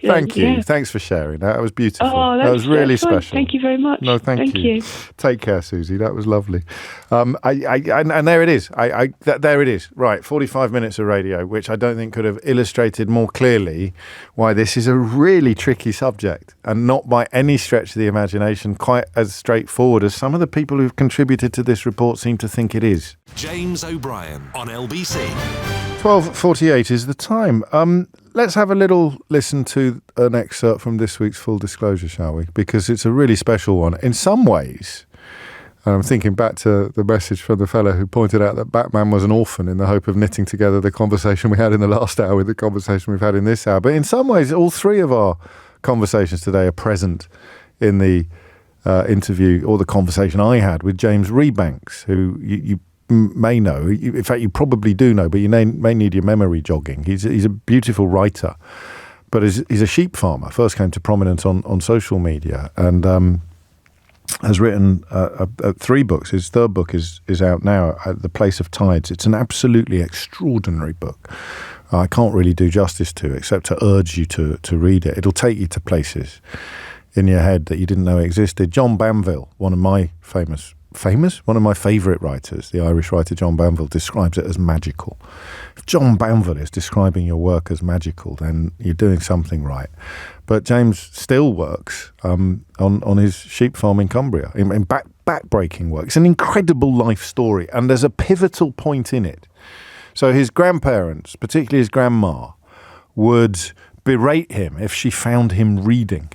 Thank you. Yeah. Thanks for sharing. That was beautiful. Oh, that was really special. Thank you very much. No, thank you. Take care, Susie. That was lovely. And there it is. There it is. Right, 45 minutes of radio, which I don't think could have illustrated more clearly why this is a really tricky subject, and not by any stretch of the imagination quite as straightforward as some of the people who've contributed to this report seem to think it is. James O'Brien on LBC. 12:48 is the time. Let's have a little listen to an excerpt from this week's Full Disclosure, shall we? Because it's a really special one. In some ways, I'm thinking back to the message from the fellow who pointed out that Batman was an orphan in the hope of knitting together the conversation we had in the last hour with the conversation we've had in this hour. But in some ways, all three of our conversations today are present in the interview or the conversation I had with James Rebanks, who you may know. In fact, you probably do know, but you may need your memory jogging. He's a beautiful writer, but he's a sheep farmer. First came to prominence on social media and has written 3 books. His third book is out now, The Place of Tides. It's an absolutely extraordinary book. I can't really do justice to, except to urge you to read it. It'll take you to places in your head that you didn't know existed. John Banville, one of my one of my favourite writers, the Irish writer John Banville, describes it as magical. If John Banville is describing your work as magical, then you're doing something right. But James still works on his sheep farm in Cumbria, in back-breaking work. It's an incredible life story, and there's a pivotal point in it. So his grandparents, particularly his grandma, would berate him if she found him reading.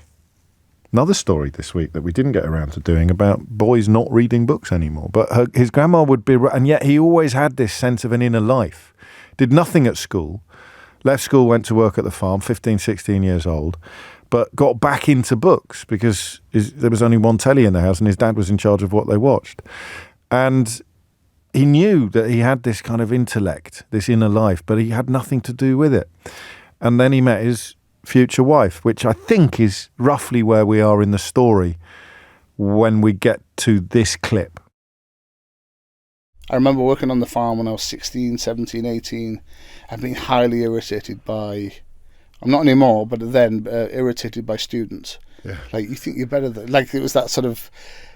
Another story this week that we didn't get around to doing about boys not reading books anymore. But his grandma would berate, and yet he always had this sense of an inner life. Did nothing at school, left school, went to work at the farm, 15, 16 years old, but got back into books because there was only one telly in the house and his dad was in charge of what they watched. And he knew that he had this kind of intellect, this inner life, but he had nothing to do with it. And then he met his future wife, which I think is roughly where we are in the story when we get to this clip. I remember working on the farm when I was 16, 17, 18 and being highly irritated by, I'm not anymore, but then irritated by students. Yeah. Like, you think you're better than, like, it was that sort of,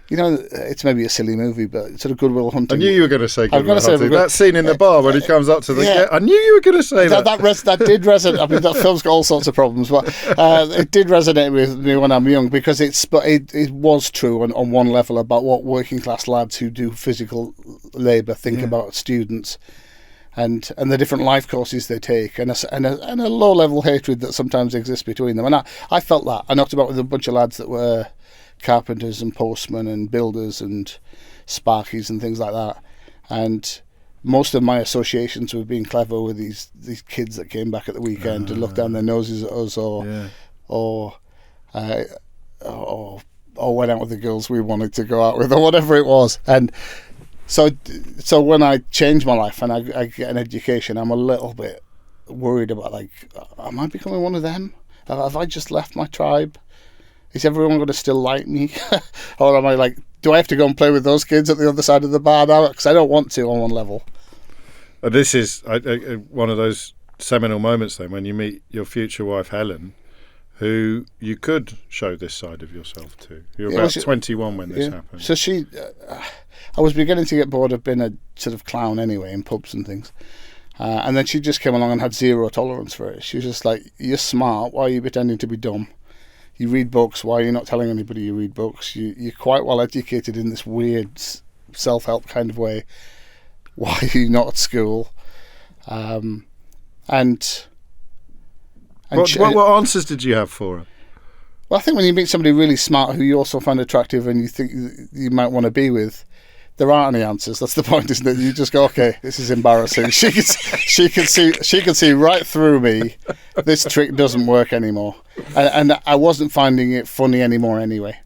you know, it's maybe a silly movie, but it's sort of Good Will Hunting. I knew you were going to say Good Will Hunting. That scene in the bar when he comes up to the... Yeah. I knew you were going to say that. That did resonate. I mean, that film's got all sorts of problems, but it did resonate with me when I'm young because it was true on one level about what working class lads who do physical labour think about students and the different life courses they take and a low-level hatred that sometimes exists between them. And I felt that. I knocked about with a bunch of lads that were carpenters and postmen and builders and sparkies and things like that, and most of my associations with being clever were these kids that came back at the weekend to look down their noses at us or went out with the girls we wanted to go out with or whatever it was. And so when I change my life and I get an education, I'm a little bit worried about, like, am I becoming one of them? Have I just left my tribe? Is everyone going to still like me? Or am I like, do I have to go and play with those kids at the other side of the bar now? Because I don't want to on one level. This is one of those seminal moments then when you meet your future wife, Helen, who you could show this side of yourself to. You're about 21 when this happened. So I was beginning to get bored of being a sort of clown anyway in pubs and things. And then she just came along and had zero tolerance for it. She was just like, you're smart, why are you pretending to be dumb? You read books, why are you not telling anybody you read books? You're quite well educated in this weird self-help kind of way. Why are you not at school? What answers did you have for her? Well, I think when you meet somebody really smart who you also find attractive and you think you might want to be with, there aren't any answers. That's the point, isn't it? You just go, okay, this is embarrassing. She can see right through me. This trick doesn't work anymore, and I wasn't finding it funny anymore anyway.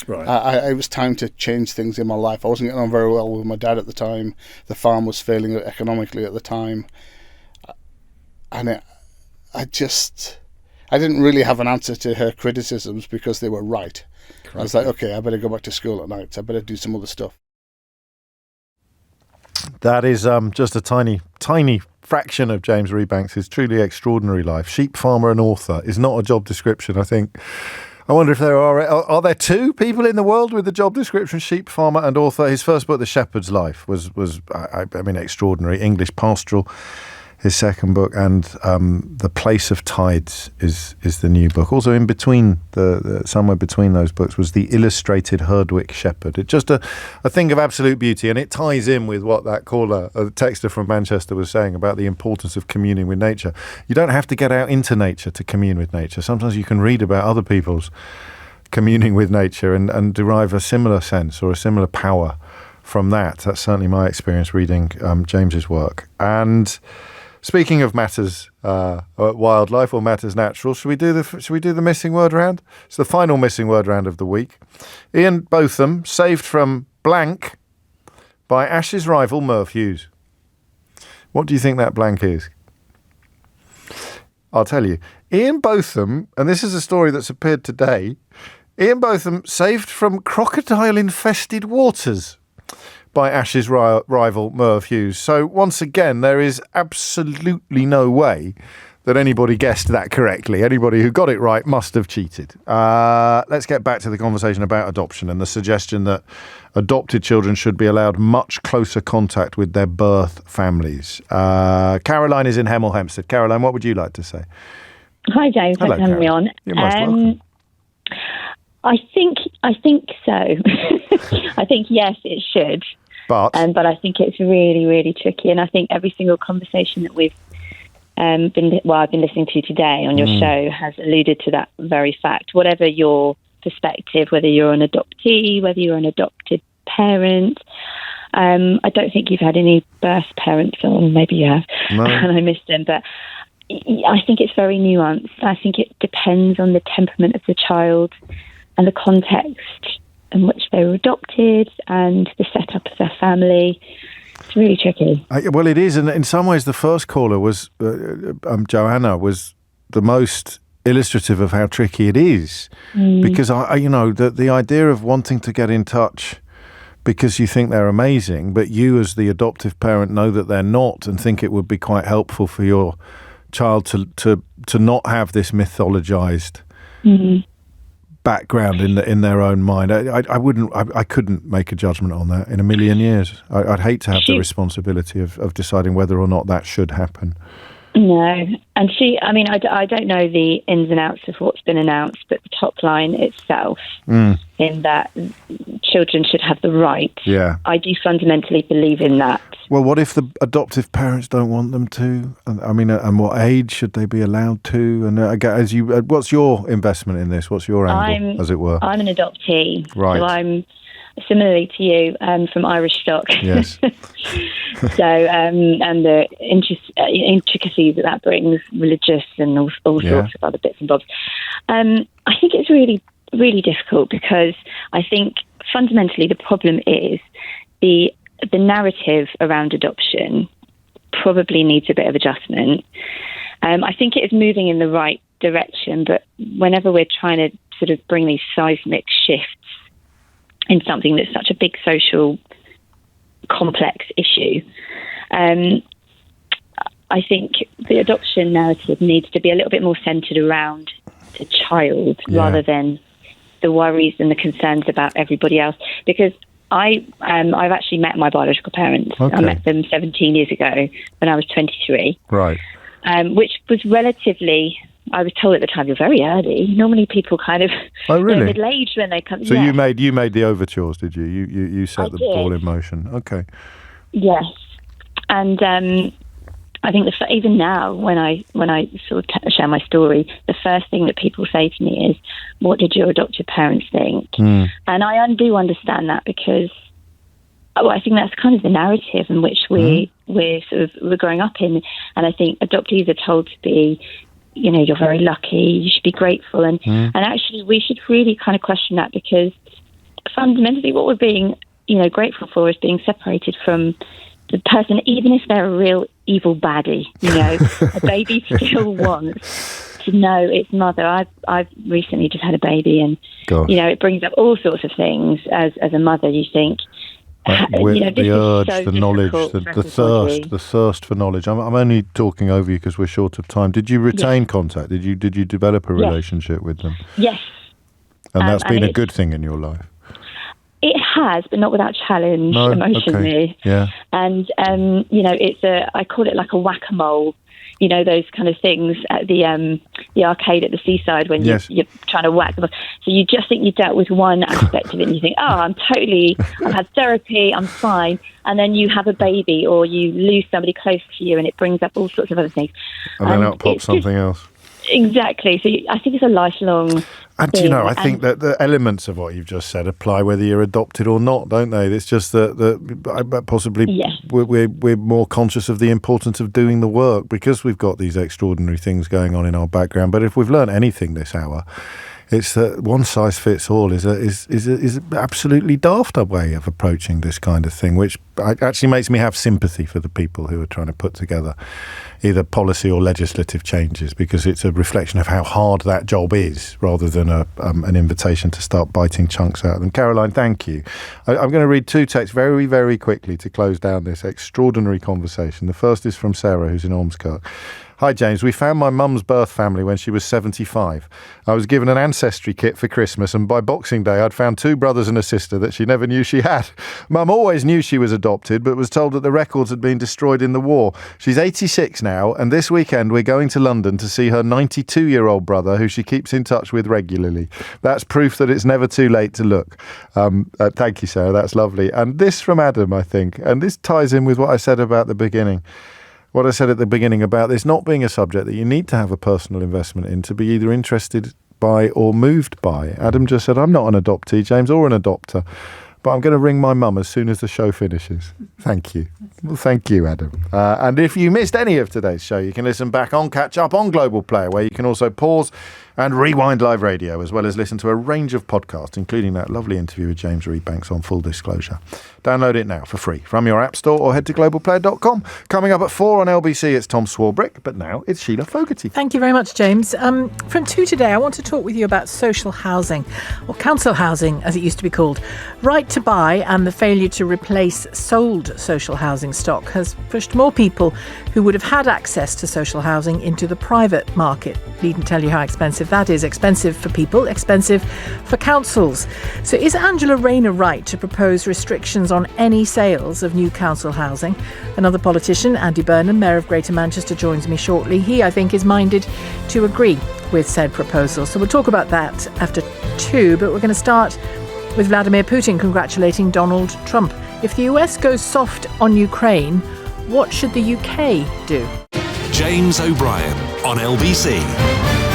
Right. It was time to change things in my life. I wasn't getting on very well with my dad at the time. The farm was failing economically at the time, and I didn't really have an answer to her criticisms because they were right. Correct. I was like, okay, I better go back to school at night. I better do some other stuff. That is just a tiny fraction of James Rebanks' truly extraordinary life. Sheep farmer and author is not a job description, I think. I wonder if there are there two people in the world with the job description, sheep farmer and author. His first book, The Shepherd's Life, was extraordinary. English Pastoral. His second book, and The Place of Tides is the new book. Also in between, somewhere between those books, was The Illustrated Herdwick Shepherd. It's just a thing of absolute beauty, and it ties in with what that caller, a texter from Manchester, was saying about the importance of communing with nature. You don't have to get out into nature to commune with nature. Sometimes you can read about other people's communing with nature and derive a similar sense or a similar power from that. That's certainly my experience reading James's work. And speaking of matters wildlife or matters natural, should we do the missing word round? It's the final missing word round of the week. Ian Botham saved from blank by Ash's rival Merv Hughes. What do you think that blank is? I'll tell you. Ian Botham, and this is a story that's appeared today. Ian Botham saved from crocodile-infested waters by Ash's rival Merv Hughes. So once again, there is absolutely no way that anybody guessed that correctly. Anybody who got it right must have cheated. Let's get back to the conversation about adoption and the suggestion that adopted children should be allowed much closer contact with their birth families. Caroline is in Hemel Hempstead. Caroline, what would you like to say? Hi, James. Hello, Thanks for having me on. You're most welcome. I think so. I think yes, it should. But I think it's really, really tricky. And I think every single conversation that we've I've been listening to today on your show has alluded to that very fact. Whatever your perspective, whether you're an adoptee, whether you're an adopted parent, I don't think you've had any birth parents, or maybe you have, and I missed them. But I think it's very nuanced. I think it depends on the temperament of the child and the context in which they were adopted and the setup of their family. It's really tricky. Well, it is, and in some ways the first caller was, Joanna, was the most illustrative of how tricky it is. Because, the idea of wanting to get in touch because you think they're amazing, but you as the adoptive parent know that they're not and think it would be quite helpful for your child to not have this mythologized background in their own mind. I couldn't make a judgment on that in a million years. I'd hate to have the responsibility of deciding whether or not that should happen. No, and I don't know the ins and outs of what's been announced, but the top line itself, in that children should have the right. Yeah, I do fundamentally believe in that. Well, what if the adoptive parents don't want them to? And what age should they be allowed to? And what's your investment in this? What's your angle, as it were? I'm an adoptee, right? So I'm similarly to you, from Irish stock. Yes. So, and the intricacies that brings, religious and all sorts of other bits and bobs. I think it's really, really difficult because I think fundamentally the problem is the narrative around adoption probably needs a bit of adjustment. I think it is moving in the right direction, but whenever we're trying to sort of bring these seismic shifts in something that's such a big social complex issue, I think the adoption narrative needs to be a little bit more centred around the child rather than the worries and the concerns about everybody else. Because I've actually met my biological parents. Okay. I met them 17 years ago when I was 23. Right. Which was relatively, I was told at the time, you're very early. Normally people kind of they're middle-aged when they come. So you made the overtures, did you? You set the ball in motion. Okay. Yes. And I think even now, when I sort of share my story, the first thing that people say to me is, "What did your adopted parents think?" And I do understand that because I think that's kind of the narrative in which we're growing up in. And I think adoptees are told to be, you're very lucky, you should be grateful. And actually we should really kind of question that, because fundamentally what we're being, grateful for is being separated from the person, even if they're a real evil baddie. A baby still wants to know its mother. I've recently just had a baby, and it brings up all sorts of things as a mother. You think the urge, so the knowledge, difficult the thirst for knowledge. I'm only talking over you because we're short of time. Did you retain contact? Did you develop a relationship with them? Yes. And that's been a good thing in your life. It has, but not without challenge emotionally. Okay. Yeah. And I call it like a whack-a-mole. Those kind of things at the arcade at the seaside when you're trying to whack them. So you just think you dealt with one aspect of it, and you think, I've had therapy, I'm fine. And then you have a baby, or you lose somebody close to you, and it brings up all sorts of other things. And then out pops something else. Exactly. So I think it's a lifelong And thing. I think that the elements of what you've just said apply whether you're adopted or not, don't they? It's just that possibly we're more conscious of the importance of doing the work because we've got these extraordinary things going on in our background. But if we've learned anything this hour, it's that one size fits all is absolutely daft a way of approaching this kind of thing, which actually makes me have sympathy for the people who are trying to put together either policy or legislative changes, because it's a reflection of how hard that job is rather than an invitation to start biting chunks out of them. Caroline, thank you. I'm going to read two texts very, very quickly to close down this extraordinary conversation. The first is from Sarah, who's in Ormskirk. Hi, James. We found my mum's birth family when she was 75. I was given an ancestry kit for Christmas, and by Boxing Day, I'd found two brothers and a sister that she never knew she had. Mum always knew she was adopted, but was told that the records had been destroyed in the war. She's 86 now, and this weekend we're going to London to see her 92-year-old brother, who she keeps in touch with regularly. That's proof that it's never too late to look. Thank you, Sarah. That's lovely. And this from Adam, I think, and this ties in with what I said about the beginning. What I said at the beginning about this not being a subject that you need to have a personal investment in to be either interested by or moved by. Adam just said, I'm not an adoptee, James, or an adopter, but I'm going to ring my mum as soon as the show finishes. Thank you. Well, thank you, Adam. And if you missed any of today's show, you can listen back on Catch Up on Global Player, where you can also pause and rewind live radio, as well as listen to a range of podcasts, including that lovely interview with James Rebanks on Full Disclosure. Download it now for free from your app store or head to globalplayer.com. Coming up at 4 on LBC, it's Tom Swarbrick, but now it's Sheila Fogarty. Thank you very much, James. From 2 today, I want to talk with you about social housing, or council housing, as it used to be called. Right to buy and the failure to replace sold social housing stock has pushed more people who would have had access to social housing into the private market. Needn't tell you how expensive that is. Expensive for people, expensive for councils. So is Angela Rayner right to propose restrictions on any sales of new council housing? Another politician, Andy Burnham, Mayor of Greater Manchester, joins me shortly. He, I think, is minded to agree with said proposal. So we'll talk about that after 2, but we're going to start with Vladimir Putin congratulating Donald Trump. If the US goes soft on Ukraine, what should the UK do? James O'Brien on LBC.